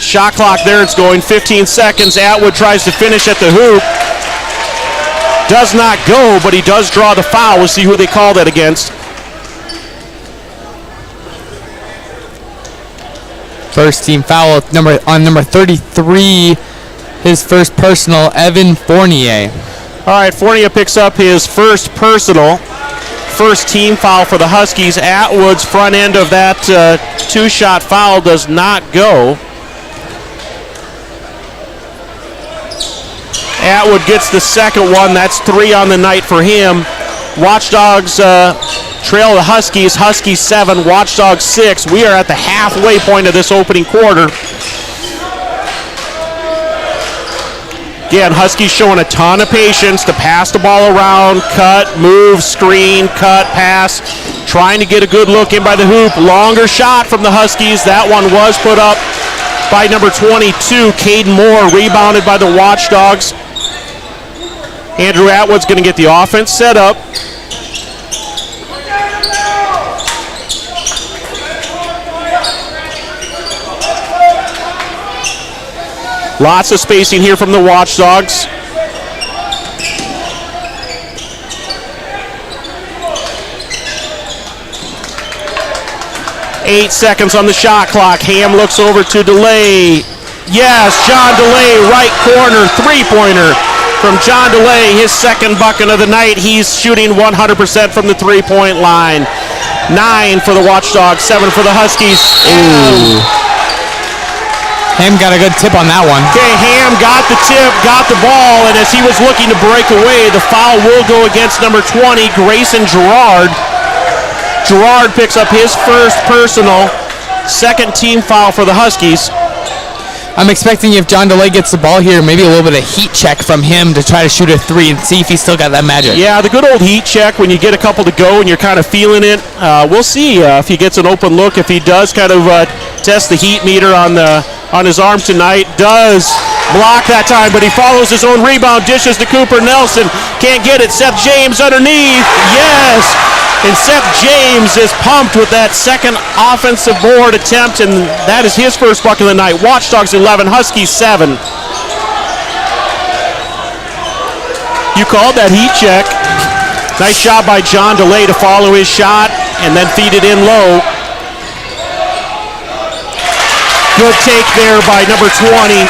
Shot clock there, it's going 15 seconds. Atwood tries to finish at the hoop. Does not go, but he does draw the foul. We'll see who they call that against. First team foul on number 33, his first personal, Evan Fournier. All right, Fournier picks up his first personal. First team foul for the Huskies. Atwood's front end of that 2-shot foul does not go. Atwood gets the second one. That's 3 on the night for him. Watchdogs trail the Huskies. Huskies 7, Watchdogs 6. We are at the halfway point of this opening quarter. Again, Huskies showing a ton of patience to pass the ball around, cut, move, screen, cut, pass. Trying to get a good look in by the hoop. Longer shot from the Huskies. That one was put up by number 22, Caden Moore, rebounded by the Watchdogs. Andrew Atwood's going to get the offense set up. Lots of spacing here from the Watchdogs. Eight seconds on the shot clock. Ham looks over to DeLay. Yes, John DeLay, right corner, three-pointer from John DeLay, his second bucket of the night. He's shooting 100% from the three-point line. 9 for the Watchdogs, 7 for the Huskies. Ooh. Ham got a good tip on that one. Okay, Ham got the tip, got the ball, and as he was looking to break away, the foul will go against number 20, Grayson Gerard. Gerard picks up his first personal, second team foul for the Huskies. I'm expecting if John DeLay gets the ball here, maybe a little bit of heat check from him to try to shoot a 3 and see if he's still got that magic. Yeah, the good old heat check when you get a couple to go and you're kind of feeling it. We'll see if he gets an open look. If he does kind of test the heat meter on his arm tonight. Does block that time, but he follows his own rebound, dishes to Cooper Nelson. Can't get it. Seth James underneath. Yes! And Seth James is pumped with that second offensive board attempt, and that is his first bucket of the night. Watchdogs 11, Huskies 7. You called that heat check. Nice job by John DeLay to follow his shot and then feed it in low. Good take there by number 20,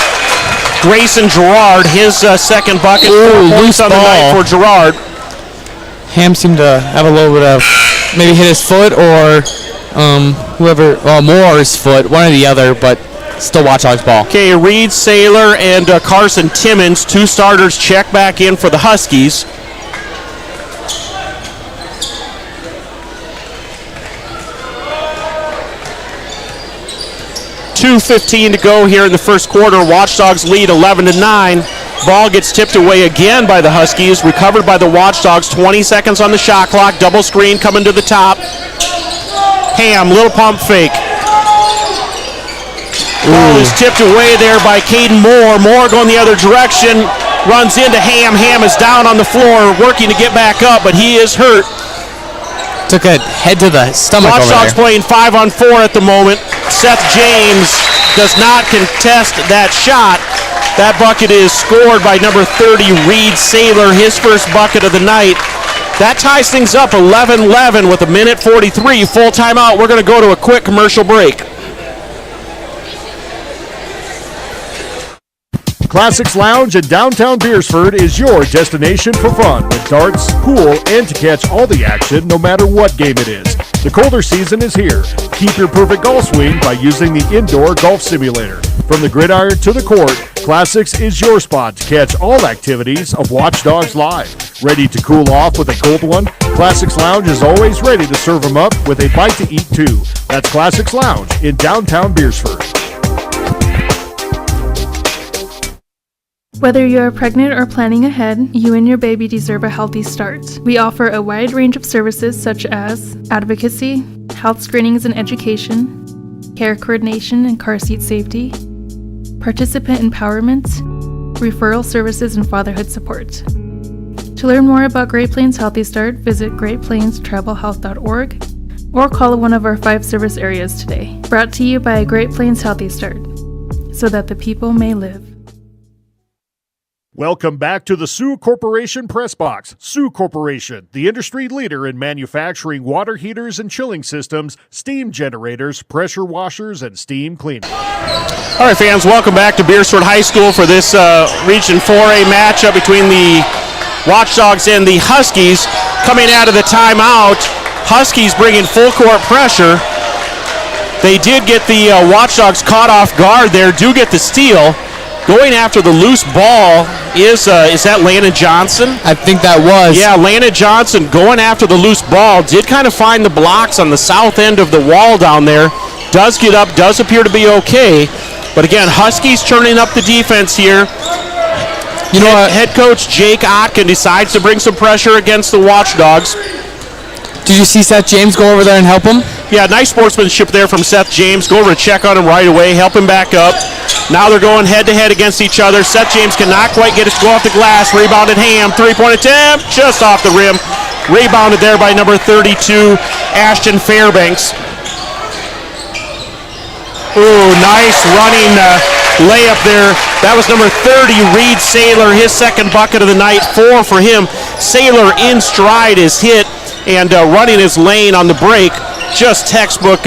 Grayson Gerard. His second bucket. Ooh, 4 points loose on the night ball. for Gerard. Ham seemed to have a little bit of maybe hit his foot or Moore's foot, one or the other, but still Watchdogs ball. Okay, Reed Saylor and Carson Timmons, 2 starters, check back in for the Huskies. .2:15 to go here in the first quarter. Watchdogs lead 11-9. Ball gets tipped away again by the Huskies. Recovered by the Watchdogs. 20 seconds on the shot clock. Double screen coming to the top. Ham, little pump fake. Ball is tipped away there by Caden Moore. Moore going the other direction. Runs into Ham. Ham is down on the floor working to get back up, but he is hurt. Took a head to the stomach over Watchdogs there. playing 5-on-4 at the moment. Seth James does not contest that shot. That bucket is scored by number 30, Reed Saylor, his first bucket of the night. That ties things up 11-11 with 1:43. Full timeout. We're going to go to a quick commercial break. Classics Lounge in downtown Beresford is your destination for fun with darts, pool, and to catch all the action no matter what game it is. The colder season is here. Keep your perfect golf swing by using the indoor golf simulator. From the gridiron to the court, Classics is your spot to catch all activities of Watchdogs Live. Ready to cool off with a cold one? Classics Lounge is always ready to serve them up with a bite to eat too. That's Classics Lounge in downtown Beresford. Whether you are pregnant or planning ahead, you and your baby deserve a healthy start. We offer a wide range of services such as advocacy, health screenings and education, care coordination and car seat safety, participant empowerment, referral services, and fatherhood support. To learn more about Great Plains Healthy Start, visit greatplainstravelhealth.org or call one of our 5 service areas today. Brought to you by Great Plains Healthy Start, so that the people may live. Welcome back to the Sioux Corporation Press Box. Sioux Corporation, the industry leader in manufacturing water heaters and chilling systems, steam generators, pressure washers, and steam cleaners. All right, fans, welcome back to Beresford High School for this Region 4A matchup between the Watchdogs and the Huskies. Coming out of the timeout, Huskies bringing full court pressure. They did get the Watchdogs caught off guard there, do get the steal. Going after the loose ball is that Landon Johnson? I think that was. Yeah, Landon Johnson going after the loose ball. Did kind of find the blocks on the south end of the wall down there. Does get up, does appear to be okay. But again, Huskies turning up the defense here. You know what? Head coach Jake Otkin decides to bring some pressure against the Watchdogs. Did you see Seth James go over there and help him? Yeah, nice sportsmanship there from Seth James. Go over to check on him right away, help him back up. Now they're going head-to-head against each other. Seth James cannot quite get it to go off the glass. Rebounded Ham, three-point attempt, just off the rim. Rebounded there by number 32, Ashton Fairbanks. Ooh, nice running layup there. That was number 30, Reed Saylor, his second bucket of the night, 4 for him. Saylor in stride is hit and running his lane on the break. Just textbook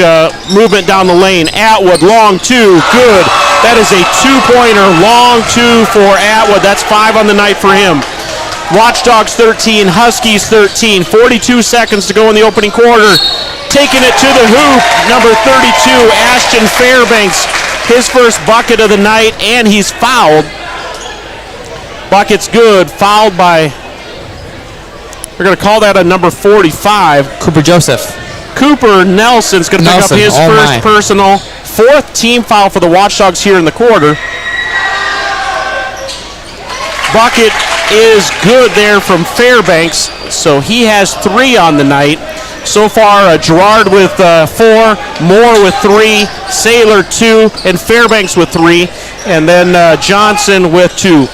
movement down the lane. Atwood, long two, good. That is a two-pointer, long two for Atwood. That's 5 on the night for him. Watchdogs 13, Huskies 13. 42 seconds to go in the opening quarter. Taking it to the hoop, number 32, Ashton Fairbanks. His first bucket of the night, and he's fouled. Bucket's good, fouled by, we're going to call that a number 45. Cooper Joseph. Cooper Nelson's going to pick up his first personal, 4th team foul for the Watchdogs here in the quarter. Bucket is good there from Fairbanks, so he has 3 on the night. So far, Gerard with 4, Moore with 3, Saylor 2, and Fairbanks with 3, and then Johnson with 2.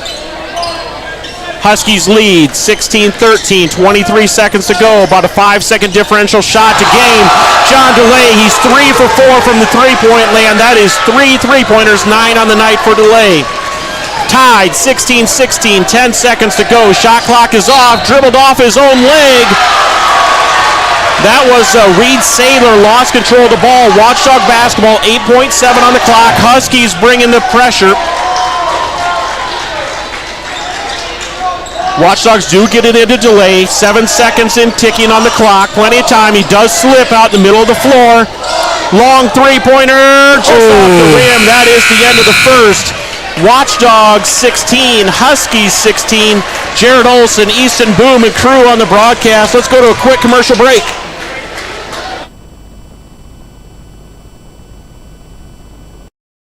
Huskies lead 16-13, 23 seconds to go. About a 5-second differential shot to game. John DeLay, he's 3 for 4 from the three-point land. That is 3 3-pointers, 9 on the night for DeLay. Tied 16-16, 10 seconds to go. Shot clock is off, dribbled off his own leg. That was Reed Saylor, lost control of the ball. Watchdog basketball, 8.7 on the clock. Huskies bringing the pressure. Watchdogs do get it into delay. 7 seconds in, ticking on the clock. Plenty of time. He does slip out in the middle of the floor. Long three-pointer, just off the rim. That is the end of the first. Watchdogs 16, Huskies 16. Jared Olson, Easton Boom, and crew on the broadcast. Let's go to a quick commercial break.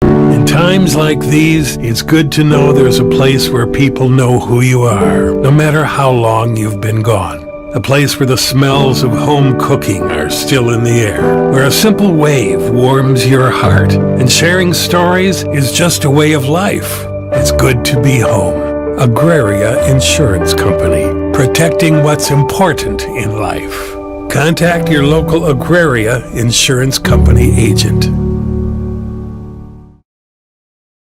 In times like these, it's good to know there's a place where people know who you are, no matter how long you've been gone. A place where the smells of home cooking are still in the air, where a simple wave warms your heart, and sharing stories is just a way of life. It's good to be home. Agraria Insurance Company, protecting what's important in life. Contact your local Agraria Insurance Company agent.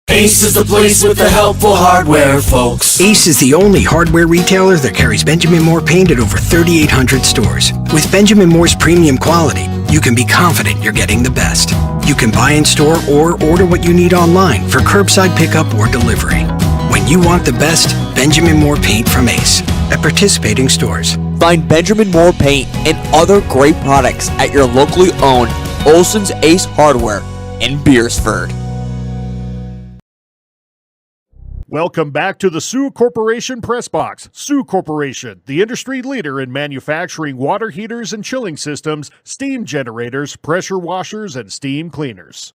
Ace is the place with the helpful hardware, folks. Ace is the only hardware retailer that carries Benjamin Moore paint at over 3,800 stores. With Benjamin Moore's premium quality, you can be confident you're getting the best. You can buy in store or order what you need online for curbside pickup or delivery. When you want the best, Benjamin Moore paint from Ace at participating stores. Find Benjamin Moore paint and other great products at your locally owned Olson's Ace Hardware in Beresford. Welcome back to the Sioux Corporation Press Box. Sioux Corporation, the industry leader in manufacturing water heaters and chilling systems, steam generators, pressure washers, and steam cleaners.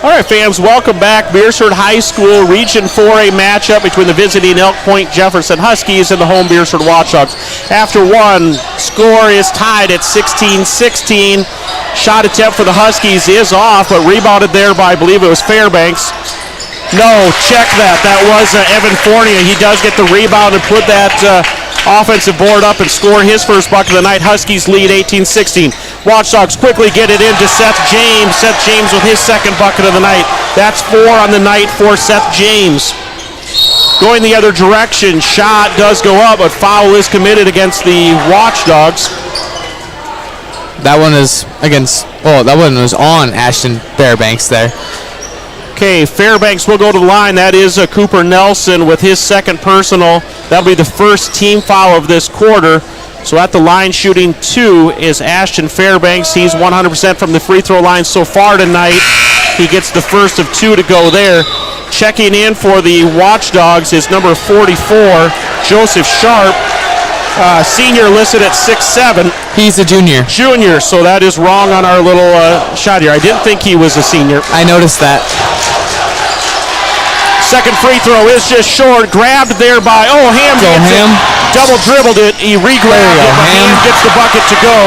All right, fans, welcome back. Beresford High School Region 4A matchup between the visiting Elk Point-Jefferson Huskies and the home Beresford Watchdogs. After one, score is tied at 16-16. Shot attempt for the Huskies is off, but rebounded there by, I believe it was Fairbanks. No, check that. That was Evan Fournier. He does get the rebound and put that offensive board up and score his first bucket of the night. Huskies lead 18-16. Watchdogs quickly get it into Seth James. Seth James with his second bucket of the night. That's 4 on the night for Seth James. Going the other direction, shot does go up, but foul is committed against the Watchdogs. That one is that one was on Ashton Fairbanks there. Okay, Fairbanks will go to the line. That is Cooper Nelson with his second personal. That'll be the first team foul of this quarter. So at the line shooting 2 is Ashton Fairbanks. He's 100% from the free throw line so far tonight. He gets the first of 2 to go there. Checking in for the Watchdogs is number 44, Joseph Sharp. Senior listed at 6'7". He's a junior. Junior, so that is wrong on our little shot here. I didn't think he was a senior. I noticed that. Second free throw is just short. Grabbed there by, Ham gets it. Double dribbled it. He re-grabbed it, but Ham gets the bucket to go.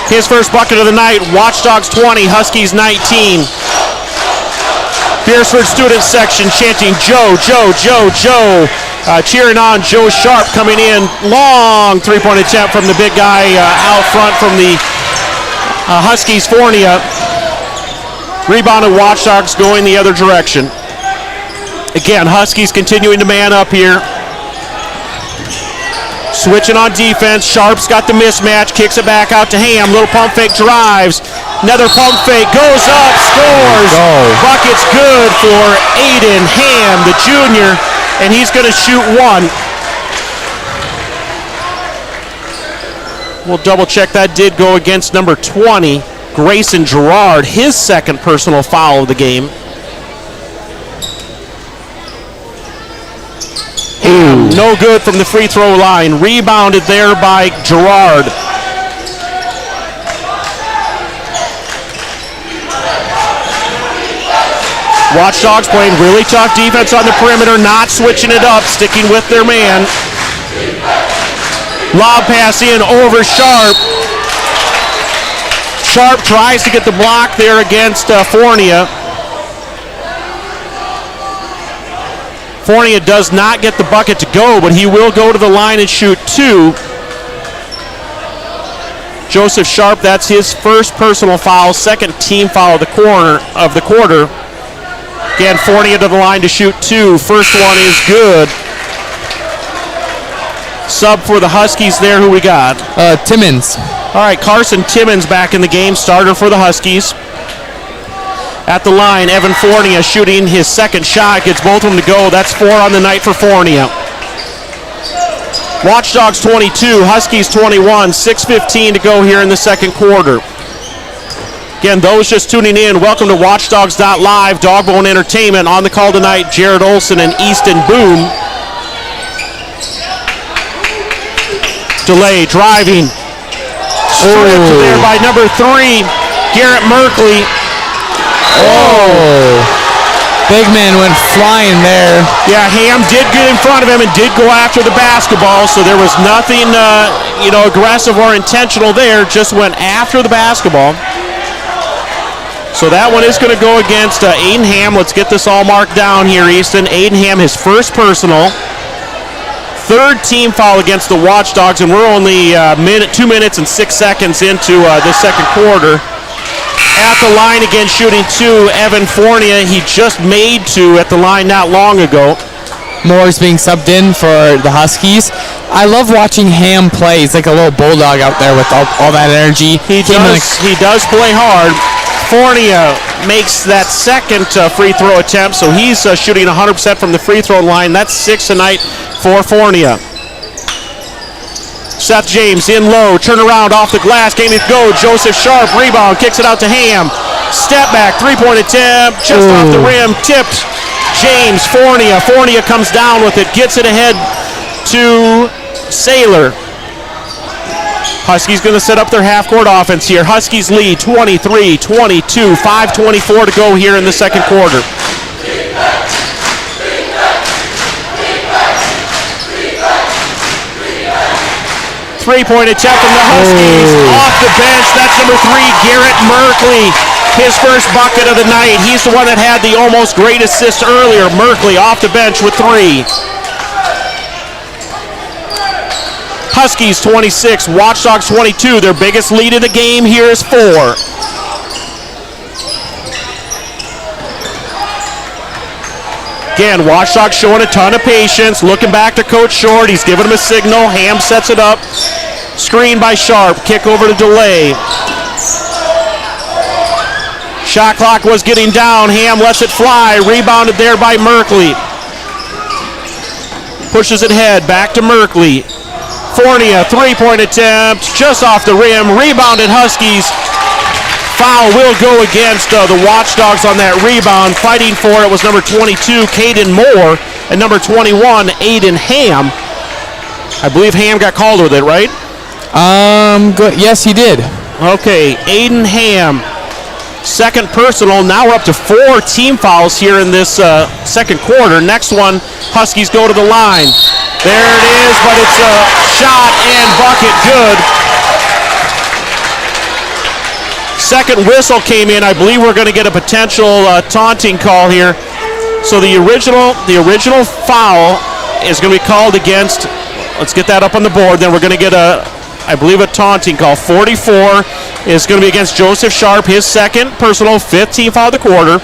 His first bucket of the night. Watchdogs 20, Huskies 19. Beresford student section chanting, Joe, Joe, Joe, Joe. Cheering on Joe Sharp coming in. Long three-point attempt from the big guy out front from the Huskies. Fournier. Rebounded Watchdogs going the other direction. Again, Huskies continuing to man up here. Switching on defense. Sharp's got the mismatch. Kicks it back out to Ham. Little pump fake, drives. Another pump fake. Goes up. Scores. Bucket's good for Aiden Ham, the junior. And he's going to shoot 1. We'll double check that did go against number 20, Grayson Gerard, his second personal foul of the game. No good from the free throw line. Rebounded there by Gerard. Watchdogs playing really tough defense on the perimeter, not switching it up, sticking with their man. Lob pass in over Sharp. Sharp tries to get the block there against Fournier. Fournier does not get the bucket to go, but he will go to the line and shoot 2. Joseph Sharp, that's his first personal foul, second team foul of the quarter. Again, Fournier to the line to shoot 2. First one is good. Sub for the Huskies there, who we got? Timmons. All right, Carson Timmons back in the game, starter for the Huskies. At the line, Evan Fournier shooting his second shot, gets both of them to go. That's 4 on the night for Fournier. Watchdogs 22, Huskies 21, 6:15 to go here in the second quarter. Again, those just tuning in, welcome to Watchdogs.live, Dogbone Entertainment. On the call tonight, Jared Olson and Easton Boone. Delay, driving. Stripped there by number 3, Garrett Merkley. Oh! Big man went flying there. Yeah, Ham did get in front of him and did go after the basketball, so there was nothing, aggressive or intentional there. Just went after the basketball. So that one is going to go against Aiden Ham. Let's get this all marked down here, Easton. Aiden Ham, his first personal. Third team foul against the Watchdogs, and we're only 2 minutes and 6 seconds into the second quarter. At the line again, shooting 2, Evan Fournier. He just made 2 at the line not long ago. Moore's being subbed in for the Huskies. I love watching Ham play. He's like a little bulldog out there with all that energy. He does play hard. Fournier makes that second free throw attempt, so he's shooting 100% from the free throw line. That's 6 tonight for Fournier. Seth James in low, turn around off the glass, game it go. Joseph Sharp, rebound, kicks it out to Ham. Step back, 3-point attempt, just off the rim, tipped. James, Fournier. Fournier comes down with it, gets it ahead to Saylor. Huskies going to set up their half-court offense here. Huskies lead 23-22, 5:24 to go here in the second quarter. Three-point attempt from the Huskies off the bench. That's number 3, Garrett Merkley. His first bucket of the night. He's the one that had the almost great assist earlier. Merkley off the bench with 3. Huskies 26, Watchdogs 22. Their biggest lead of the game here is 4. Again, Watchdogs showing a ton of patience. Looking back to Coach Short. He's giving him a signal. Ham sets it up. Screen by Sharp. Kick over to Delay. Shot clock was getting down. Ham lets it fly. Rebounded there by Merkley. Pushes it ahead. Back to Merkley. Fournier, 3-point attempt. Just off the rim. Rebounded Huskies. Foul will go against the Watchdogs on that rebound. Fighting for it was number 22, Caden Moore, and number 21, Aiden Ham. I believe Ham got called with it, right? Good. Yes, he did. Okay, Aiden Ham. Second personal. Now we're up to 4 team fouls here in this second quarter. Next one, Huskies go to the line. There it is, but it's a shot and bucket good. Second whistle came in. I believe we're going to get a potential taunting call here. So the original foul is going to be called against. Let's get that up on the board. Then we're going to get I believe a taunting call. 44 is going to be against Joseph Sharp. His second personal, 5th team foul of the quarter.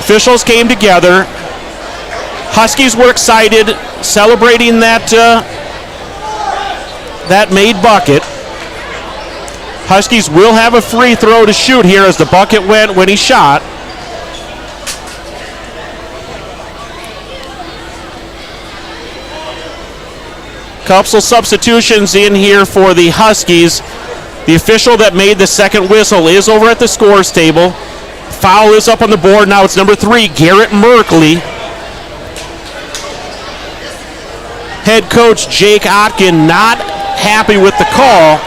Officials came together. Huskies were excited, celebrating that made bucket. Huskies will have a free throw to shoot here as the bucket went when he shot. Couple substitutions in here for the Huskies. The official that made the second whistle is over at the scores table. Foul is up on the board. Now it's number 3, Garrett Merkley. Head coach Jake Otkin not happy with the call.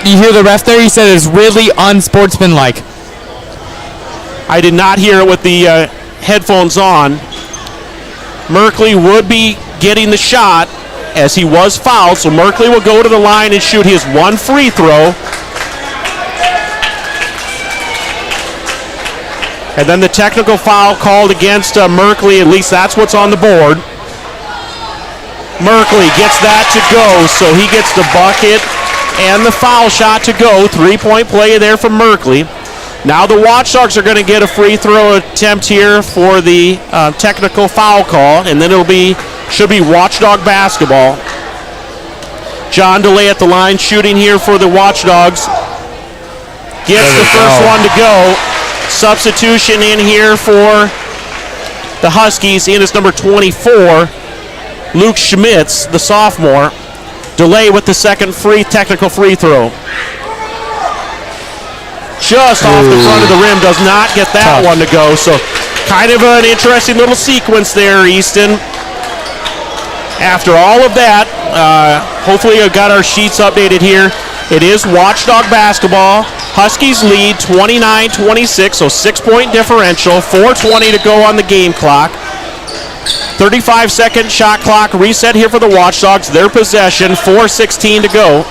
You hear the ref there? He said it's really unsportsmanlike. I did not hear it with the headphones on. Merkley would be getting the shot as he was fouled, so Merkley will go to the line and shoot his 1 free throw. And then the technical foul called against Merkley. At least that's what's on the board. Merkley gets that to go, so he gets the bucket and the foul shot to go. 3-point play there from Merkley. Now the Watchdogs are going to get a free throw attempt here for the technical foul call, and then should be Watchdog basketball. John DeLay at the line shooting here for the Watchdogs. Gets the first one to go. Substitution in here for the Huskies. In is number 24, Luke Schmitz, the sophomore. DeLay with the second technical free throw. Just off the front of the rim, does not get that one to go. So kind of an interesting little sequence there, Easton. After all of that, hopefully I've got our sheets updated here. It is Watchdog basketball. Huskies lead 29-26, so 6-point differential. 4:20 to go on the game clock. 35-second shot clock reset here for the Watchdogs. Their possession, 4:16 to go.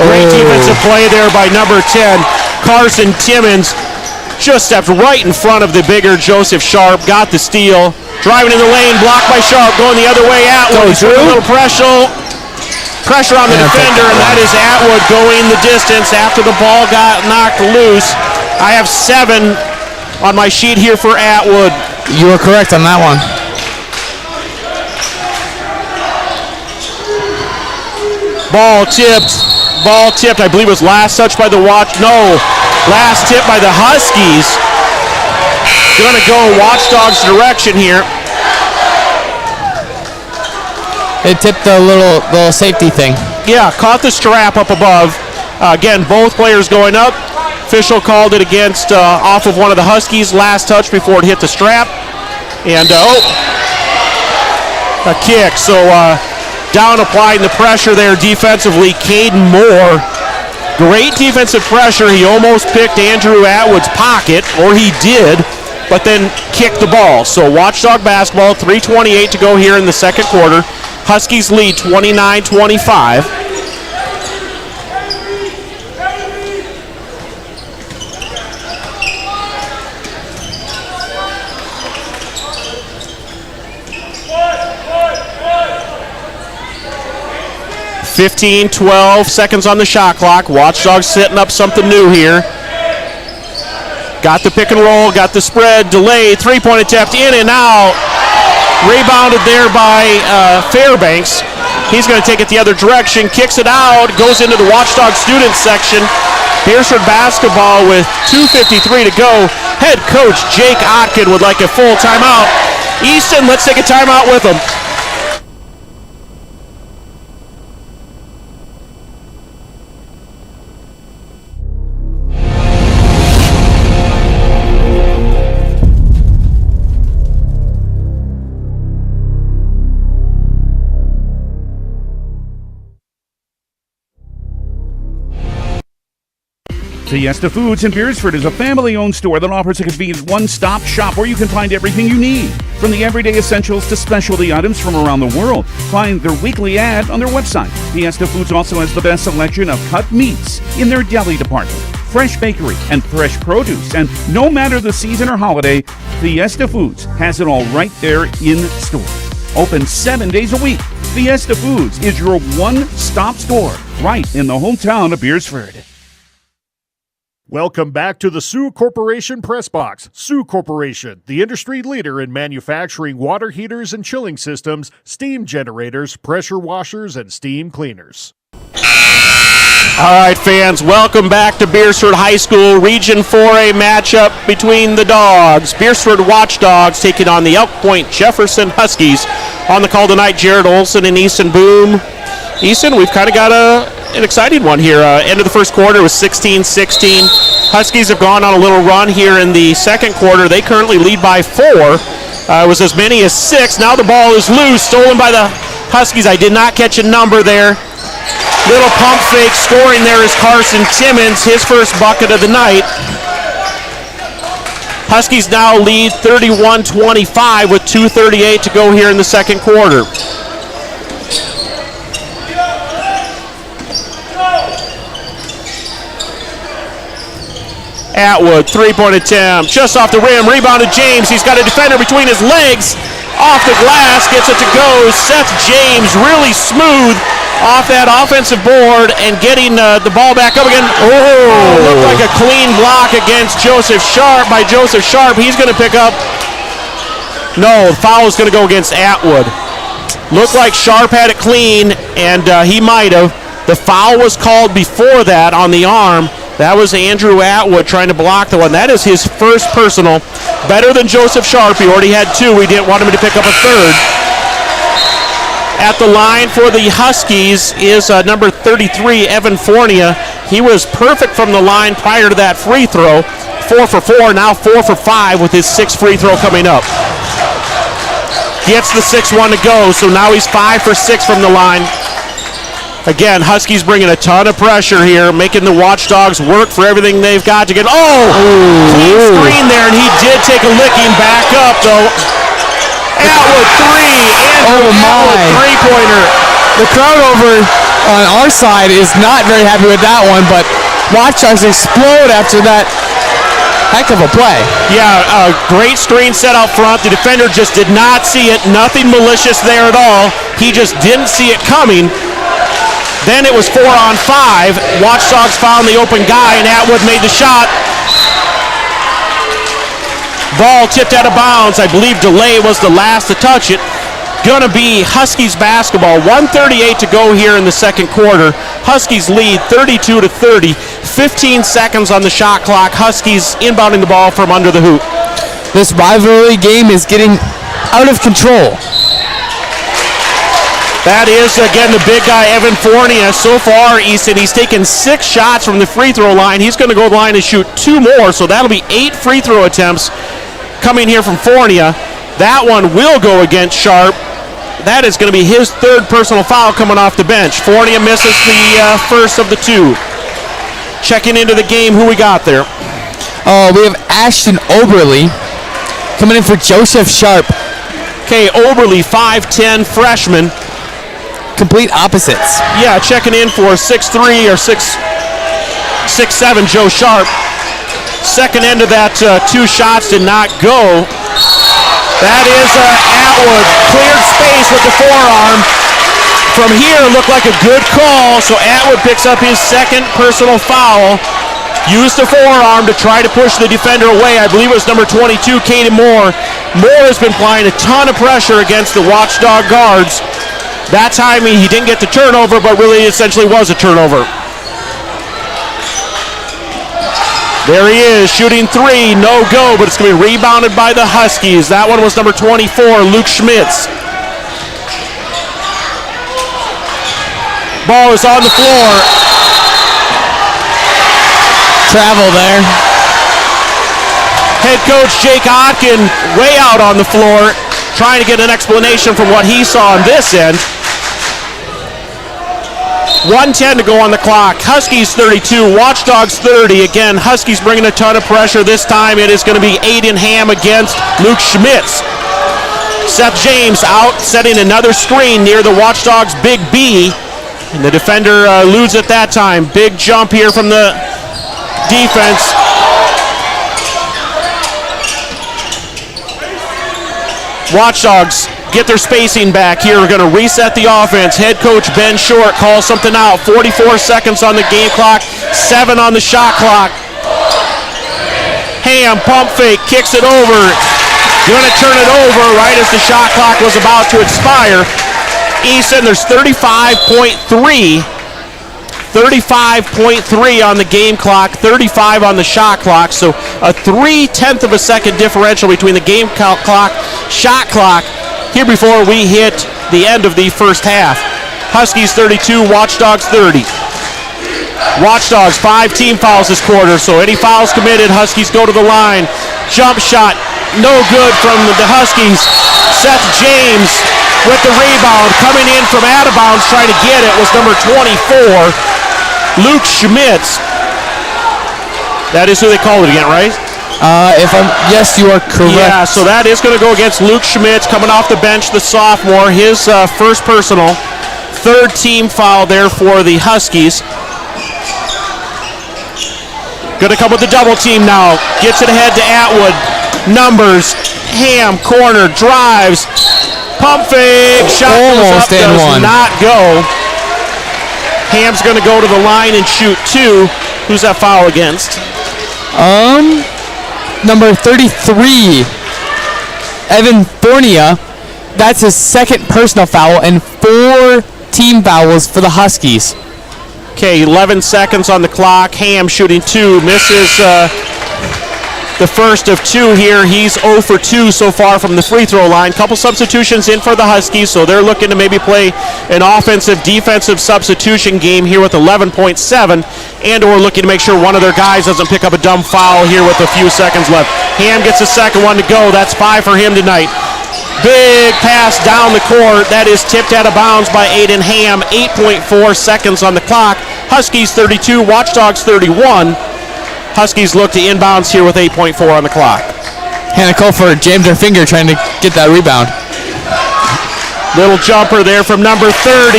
Great defensive play there by number 10, Carson Timmons. Just stepped right in front of the bigger Joseph Sharp, got the steal. Driving in the lane, blocked by Sharp, going the other way. Atwood, a little pressure on the defender, and that is Atwood going the distance after the ball got knocked loose. I have 7 on my sheet here for Atwood. You were correct on that one. Ball tipped, I believe it was last touch by the last tip by the Huskies. Gonna go Watchdogs direction here. It tipped the little safety thing. Yeah, caught the strap up above. Again, both players going up. Official called it against off of one of the Huskies. Last touch before it hit the strap. And a kick. So down applying the pressure there defensively, Caden Moore. Great defensive pressure. He almost picked Andrew Atwood's pocket, or he did, but then kicked the ball. So Watchdog basketball, 3:28 to go here in the second quarter. Huskies lead 29-25. $15, 12 seconds on the shot clock. Watchdogs setting up something new here. Got the pick and roll, got the spread, delayed, 3-point attempt, in and out. Rebounded there by Fairbanks. He's going to take it the other direction, kicks it out, goes into the Watchdog student section. Beresford basketball with 2:53 to go. Head coach Jake Otkin would like a full timeout. Easton, let's take a timeout with him. Fiesta Foods in Beresford is a family-owned store that offers a convenient one-stop shop where you can find everything you need, from the everyday essentials to specialty items from around the world. Find their weekly ad on their website. Fiesta Foods also has the best selection of cut meats in their deli department, fresh bakery, and fresh produce. And no matter the season or holiday, Fiesta Foods has it all right there in store. Open 7 days a week. Fiesta Foods is your one-stop store right in the hometown of Beresford. Welcome back to the Sioux Corporation Press Box. Sioux Corporation, the industry leader in manufacturing water heaters and chilling systems, steam generators, pressure washers, and steam cleaners. All right, fans, welcome back to Beresford High School Region 4A matchup between the Dogs. Beresford Watchdogs taking on the Point-Jefferson Huskies. On the call tonight, Jared Olson and Easton Boom. Easton, we've kind of got an exciting one here. End of the first quarter was 16-16. Huskies have gone on a little run here in the second quarter. They currently lead by 4. It was as many as 6. Now the ball is loose, stolen by the Huskies. I did not catch a number there. Little pump fake. Scoring there is Carson Timmons, his first bucket of the night. Huskies now lead 31-25 with 2:38 to go here in the second quarter. Atwood, three-point attempt, just off the rim, rebounded James. He's got a defender between his legs, off the glass, gets it to go. Seth James really smooth off that offensive board and getting the ball back up again. Oh, looked like a clean block against Joseph Sharp by Joseph Sharp. He's going to pick up. No, the foul is going to go against Atwood. Looked like Sharp had it clean, and he might have. The foul was called before that on the arm. That was Andrew Atwood trying to block the one. That is his first personal. Better than Joseph Sharp. He already had two. We didn't want him to pick up a third. At the line for the Huskies is number 33, Evan Fournier. He was perfect from the line prior to that free throw. 4 for 4, now 4 for 5 with his sixth free throw coming up. Gets the 6-1 to go, so now he's 5 for 6 from the line. Again, Huskies bringing a ton of pressure here, making the Watchdogs work for everything they've got to get. Clean screen there, and he did take a licking. Back up, though. Atwood, three. Atwood, three-pointer. The crowd over on our side is not very happy with that one, but Watchdogs explode after that heck of a play. Yeah, a great screen set out front. The defender just did not see it. Nothing malicious there at all. He just didn't see it coming. Then it was 4 on 5. Watchdogs found the open guy, and Atwood made the shot. Ball tipped out of bounds. I believe DeLay was the last to touch it. Gonna be Huskies basketball. 1:38 to go here in the second quarter. Huskies lead 32-30. 15 seconds on the shot clock. Huskies inbounding the ball from under the hoop. This rivalry game is getting out of control. That is, again, the big guy, Evan Fournier. So far, Easton, he's taken 6 shots from the free throw line. He's going to go to the line and shoot 2 more, so that'll be 8 free throw attempts coming here from Fournier. That one will go against Sharp. That is going to be his third personal foul coming off the bench. Fournier misses the first of the 2. Checking into the game, who we got there? We have Ashton Oberly coming in for Joseph Sharp. Okay, Oberly, 5'10", freshman. Complete opposites. Yeah, checking in for 6'3" or 6'7" Joe Sharp. Second end of that 2 shots did not go. That is Atwood. Cleared space with the forearm. From here, looked like a good call, so Atwood picks up his second personal foul. Used the forearm to try to push the defender away. I believe it was number 22, Caden Moore. Moore has been applying a ton of pressure against the Watchdog guards. That time he didn't get the turnover, but really essentially was a turnover. There he is, shooting 3, no go, but it's going to be rebounded by the Huskies. That one was number 24, Luke Schmitz. Ball is on the floor. Travel there. Head coach Jake Otkin way out on the floor, trying to get an explanation from what he saw on this end. 1:10 to go on the clock. Huskies 32, Watchdogs 30. Again, Huskies bringing a ton of pressure. This time it is going to be Aiden Ham against Luke Schmitz. Seth James out, setting another screen near the Watchdogs' Big B. And the defender eludes at that time. Big jump here from the defense. Watchdogs get their spacing back here. We're going to reset the offense. Head coach Ben Short calls something out. 44 seconds on the game clock, 7 on the shot clock. Ham, pump fake, kicks it over. Going to turn it over right as the shot clock was about to expire. Easton, there's 35.3 on the game clock, 35 on the shot clock, so a 0.3 of a second differential between the game clock, shot clock, here before we hit the end of the first half. Huskies 32, Watchdogs 30. Watchdogs, 5 team fouls this quarter, so any fouls committed, Huskies go to the line. Jump shot, no good from the Huskies. Seth James with the rebound, coming in from out of bounds, trying to get it, was number 24, Luke Schmitz. That is who they called it again, right? Yes, you are correct. Yeah, so that is going to go against Luke Schmitz, coming off the bench, the sophomore, his first personal. 3rd team foul there for the Huskies. Going to come with the double team now. Gets it ahead to Atwood. Numbers. Ham, corner, drives. Pump fake. Shot goes up, does not go. Ham's going to go to the line and shoot 2. Who's that foul against? Number 33, Evan Fornia. That's his second personal foul and 4 team fouls for the Huskies. Okay, 11 seconds on the clock. Ham shooting 2, misses the first of 2 here. He's 0 for 2 so far from the free throw line. Couple substitutions in for the Huskies, so they're looking to maybe play an offensive-defensive substitution game here with 11.7, and or looking to make sure one of their guys doesn't pick up a dumb foul here with a few seconds left. Ham gets the second one to go. That's 5 for him tonight. Big pass down the court. That is tipped out of bounds by Aiden Ham. 8.4 seconds on the clock. Huskies 32, Watchdogs 31. Huskies look to inbounds here with 8.4 on the clock. Hannah Colford jammed her finger trying to get that rebound. Little jumper there from number 30.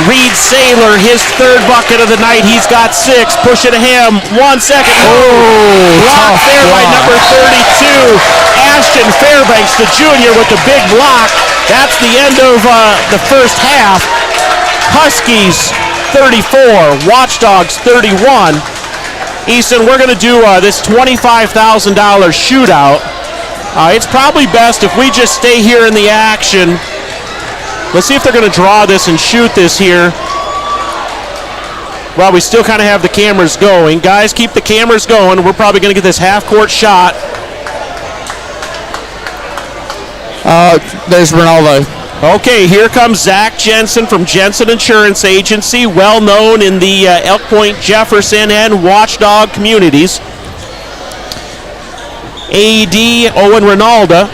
Reed Saylor, his third bucket of the night. He's got 6. Push it to him. 1 second. Blocked there by number 32. Ashton Fairbanks, the junior, with the big block. That's the end of the first half. Huskies 34, Watchdogs 31. Easton, we're going to do this $25,000 shootout. It's probably best if we just stay here in the action. Let's see if they're going to draw this and shoot this here. Well, we still kind of have the cameras going. Guys, keep the cameras going. We're probably going to get this half-court shot. There's Ronaldo. Okay, here comes Zach Jensen from Jensen Insurance Agency, well known in the Elk Point, Jefferson, and Watchdog communities. AD Owen Ronaldo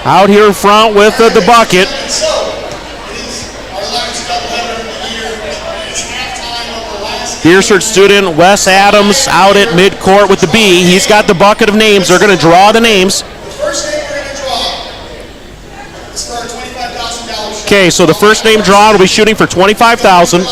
out here in front with the bucket. Beresford student Wes Adams out at midcourt with the B. He's got the bucket of names. They're going to draw the names. Okay, so the first name drawn will be shooting for $25,000.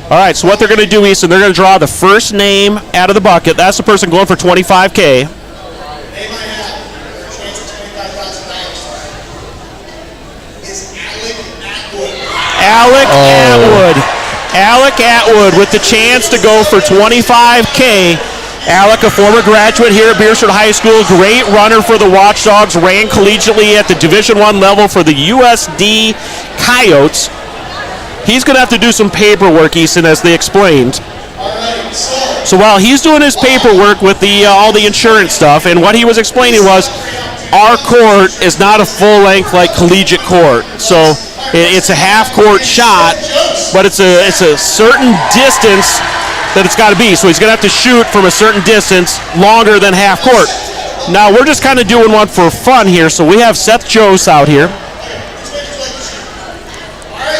All right, so what they're going to do, Easton, they're going to draw the first name out of the bucket. That's the person going for $25K. Alec Atwood with the chance to go for $25K. Alec, a former graduate here at Beresford High School, great runner for the Watchdogs, ran collegiately at the Division I level for the USD Coyotes. He's going to have to do some paperwork, Easton, as they explained. So while he's doing his paperwork with all the insurance stuff, and what he was explaining was, our court is not a full-length like collegiate court. So it's a half-court shot, but it's a certain distance that it's got to be. So he's going to have to shoot from a certain distance longer than half-court. Now, we're just kind of doing one for fun here. So we have Seth Jose out here.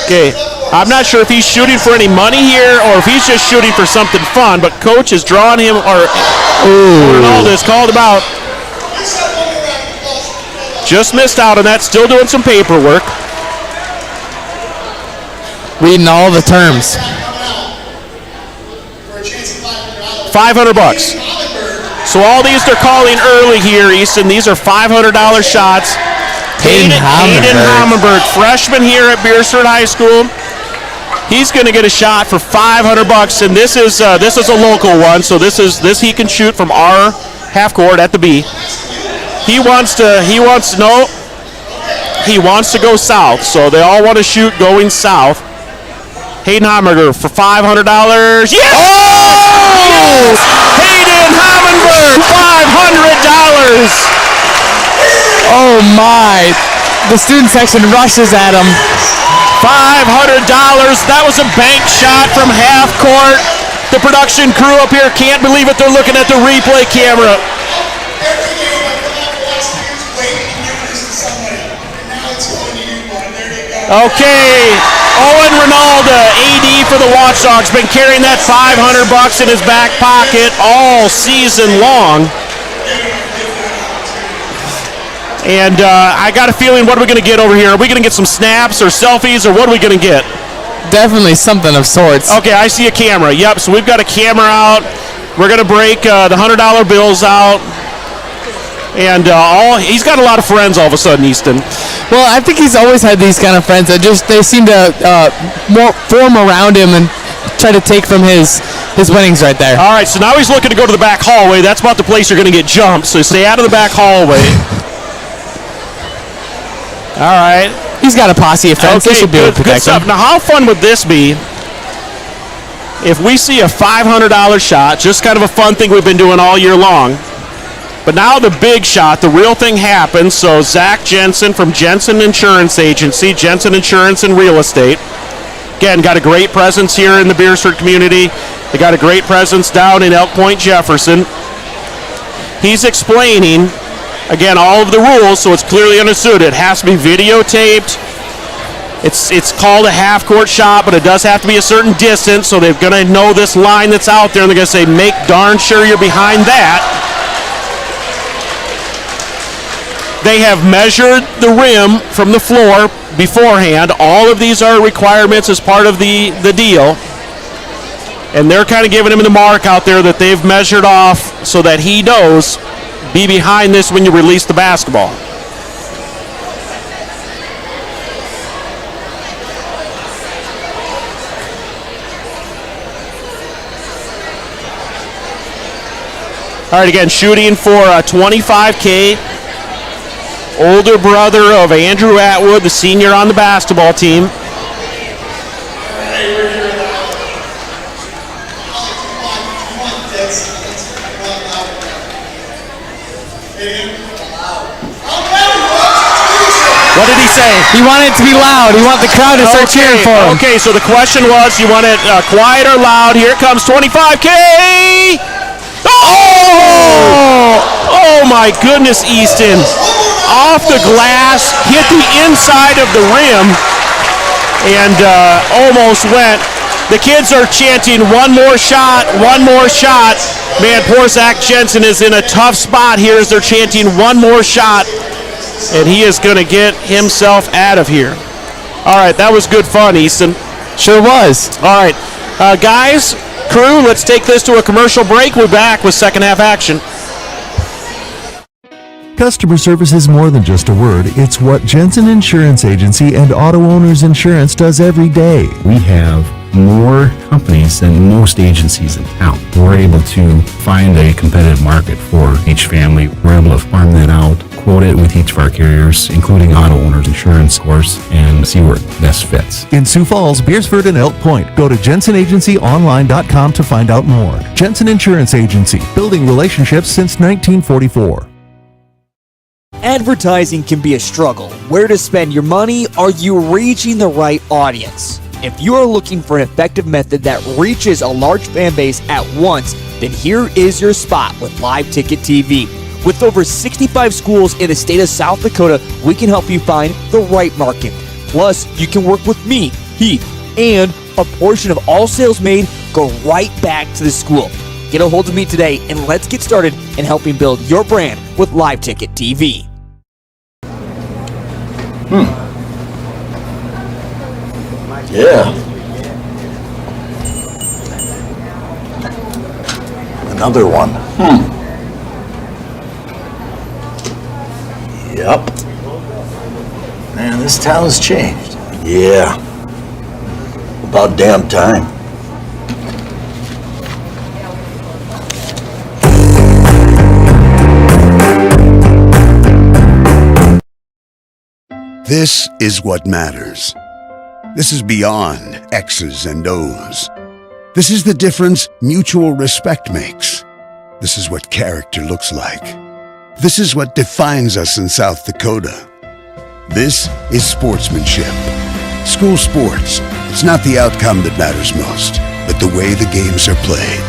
Okay, I'm not sure if he's shooting for any money here or if he's just shooting for something fun, but coach is drawing him, or Ronaldo is called him out. Just missed out on that, still doing some paperwork. Reading all the terms. $500. So all these they're calling early here, Easton. These are $500 shots. Hayden Hammenberg, freshman here at Beresford High School. He's going to get a shot for $500, and this is a local one. So this he can shoot from our half court at the B. He wants to go south. So they all want to shoot going south. Hayden Hammenberg for $500. Yes! Oh! Hayden Hammenberg, $500. Oh my! The student section rushes at him. $500. That was a bank shot from half court. The production crew up here can't believe it. They're looking at the replay camera. Okay. Owen Renaud, AD for the Watchdogs, been carrying that $500 in his back pocket all season long. And I got a feeling, what are we going to get over here? Are we going to get some snaps or selfies, or what are we going to get? Definitely something of sorts. Okay, I see a camera. Yep, so we've got a camera out. We're going to break the $100 bills out. And he's got a lot of friends all of a sudden, Easton. Well, I think he's always had these kind of friends that they seem to more form around him and try to take from his winnings right there. All right, so now he's looking to go to the back hallway. That's about the place you're going to get jumped, so stay out of the back hallway. All right. He's got a posse of friends. Okay, They should be able to protect him. Now, how fun would this be if we see a $500 shot, just kind of a fun thing we've been doing all year long. But now the big shot, the real thing happens. So Zach Jensen from Jensen Insurance Agency, Jensen Insurance and Real Estate. Again, got a great presence here in the Beresford community. They got a great presence down in Point-Jefferson. He's explaining, again, all of the rules, so it's clearly understood. It has to be videotaped. It's called a half-court shot, but it does have to be a certain distance, so they're going to know this line that's out there, and they're going to say, make darn sure you're behind that. They have measured the rim from the floor beforehand. All of these are requirements as part of the deal. And they're kind of giving him the mark out there that they've measured off so that he knows, be behind this when you release the basketball. All right, again, shooting for $25K. Older brother of Andrew Atwood, the senior on the basketball team. What did he say? He wanted it to be loud. He wanted the crowd to start cheering for him. Okay, so the question was, you want it quiet or loud? Here comes $25K! Oh my goodness, Easton. Off the glass, hit the inside of the rim, and almost went. The kids are chanting, one more shot, one more shot. Man, poor Zach Jensen is in a tough spot here as they're chanting one more shot, and he is going to get himself out of here. All right, that was good fun, Easton. Sure was. All right, guys, crew, let's take this to a commercial break. We're back with second half action. Customer service is more than just a word. It's what Jensen Insurance Agency and Auto Owners Insurance does every day. We have more companies than most agencies in town. We're able to find a competitive market for each family. We're able to farm that out, quote it with each of our carriers, including Auto Owners Insurance, of course, and see where it best fits. In Sioux Falls, Beresford, and Elk Point, go to jensenagencyonline.com to find out more. Jensen Insurance Agency, building relationships since 1944. Advertising can be a struggle. Where to spend your money? Are you reaching the right audience? If you are looking for an effective method that reaches a large fan base at once, then here is your spot with Live Ticket TV. With over 65 schools in the state of South Dakota, we can help you find the right market. Plus, you can work with me, Heath, and a portion of all sales made go right back to the school. Get a hold of me today and let's get started in helping build your brand with Live Ticket TV. Yeah. Another one. Yep. Man, this town's changed. Yeah. About damn time. This is what matters. This is beyond X's and O's. This is the difference mutual respect makes. This is what character looks like. This is what defines us in South Dakota. This is sportsmanship. School sports, it's not the outcome that matters most, but the way the games are played.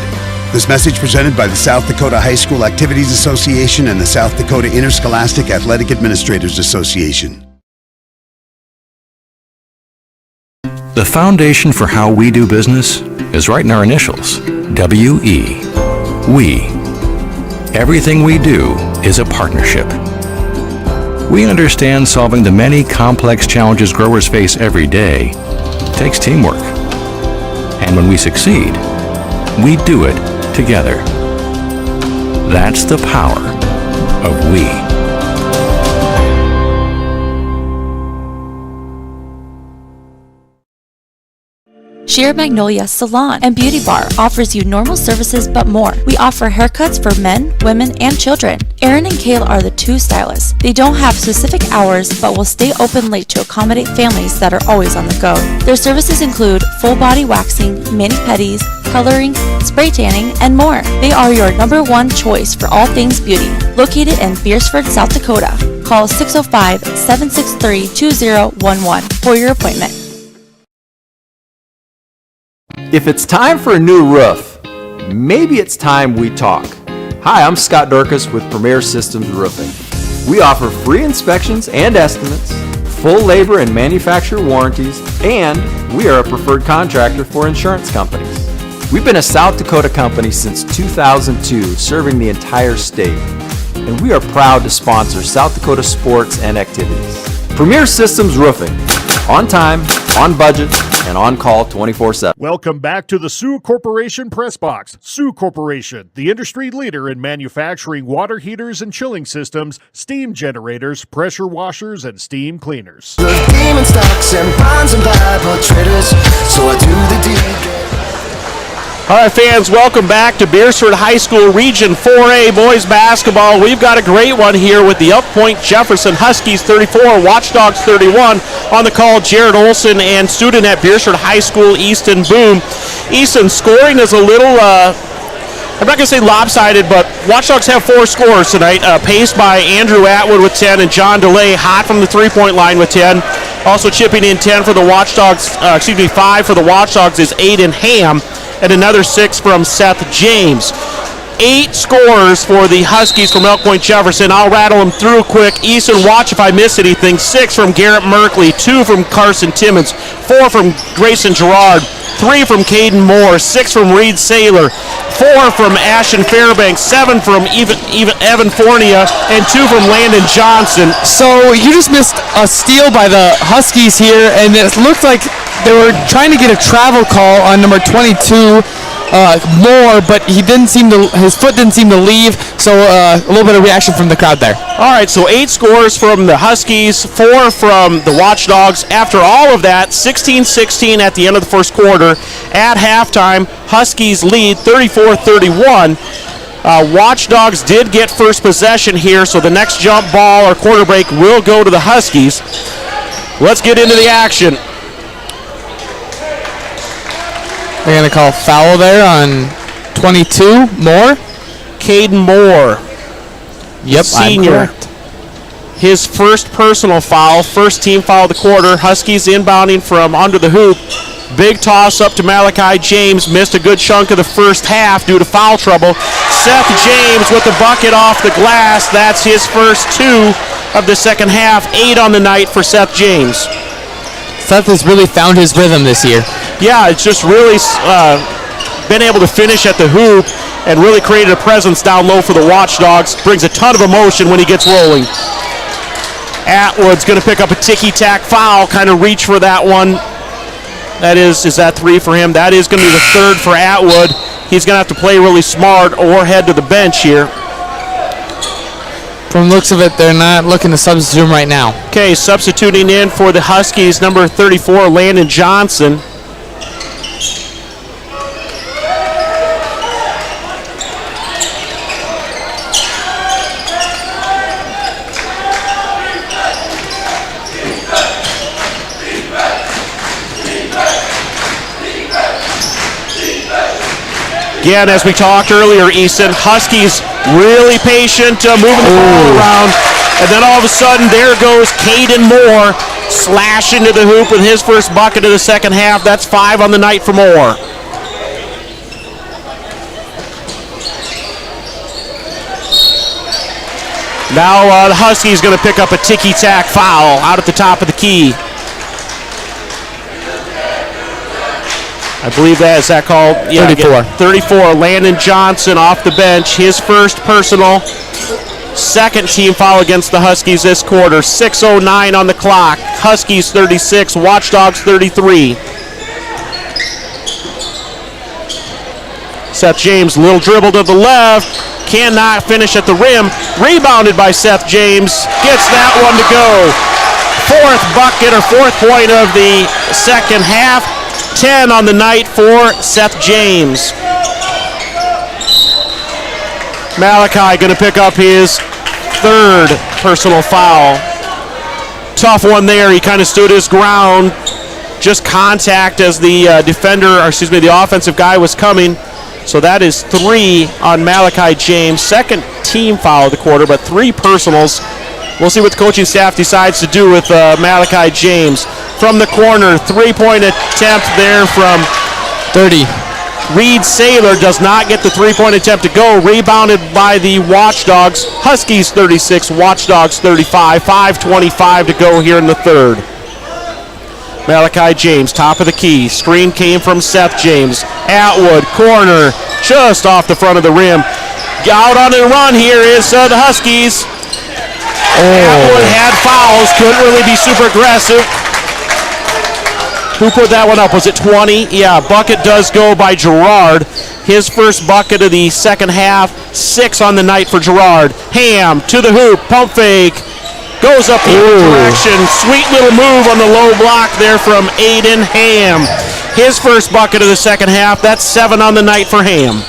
This message presented by the South Dakota High School Activities Association and the South Dakota Interscholastic Athletic Administrators Association. The foundation for how we do business is right in our initials, W-E. We. Everything we do is a partnership. We understand solving the many complex challenges growers face every day takes teamwork. And when we succeed, we do it together. That's the power of we. Sheer Magnolia Salon and Beauty Bar offers you normal services but more. We offer haircuts for men, women, and children. Aaron and Kale are the two stylists. They don't have specific hours but will stay open late to accommodate families that are always on the go. Their services include full body waxing, mani-pedis, coloring, spray tanning, and more. They are your #1 choice for all things beauty. Located in Beresford, South Dakota. Call 605-763-2011 for your appointment. If it's time for a new roof, maybe it's time we talk. Hi, I'm Scott Dorcas with Premier Systems Roofing. We offer free inspections and estimates, full labor and manufacturer warranties, and we are a preferred contractor for insurance companies. We've been a South Dakota company since 2002, serving the entire state, and we are proud to sponsor South Dakota sports and activities. Premier Systems Roofing, on time, on budget, and on call 24/7. Welcome back to the Sioux Corporation Press Box. Sioux Corporation, the industry leader in manufacturing water heaters and chilling systems, steam generators, pressure washers, and steam cleaners. Demon stocks and bonds and Bible traders, so I do the deed. All right, fans, welcome back to Beresford High School Region 4A boys basketball. We've got a great one here with the Point-Jefferson Huskies 34, Watchdogs 31. On the call, Jared Olson and student at Beresford High School, Easton Boom. Easton, scoring is a little, I'm not going to say lopsided, but Watchdogs have 4 scores tonight, paced by Andrew Atwood with 10 and John DeLay hot from the three-point line with 10. Also chipping in 10 for the Watchdogs, 5 for the Watchdogs is Aiden Ham, and another 6 from Seth James. 8 scores for the Huskies from Elk Point-Jefferson. I'll rattle them through quick. Easton, watch if I miss anything. 6 from Garrett Merkley, 2 from Carson Timmons, 4 from Grayson Gerard, 3 from Caden Moore, 6 from Reed Saylor, 4 from Ashton Fairbanks, 7 from Evan Fornia, and 2 from Landon Johnson. So you just missed a steal by the Huskies here, and it looked like they were trying to get a travel call on number 22, Moore, but his foot didn't seem to leave, so a little bit of reaction from the crowd there. All right, so 8 scores from the Huskies, 4 from the Watchdogs. After all of that, 16-16 at the end of the first quarter. At halftime, Huskies lead 34-31. Watchdogs did get first possession here, so the next jump ball or quarter break will go to the Huskies. Let's get into the action. They're going to call foul there on 22, Moore. Caden Moore. Yep, senior. I'm correct. His first personal foul, first team foul of the quarter. Huskies inbounding from under the hoop. Big toss up to Malachi James. Missed a good chunk of the first half due to foul trouble. Seth James with the bucket off the glass. That's his first 2 of the second half. 8 on the night for Seth James. Seth has really found his rhythm this year. Yeah, it's just really been able to finish at the hoop and really created a presence down low for the Watchdogs. Brings a ton of emotion when he gets rolling. Atwood's going to pick up a ticky-tack foul, kind of reach for that one. That is that 3 for him? That is going to be the 3rd for Atwood. He's going to have to play really smart or head to the bench here. From the looks of it, they're not looking to substitute him right now. Okay, substituting in for the Huskies, number 34, Landon Johnson. Again, as we talked earlier, Easton, Huskies really patient, moving the ball around. And then all of a sudden, there goes Caden Moore, slash into the hoop with his first bucket of the second half. That's 5 on the night for Moore. Now the Huskies going to pick up a ticky-tack foul out at the top of the key. I believe is that called? Yeah, 34. 34. Landon Johnson off the bench. His first personal. Second team foul against the Huskies this quarter. 6:09 on the clock. Huskies 36, Watchdogs 33. Seth James, little dribble to the left. Cannot finish at the rim. Rebounded by Seth James. Gets that one to go. Fourth bucket or fourth point of the second half. 10 on the night for Seth James. Malachi going to pick up his third personal foul. Tough one there. He kind of stood his ground. Just contact as the the offensive guy was coming. So that is 3 on Malachi James. Second team foul of the quarter, but 3 personals. We'll see what the coaching staff decides to do with Malachi James. From the corner, 3-point attempt there from 30. Reed Saylor does not get the 3-point attempt to go. Rebounded by the Watchdogs. Huskies 36, Watchdogs 35. 5:25 to go here in the third. Malachi James, top of the key. Screen came from Seth James. Atwood, corner, just off the front of the rim. Out on the run here is the Huskies. Atwood had fouls, couldn't really be super aggressive. Who put that one up? Was it 20? Yeah, bucket does go by Gerard. His first bucket of the second half. 6 on the night for Gerard. Ham to the hoop, pump fake. Goes up the other direction. Sweet little move on the low block there from Aiden Ham. His first bucket of the second half. That's 7 on the night for Ham.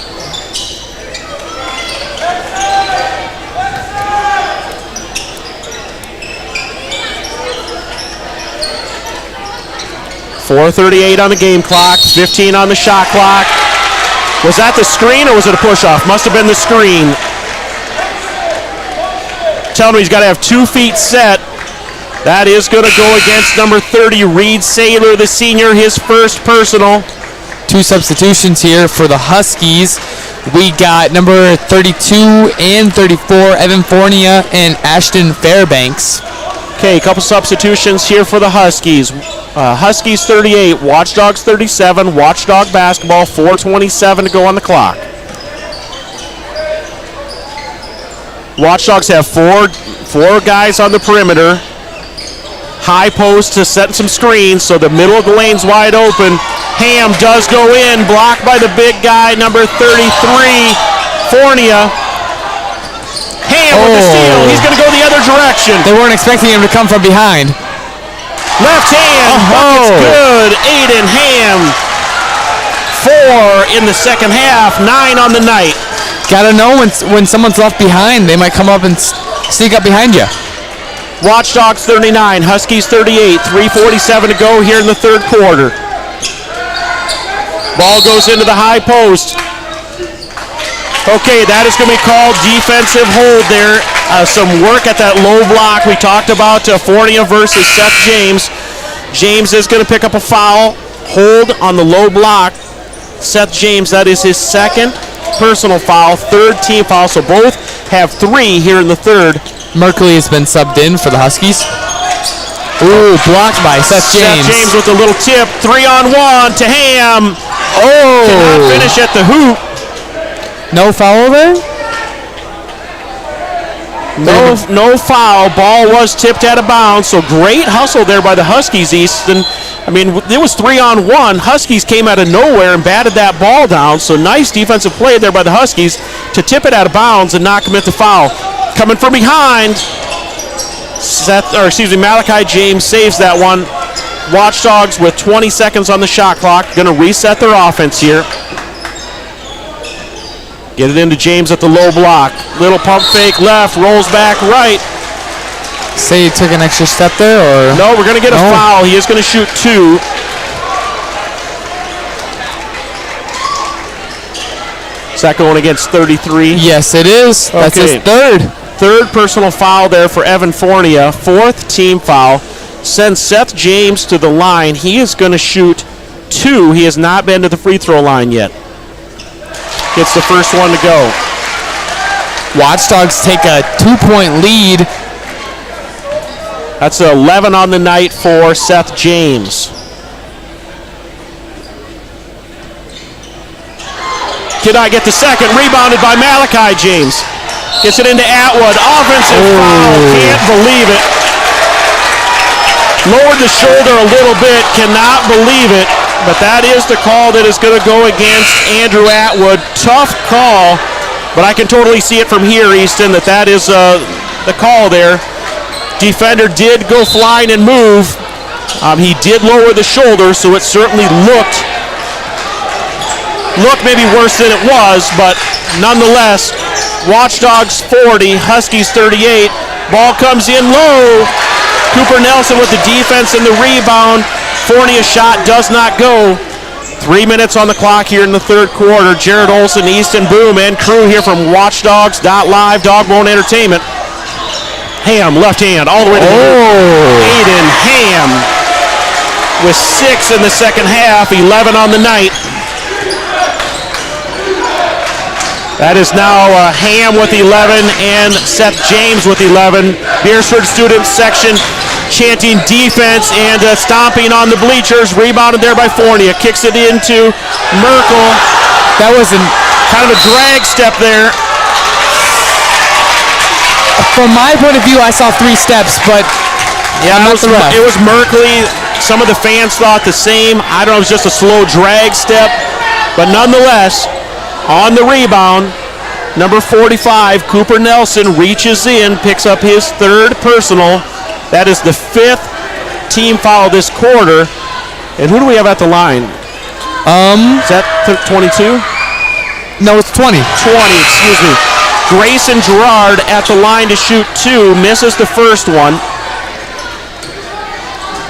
.438 on the game clock, 15 on the shot clock. Was that the screen or was it a push-off? Must have been the screen. Telling me he's got to have 2 feet set. That is going to go against number 30, Reed Saylor, the senior, his first personal. 2 substitutions here for the Huskies. We got number 32 and 34, Evan Fornia and Ashton Fairbanks. Okay, a couple substitutions here for the Huskies. Huskies 38, Watchdogs 37, Watchdog basketball, 4:27 to go on the clock. Watchdogs have four guys on the perimeter. High post to set some screens, so the middle of the lane's wide open. Ham does go in, blocked by the big guy, number 33, Fornia. Ham with the steal. He's going to go the other direction. They weren't expecting him to come from behind. Left hand, bucket's good. Aiden Ham. 4 in the second half, 9 on the night. Gotta know when someone's left behind, they might come up and sneak up behind you. Watchdogs 39, Huskies 38, 3:47 to go here in the third quarter. Ball goes into the high post. Okay, that is going to be called defensive hold there. Some work at that low block we talked about, Fornia versus Seth James. James is going to pick up a foul. Hold on the low block. Seth James, that is his second personal foul, third team foul, so both have 3 here in the third. Merkley has been subbed in for the Huskies. Ooh, blocked by Seth James. Seth James with a little tip, 3-on-1 to Ham. Cannot finish at the hoop. No foul there? No foul. Ball was tipped out of bounds, so great hustle there by the Huskies, Easton. I mean, it was 3-on-1. Huskies came out of nowhere and batted that ball down, so nice defensive play there by the Huskies to tip it out of bounds and not commit the foul. Coming from behind, Malachi James saves that one. Watchdogs with 20 seconds on the shot clock, going to reset their offense here. Get it into James at the low block. Little pump fake left, rolls back right. Say he took an extra step there, or? No, we're going to get a foul. He is going to shoot 2. Is that going against 33? Yes, it is. That's his third. Third personal foul there for Evan Fornia. 4th team foul. Sends Seth James to the line. He is going to shoot 2. He has not been to the free throw line yet. Gets the first one to go. Watchdogs take a 2-point lead. That's 11 on the night for Seth James. Cannot get the second. Rebounded by Malachi James. Gets it into Atwood. Offensive foul. Can't believe it. Lowered the shoulder a little bit. Cannot believe it. But that is the call that is going to go against Andrew Atwood. Tough call. But I can totally see it from here, Easton, that is the call there. Defender did go flying and move. He did lower the shoulder, so it certainly looked maybe worse than it was, but nonetheless, Watchdogs 40, Huskies 38. Ball comes in low. Cooper Nelson with the defense and the rebound. Fournia's shot does not go. 3 minutes on the clock here in the third quarter. Jared Olson, Easton Boom, and crew here from Watchdogs.live, Dogbone Entertainment. Ham, left hand, all the way to Aiden Ham with 6 in the second half, 11 on the night. That is now Ham with 11 and Seth James with 11. Beresford student section chanting defense and stomping on the bleachers. Rebounded there by Fournia. Kicks it into Merkel. That was kind of a drag step there. From my point of view, I saw 3 steps, but yeah, it was Merkley. Some of the fans thought the same. I don't know, it was just a slow drag step. But nonetheless, on the rebound, number 45, Cooper Nelson, reaches in, picks up his 3rd personal. That is the 5th team foul this quarter. And who do we have at the line? Is that 22? No, it's 20. 20, excuse me. Grayson Gerard at the line to shoot 2, misses the first one.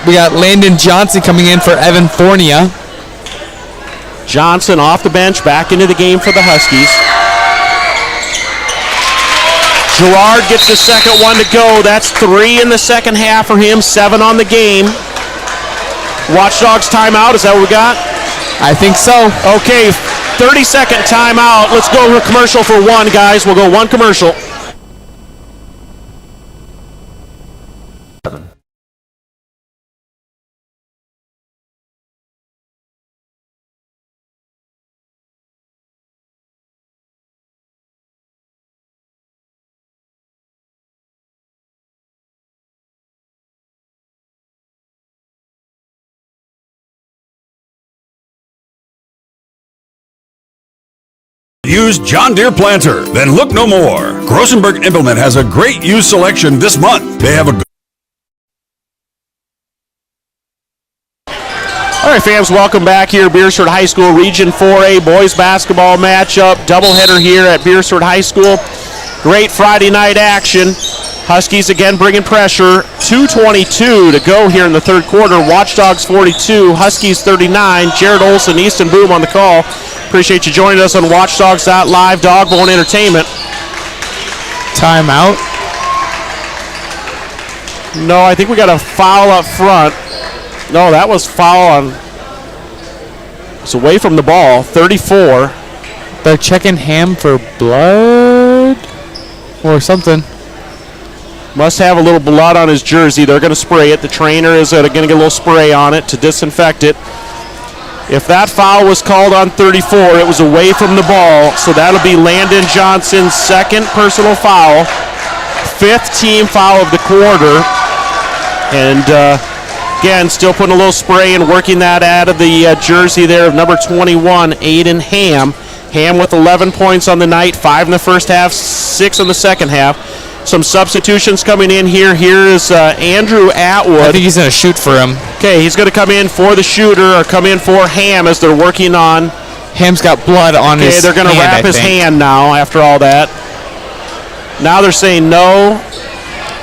We got Landon Johnson coming in for Evan Fournia. Johnson off the bench, back into the game for the Huskies. Gerard gets the second one to go. That's 3 in the second half for him, 7 on the game. Watchdogs timeout, is that what we got? I think so. Okay, 30-second timeout. Let's go to a commercial for one, guys. We'll go one commercial. Use John Deere planter, then look no more. Grossenberg Implement has a great used selection this month. They have a All right, fans, welcome back here. Beresford High School Region 4A boys basketball matchup. Doubleheader here at Beresford High School. Great Friday night action. Huskies again bringing pressure. 2:22 to go here in the third quarter. Watchdogs 42, Huskies 39. Jared Olson, Easton Boom on the call. Appreciate you joining us on Watchdogs.live, Dogbone Entertainment. Timeout. No, I think we got a foul up front. No, that was foul on. It's away from the ball. 34. They're checking Ham for blood or something. Must have a little blood on his jersey. They're going to spray it. The trainer is going to get a little spray on it to disinfect it. If that foul was called on 34, it was away from the ball. So that'll be Landon Johnson's second personal foul. 5th team foul of the quarter. And again, still putting a little spray and working that out of the jersey there of number 21, Aiden Ham. Ham with 11 points on the night, 5 in the first half, 6 in the second half. Some substitutions coming in here. Here is Andrew Atwood. I think he's going to shoot for him. Okay, he's going to come in for the shooter or come in for Ham as they're working on. Ham's got blood on his hand. Okay, they're going to wrap his hand now after all that. Now they're saying no.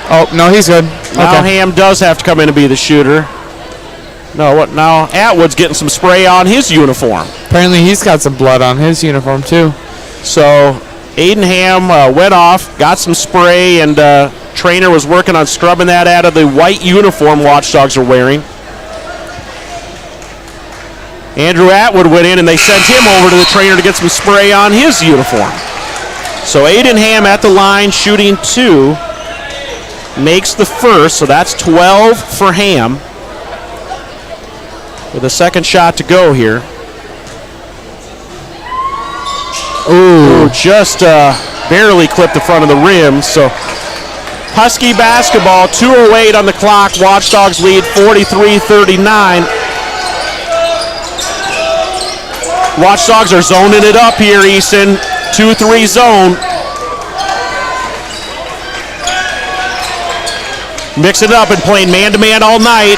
Oh, no, he's good. Now okay. Ham does have to come in and be the shooter. No, what now? Atwood's getting some spray on his uniform. Apparently he's got some blood on his uniform too. So Aiden Ham went off, got some spray, and trainer was working on scrubbing that out of the white uniform Watchdogs are wearing. Andrew Atwood went in and they sent him over to the trainer to get some spray on his uniform. So Aiden Ham at the line shooting 2. Makes the first, so that's 12 for Ham. With a second shot to go here. Ooh, just barely clipped the front of the rim. So Husky basketball, 2:08 on the clock. Watchdogs lead 43-39. Watchdogs are zoning it up here, Easton. 2-3 zone. Mix it up and playing man-to-man all night.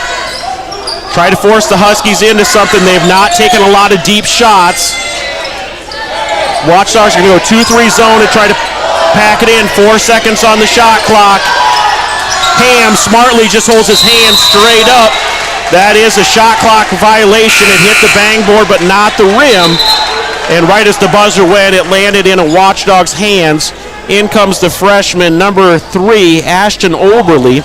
Try to force the Huskies into something. They've not taken a lot of deep shots. Watchdogs are going to go 2-3 zone and try to pack it in. 4 seconds on the shot clock. Ham smartly just holds his hand straight up. That is a shot clock violation. It hit the bang board, but not the rim. And right as the buzzer went, it landed in a Watchdog's hands. In comes the freshman, number 3, Ashton Oberle.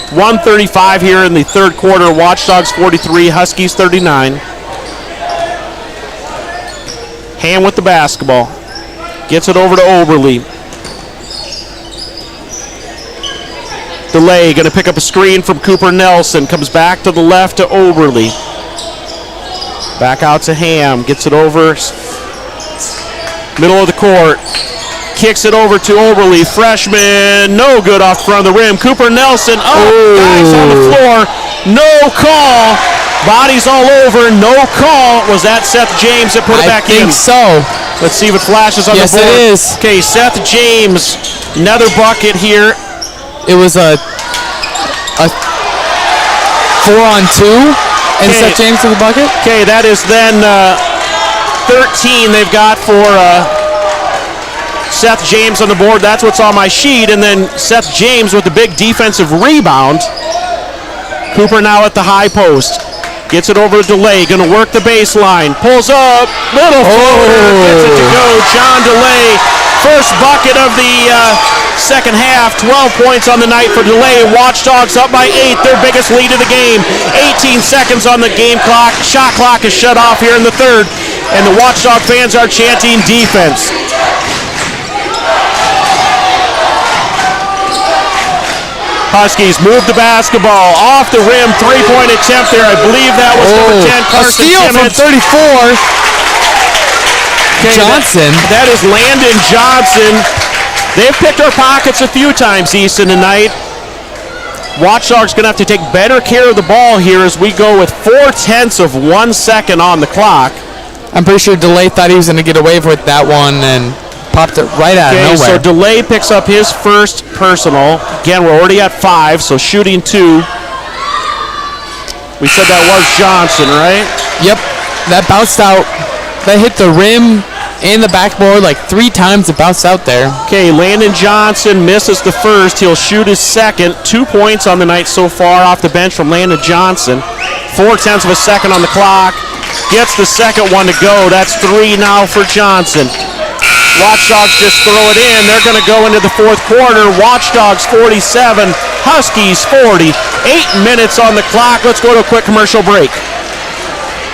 1:35 here in the third quarter. Watchdogs 43, Huskies 39. Ham with the basketball. Gets it over to Oberle. Delay, going to pick up a screen from Cooper Nelson. Comes back to the left to Oberle. Back out to Ham. Gets it over. Middle of the court. Kicks it over to Oberle. Freshman, no good off front of the rim. Cooper Nelson, guys on the floor. No call. Bodies all over. No call. Was that Seth James that put it back in? I think so. Let's see if it flashes on the board. Yes, it is. Okay, Seth James. Another bucket here. It was a 4-on-2, and Seth James to the bucket. Okay, that is then 13 they've got for Seth James on the board. That's what's on my sheet. And then Seth James with the big defensive rebound. Cooper now at the high post. Gets it over to Delay. Going to work the baseline. Pulls up. Little floater. Gets it to go. John Delay. First bucket of the second half. 12 points on the night for Delay. Watchdogs up by 8. Their biggest lead of the game. 18 seconds on the game clock. Shot clock is shut off here in the third. And the Watchdog fans are chanting defense. Huskies move the basketball off the rim. 3-point attempt there. I believe that was number 10, Carson a steal Timmons. from 34. Okay, Johnson. That is Landon Johnson. They've picked our pockets a few times, Easton, tonight. Watchdogs going to have to take better care of the ball here as we go with 0.4 of 1 second on the clock. I'm pretty sure Delay thought he was going to get away with that one and popped it right out of nowhere. So Delay picks up his first personal. Again, we're already at 5, so shooting 2. We said that was Johnson, right? Yep. That bounced out. That hit the rim and the backboard like 3 times. It bounced out there. Okay, Landon Johnson misses the first. He'll shoot his second. 2 points on the night so far off the bench from Landon Johnson. 0.4 of a second on the clock. Gets the second one to go. That's 3 now for Johnson. Watchdogs just throw it in. They're going to go into the fourth quarter. Watchdogs 47, Huskies 40. 8 minutes on the clock. Let's go to a quick commercial break.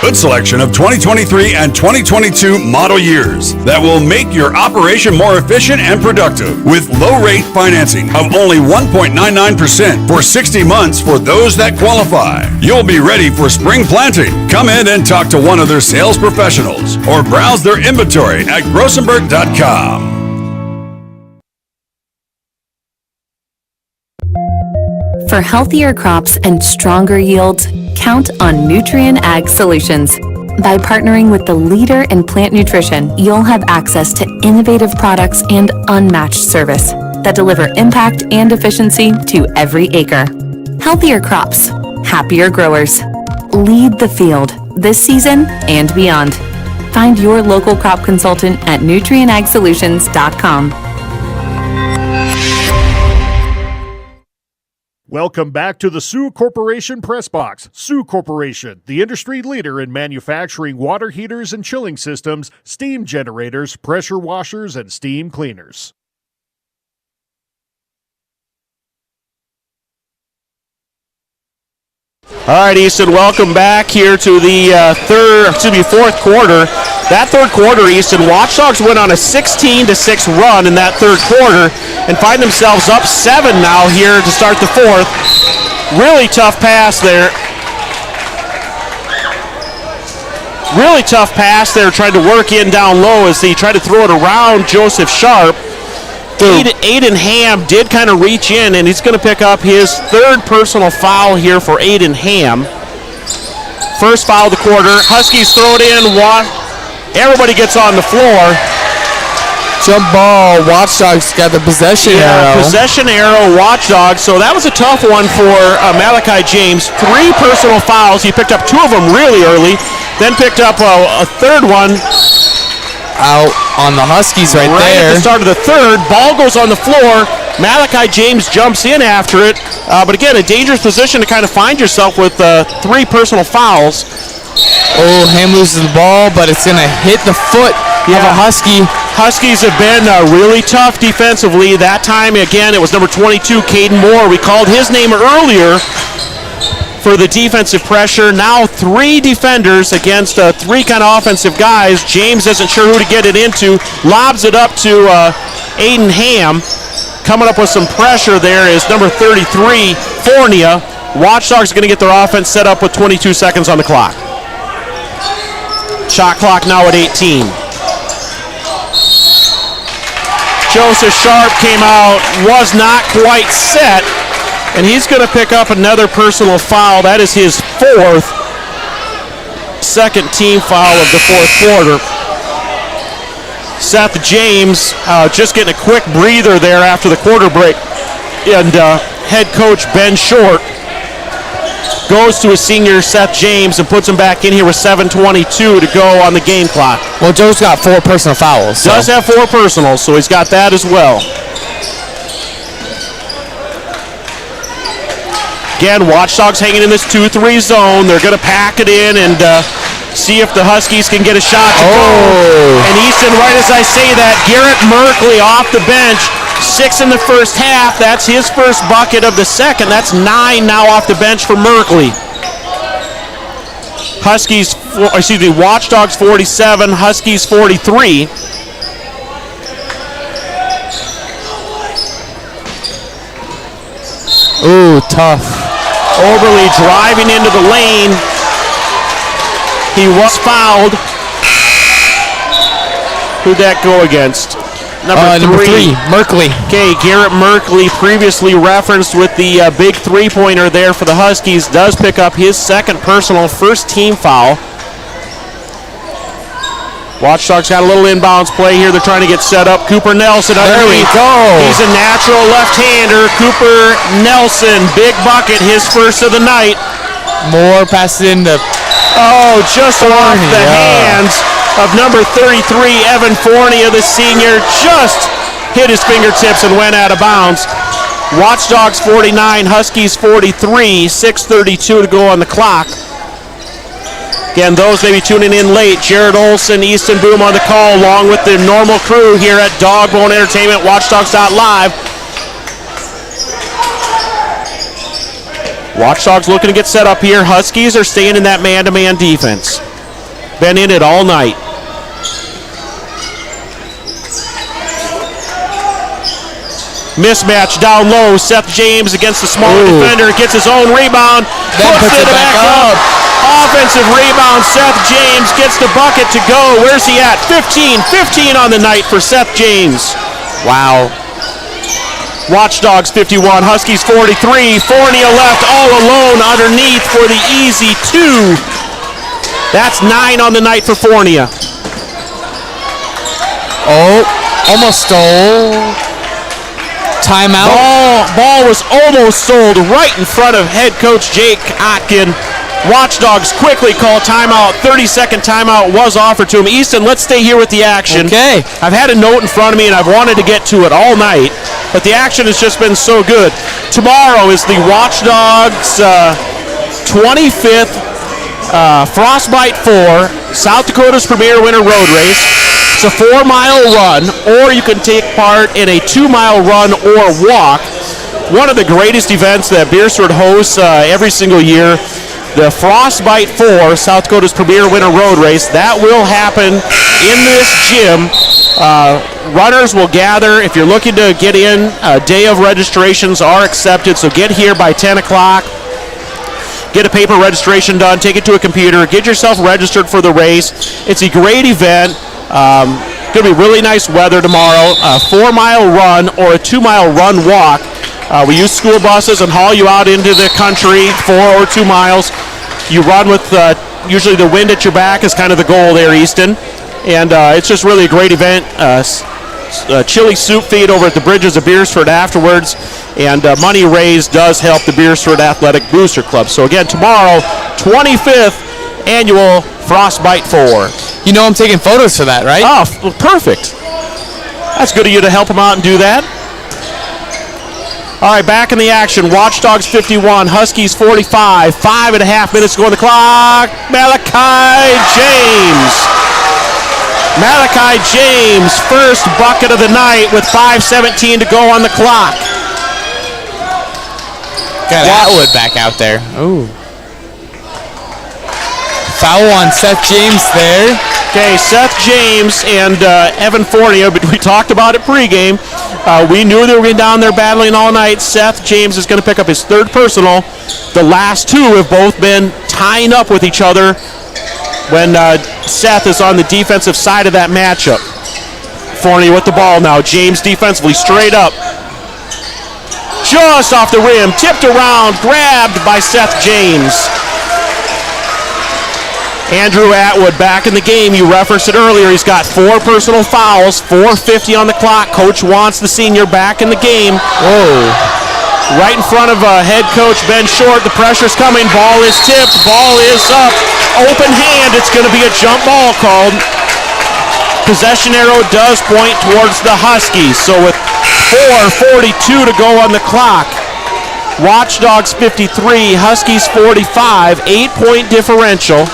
Good selection of 2023 and 2022 model years that will make your operation more efficient and productive with low-rate financing of only 1.99% for 60 months for those that qualify. You'll be ready for spring planting. Come in and talk to one of their sales professionals or browse their inventory at grossenberg.com. For healthier crops and stronger yields, count on Nutrien Ag Solutions. By partnering with the leader in plant nutrition, you'll have access to innovative products and unmatched service that deliver impact and efficiency to every acre. Healthier crops, happier growers. Lead the field this season and beyond. Find your local crop consultant at nutrienagsolutions.com. Welcome back to the Sioux Corporation Press Box. Sioux Corporation, the industry leader in manufacturing water heaters and chilling systems, steam generators, pressure washers, and steam cleaners. All right, Easton, welcome back here to the fourth quarter. That third quarter, Easton, Watchdogs went on a 16-6 run in that third quarter and find themselves up 7 now here to start the fourth. Really tough pass there. Really tough pass there, tried to work in down low as he tried to throw it around Joseph Sharp. Aiden Ham did kind of reach in, and he's going to pick up his third personal foul here for Aiden Ham. First foul of the quarter. Huskies throw it in. Everybody gets on the floor. Jump ball. Watchdogs got the possession arrow. Possession arrow, Watchdogs. So that was a tough one for Malachi James. 3 personal fouls. He picked up 2 of them really early, then picked up a third one. Out on the Huskies right there. At the start of the third. Ball goes on the floor. Malachi James jumps in after it. But again, a dangerous position to kind of find yourself with 3 personal fouls. Oh, Ham loses the ball, but it's going to hit the foot of a Husky. Huskies have been really tough defensively. That time, again, it was number 22, Caden Moore. We called his name earlier for the defensive pressure. Now 3 defenders against 3 kind of offensive guys. James isn't sure who to get it into. Lobs it up to Aiden Ham. Coming up with some pressure there is number 33, Fornia. Watchdogs are going to get their offense set up with 22 seconds on the clock. Shot clock now at 18. Joseph Sharp came out, was not quite set, and he's going to pick up another personal foul. That is his 4th, second team foul of the 4th quarter. Seth James just getting a quick breather there after the quarter break. And head coach Ben Short goes to his senior Seth James and puts him back in here with 7:22 to go on the game clock. Well, Joe's got 4 personal fouls. So. Does have 4 personals, so he's got that as well. Again, Watchdogs hanging in this 2-3 zone. They're going to pack it in and see if the Huskies can get a shot to go. And Easton, right as I say that, Garrett Merkley off the bench. 6 in the first half. That's his first bucket of the second. That's 9 now off the bench for Merkley. Watchdogs 47, Huskies 43. Ooh, tough. Oberly driving into the lane. He was fouled. Who'd that go against? Number 3, Merkley. Okay, Garrett Merkley, previously referenced with the big 3-pointer there for the Huskies, does pick up his second personal, first team foul. Watchdogs got a little inbounds play here. They're trying to get set up. Cooper Nelson underneath. There we go. He's a natural left-hander. Cooper Nelson, big bucket, his first of the night. Moore passes into... Oh, just off the hands of number 33, Evan Fornia, the senior, just hit his fingertips and went out of bounds. Watchdogs 49, Huskies 43, 6:32 to go on the clock. Again, those may be tuning in late. Jared Olson, Easton Boom on the call, along with the normal crew here at Dogbone Entertainment, Watchdogs.live. Watchdogs looking to get set up here. Huskies are staying in that man-to-man defense. Been in it all night. Mismatch down low. Seth James against the smaller defender. Gets his own rebound. Puts it back up. Offensive rebound. Seth James gets the bucket to go. Where's he at? 15 on the night for Seth James. Wow. Watchdogs 51, Huskies 43. Fornia left all alone underneath for the easy 2. That's 9 on the night for Fornia. Oh, almost stole. Timeout. Ball was almost sold right in front of head coach Jake Otkin. Watchdogs quickly call timeout. 30-second timeout was offered to him. Easton, let's stay here with the action. Okay. I've had a note in front of me, and I've wanted to get to it all night, but the action has just been so good. Tomorrow is the Watchdogs 25th Frostbite 4, South Dakota's premier winter road race. It's a 4-mile run, or you can take part in a 2-mile run or walk. One of the greatest events that Beresford hosts every single year. The Frostbite 4, South Dakota's premier winter road race, that will happen in this gym. Runners will gather. If you're looking to get in, a day of registrations are accepted, so get here by 10 o'clock. get a paper registration done, take it to a computer, get yourself registered for the race. It's a great event. Going to be really nice weather tomorrow. A 4-mile run or a 2-mile run walk. We use school buses and haul you out into the country 4 or 2 miles. You run with usually the wind at your back is kind of the goal there, Easton. And it's just really a great event. Chili soup feed over at the Bridges of Beresford afterwards. And money raised does help the Beresford Athletic Booster Club. So again, tomorrow, 25th annual Frostbite 4. You know I'm taking photos for that, right? Oh, perfect. That's good of you to help them out and do that. All right, back in the action. Watchdogs 51, Huskies 45. 5.5 minutes to go on the clock. Malachi James, first bucket of the night with 5:17 to go on the clock. Got Atwood back out there. Ooh. Foul on Seth James there. Okay, Seth James and Evan Fournier, but we talked about it pregame. We knew they were down there battling all night. Seth James is going to pick up his third personal. The last two have both been tying up with each other when Seth is on the defensive side of that matchup. Fournier with the ball now. James defensively straight up. Just off the rim, tipped around, grabbed by Seth James. Andrew Atwood back in the game. You referenced it earlier. He's got 4 personal fouls, 4:50 on the clock. Coach wants the senior back in the game. Whoa. Right in front of head coach Ben Short. The pressure's coming. Ball is tipped. Ball is up. Open hand. It's going to be a jump ball called. Possession arrow does point towards the Huskies. So with 4:42 to go on the clock, Watchdogs 53, Huskies 45, 8-point differential.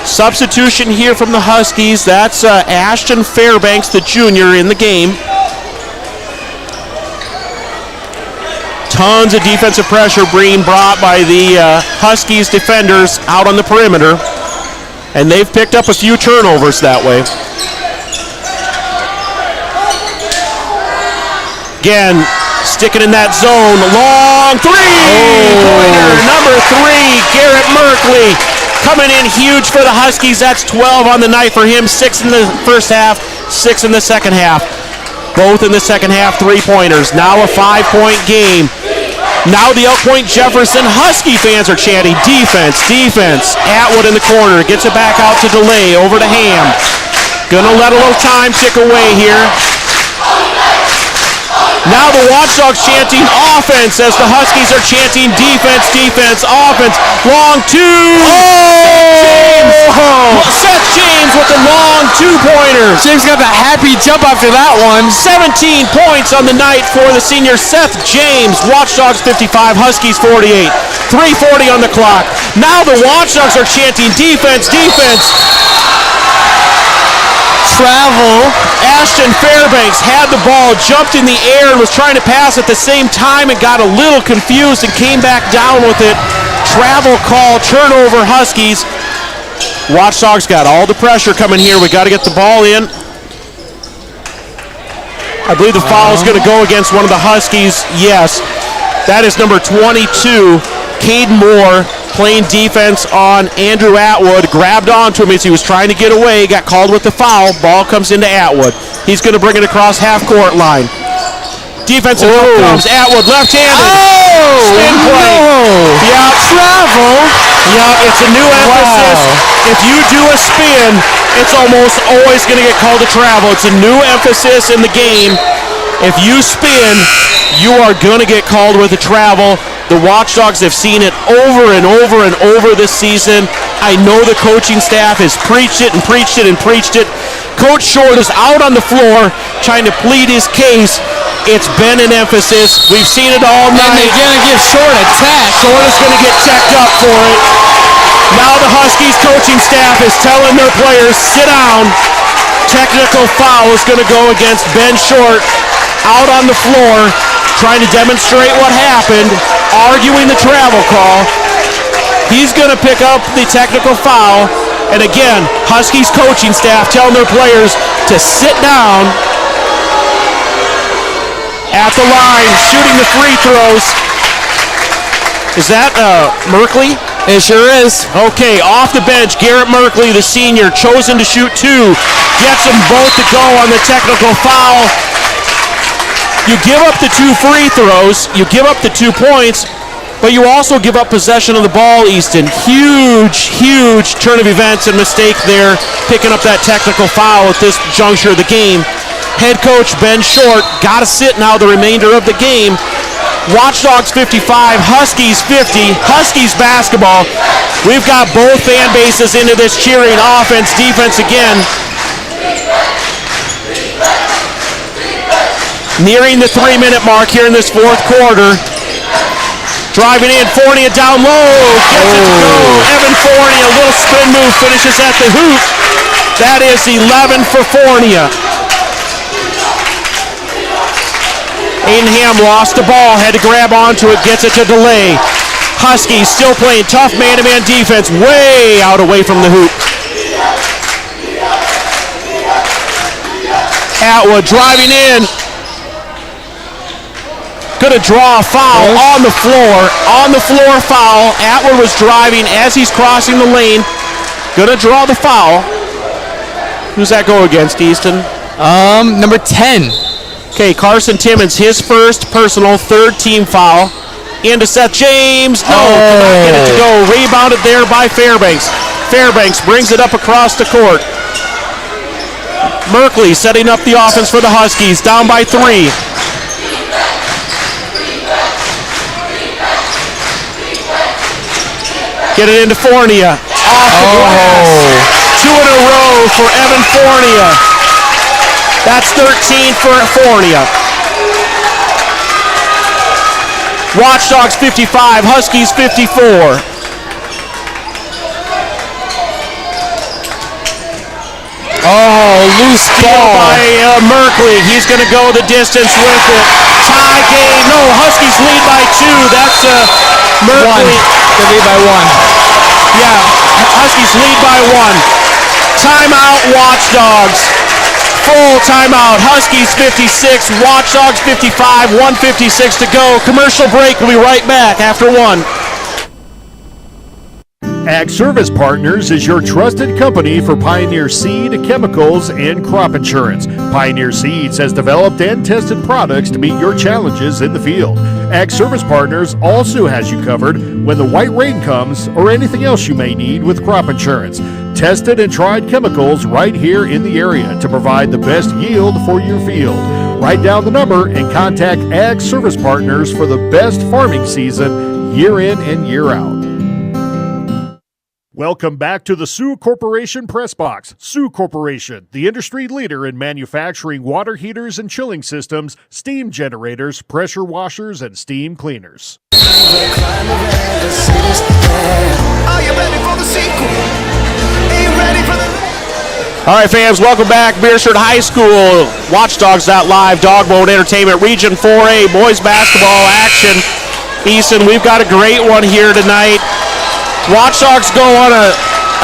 Substitution here from the Huskies. That's Ashton Fairbanks, the junior, in the game. Tons of defensive pressure being brought by the Huskies defenders out on the perimeter. And they've picked up a few turnovers that way. Again, sticking in that zone. Long three-pointer. Number 3, Garrett Merkley. Coming in huge for the Huskies. That's 12 on the night for him. 6 in the first half, 6 in the second half. Both in the second half, 3-pointers. Now a 5-point game. Now the Point-Jefferson Husky fans are chanting, defense, defense. Atwood in the corner, gets it back out to DeLay, over to Ham. Gonna let a little time tick away here. Now the Watchdogs chanting offense as the Huskies are chanting defense, defense, offense. Long 2. Seth James with the long 2-pointers. James got the happy jump after that one. 17 points on the night for the senior Seth James. Watchdogs 55, Huskies 48. 3:40 on the clock. Now the Watchdogs are chanting defense, defense. Travel. Ashton Fairbanks had the ball, jumped in the air, and was trying to pass at the same time and got a little confused and came back down with it. Travel call, turnover Huskies. Watchdogs got all the pressure coming here. We got to get the ball in. I believe the foul is going to go against one of the Huskies. Yes, that is number 22, Caden Moore, playing defense on Andrew Atwood. Grabbed onto him as he was trying to get away. Got called with the foul. Ball comes into Atwood. He's going to bring it across half-court line. Defensive help comes. Atwood left-handed. Spin play. Yeah, travel. Yeah, it's a new emphasis. If you do a spin, it's almost always going to get called a travel. It's a new emphasis in the game. If you spin, you are going to get called with a travel. The Watchdogs have seen it over and over and over this season. I know the coaching staff has preached it and preached it and preached it. Coach Short is out on the floor trying to plead his case. It's been an emphasis. We've seen it all night. And they're going to give Short a tech. Short is going to get checked up for it. Now the Huskies coaching staff is telling their players, sit down. Technical foul is going to go against Ben Short out on the floor, trying to demonstrate what happened, arguing the travel call. He's going to pick up the technical foul. And again, Huskies coaching staff telling their players to sit down. At the line, shooting the free throws. Is that Merkley? It sure is. Okay, off the bench, Garrett Merkley, the senior, chosen to shoot 2. Gets them both to go on the technical foul. You give up the 2 free throws, you give up the 2 points, but you also give up possession of the ball, Easton. Huge turn of events and mistake there, picking up that technical foul at this juncture of the game. Head coach Ben Short got to sit now the remainder of the game. Watchdogs 55, Huskies 50, Huskies basketball. We've got both fan bases into this cheering offense, defense again. Nearing the 3-minute mark here in this fourth quarter. Driving in, Fournier down low, gets it to go. Evan Fournier, a little spin move, finishes at the hoop. That is 11 for Fournier. Aidenham lost the ball, had to grab onto it, gets it to delay. Huskies still playing tough man-to-man defense, way out away from the hoop. Atwood driving in. Gonna draw a foul on the floor. On the floor foul. Atwood was driving as he's crossing the lane. Gonna draw the foul. Who's that go against, Easton? Number 10. Okay, Carson Timmons, his first personal, 3rd team foul. Into Seth James. No, cannot get it to go. Rebounded there by Fairbanks. Fairbanks brings it up across the court. Merkley setting up the offense for the Huskies. Down by 3. Get it into Fournier. Off the glass. 2 in a row for Evan Fournier. That's 13 for Fournier. Watchdogs 55, Huskies 54. Loose ball by Merkley. He's going to go the distance with it. Tie game. No, Huskies lead by 2. That's Merkley. They lead by 1. Yeah, Huskies lead by 1. Timeout, Watchdogs. Full timeout. Huskies 56, Watchdogs 55, 1:56 to go. Commercial break. We'll be right back after 1. Ag Service Partners is your trusted company for Pioneer seed, chemicals, and crop insurance. Pioneer Seeds has developed and tested products to meet your challenges in the field. Ag Service Partners also has you covered when the white rain comes or anything else you may need with crop insurance. Tested and tried chemicals right here in the area to provide the best yield for your field. Write down the number and contact Ag Service Partners for the best farming season year in and year out. Welcome back to the Sioux Corporation Press Box. Sioux Corporation, the industry leader in manufacturing water heaters and chilling systems, steam generators, pressure washers, and steam cleaners. Are you ready for the sequel? Are you ready for the... All right, fans, welcome back. Beresford High School, Watchdogs.live, Dog Boat Entertainment, Region 4A, boys basketball action. Easton, we've got a great one here tonight. Watchdogs go on a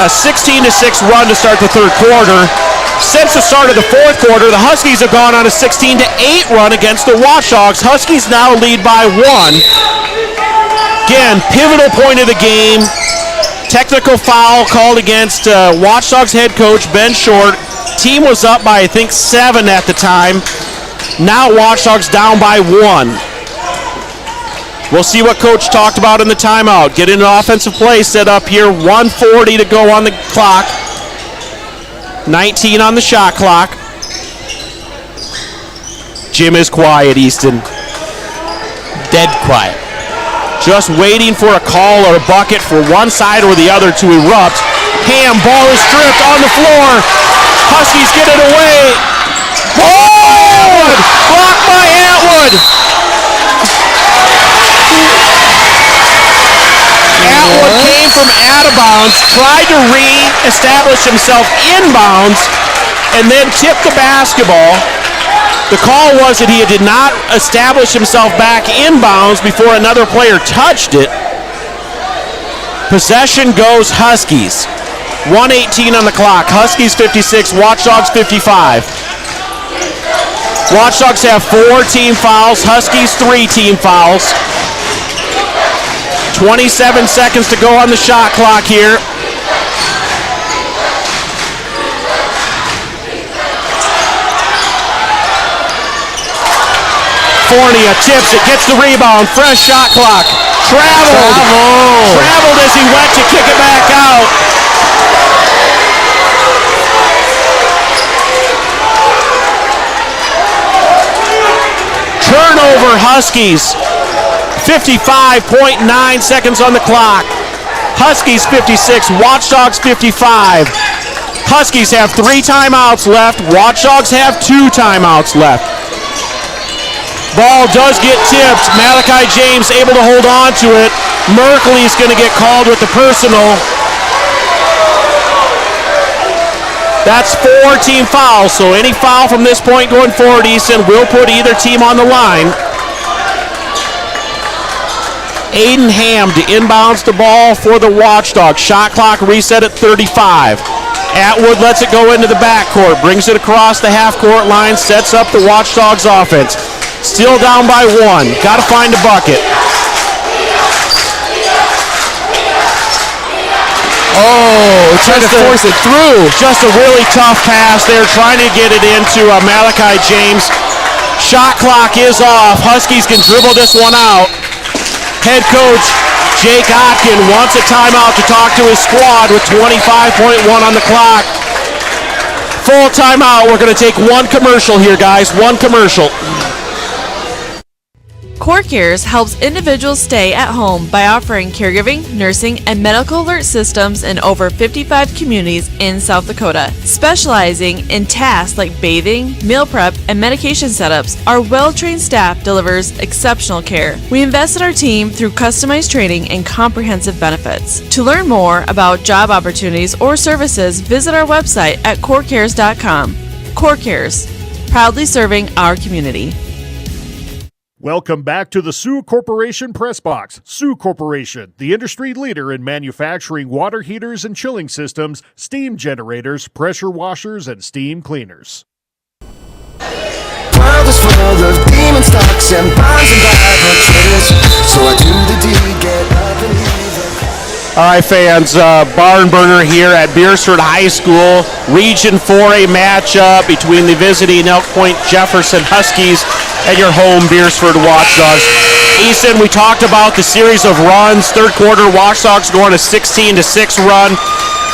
16-6 run to start the third quarter. Since the start of the fourth quarter, the Huskies have gone on a 16-8 run against the Watchdogs. Huskies now lead by 1. Again, pivotal point of the game. Technical foul called against Watchdogs head coach Ben Short. Team was up by, I think, 7 at the time. Now Watchdogs down by 1. We'll see what Coach talked about in the timeout. Get an offensive play set up here. 1:40 to go on the clock. 19 on the shot clock. Jim is quiet, Easton. Dead quiet. Just waiting for a call or a bucket for one side or the other to erupt. Ham, ball is stripped on the floor. Huskies get it away. Atwood! Blocked by Atwood. Atwood came from out of bounds, tried to re-establish himself inbounds, and then tipped the basketball. The call was that he did not establish himself back inbounds before another player touched it. Possession goes Huskies. 1:18 on the clock. Huskies 56, Watchdogs 55. Watchdogs have 4 team fouls, Huskies 3 team fouls. 27 seconds to go on the shot clock here. Fornia tips it, gets the rebound, fresh shot clock. Traveled as he went to kick it back out. Turnover, Huskies. 55.9 seconds on the clock. Huskies 56, Watchdogs 55. Huskies have 3 timeouts left. Watchdogs have 2 timeouts left. Ball does get tipped. Malachi James able to hold on to it. Merkley's going to get called with the personal. That's 4 team fouls, so any foul from this point going forward, Easton, will put either team on the line. Aiden Ham to inbounds the ball for the Watchdogs. Shot clock reset at 35. Atwood lets it go into the backcourt, brings it across the half-court line, sets up the Watchdogs offense. Still down by 1. Got to find a bucket. Trying to force it through. Just a really tough pass there, trying to get it into Malachi James. Shot clock is off. Huskies can dribble this one out. Head coach Jake Otkin wants a timeout to talk to his squad with 25.1 on the clock. Full timeout. We're going to take 1 commercial here, guys. 1 commercial. CoreCares helps individuals stay at home by offering caregiving, nursing, and medical alert systems in over 55 communities in South Dakota. Specializing in tasks like bathing, meal prep, and medication setups, our well-trained staff delivers exceptional care. We invest in our team through customized training and comprehensive benefits. To learn more about job opportunities or services, visit our website at corecares.com. CoreCares, proudly serving our community. Welcome back to the Sioux Corporation Press Box. Sioux Corporation, the industry leader in manufacturing water heaters and chilling systems, steam generators, pressure washers, and steam cleaners. World is full of demon stocks and bonds and Bible traders. So I do the deed, get up and leave. All right, fans, barn burner here at Beresford High School. Region 4A matchup between the visiting Elk Point-Jefferson Huskies and your home Beresford Watchdogs. Easton, we talked about the series of runs. Third quarter, Watchdogs going a 16-6 run.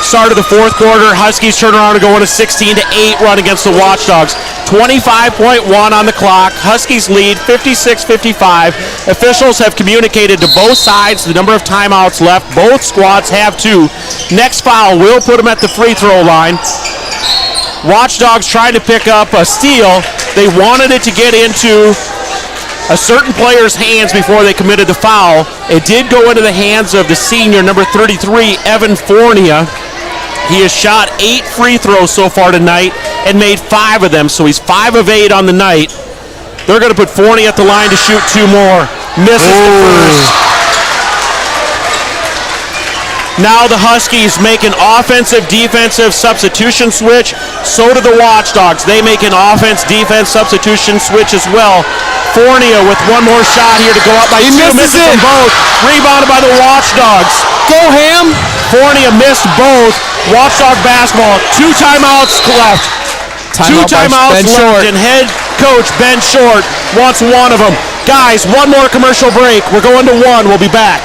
Start of the fourth quarter, Huskies turn around and go on a 16-8 run against the Watchdogs. 25.1 on the clock. Huskies lead 56-55. Officials have communicated to both sides the number of timeouts left. Both squads have 2. Next foul will put them at the free throw line. Watchdogs trying to pick up a steal. They wanted it to get into a certain player's hands before they committed the foul. It did go into the hands of the senior, number 33, Evan Fornia. He has shot 8 free throws so far tonight and made 5 of them, so he's 5 of 8 on the night. They're going to put Fornia at the line to shoot 2 more. Misses the first. Now the Huskies make an offensive-defensive substitution switch. So do the Watchdogs. They make an offense-defense substitution switch as well. Fornia with one more shot here to go up by 2. Misses them both. Rebounded by the Watchdogs. Go Ham. Fornia missed both. Watchdog basketball. 2 timeouts left. 2 timeouts left, and head coach Ben Short wants one of them. Guys, one more commercial break. We're going to 1. We'll be back.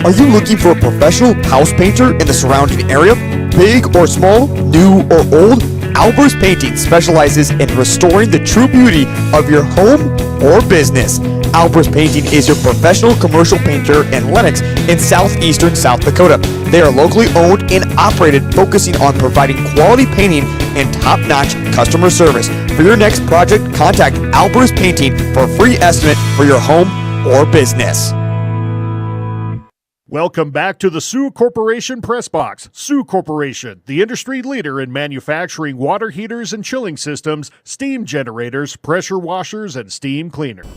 Are you looking for a professional house painter in the surrounding area? Big or small, new or old, Albers Painting specializes in restoring the true beauty of your home or business. Albers Painting is your professional commercial painter in Lenox in southeastern South Dakota. They are locally owned and operated, focusing on providing quality painting and top-notch customer service. For your next project, contact Albers Painting for a free estimate for your home or business. Welcome back to the Sioux Corporation Press Box. Sioux Corporation, the industry leader in manufacturing water heaters and chilling systems, steam generators, pressure washers, and steam cleaners.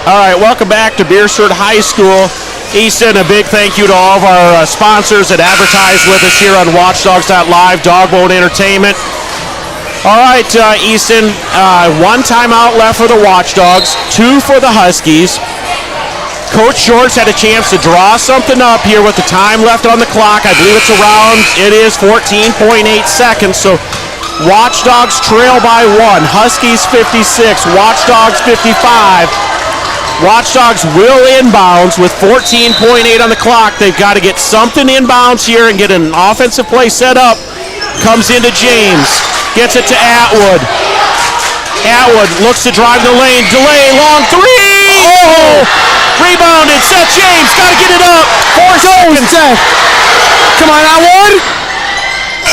All right, welcome back to Beresford High School. Easton, a big thank you to all of our sponsors that advertise with us here on Watchdogs.live, Dogbone Entertainment. All right, Easton, 1 timeout left for the Watchdogs, 2 for the Huskies. Coach Shorts had a chance to draw something up here with the time left on the clock. I believe it is 14.8 seconds. So Watchdogs trail by 1. Huskies 56, Watchdogs 55. Watchdogs will inbounds with 14.8 on the clock. They've got to get something inbounds here and get an offensive play set up. Comes into James, gets it to Atwood. Atwood looks to drive the lane, delay, long three! Oh! Rebounded, Seth James, got to get it up. 4 seconds. Seth. Come on, Atwood.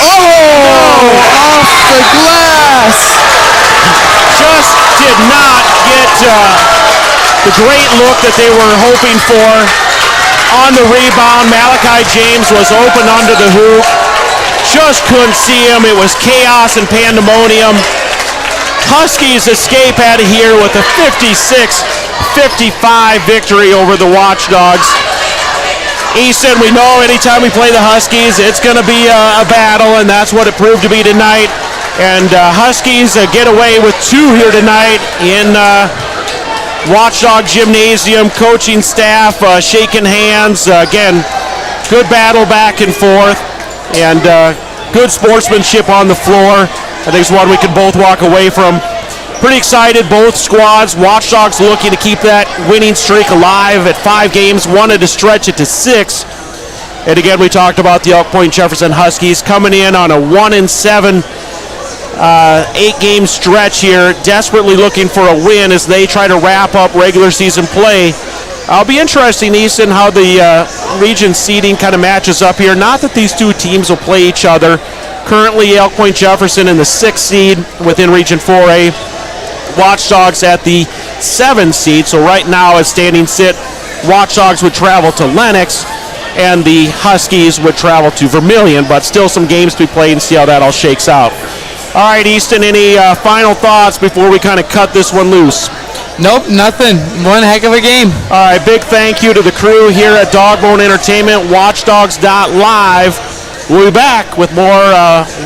Oh! Off the glass. Just did not get the great look that they were hoping for on the rebound. Malachi James was open under the hoop. Just couldn't see him. It was chaos and pandemonium. Huskies escape out of here with a 56-55 victory over the Watchdogs. Easton, we know anytime we play the Huskies, it's going to be a battle, and that's what it proved to be tonight. And Huskies get away with 2 here tonight in Watchdog Gymnasium. Coaching staff shaking hands. Again, good battle back and forth, and good sportsmanship on the floor. I think it's one we can both walk away from. Pretty excited, both squads. Watchdogs looking to keep that winning streak alive at 5 games, wanted to stretch it to 6. And again, we talked about the Point-Jefferson Huskies coming in on a 1-7 8-game stretch here, desperately looking for a win as they try to wrap up regular season play. It'll be interesting, Easton, how the region seeding kind of matches up here. Not that these two teams will play each other. Currently, Point-Jefferson in the 6th seed within Region 4A. Watchdogs at the 7th seed. So right now, as standing sit, Watchdogs would travel to Lenox, and the Huskies would travel to Vermilion. But still some games to be played and see how that all shakes out. All right, Easton, any final thoughts before we kind of cut this one loose? Nope, nothing. One heck of a game. All right, big thank you to the crew here at Dogbone Entertainment, Watchdogs.live. We'll be back with more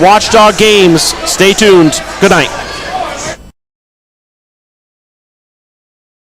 Watchdog games. Stay tuned. Good night.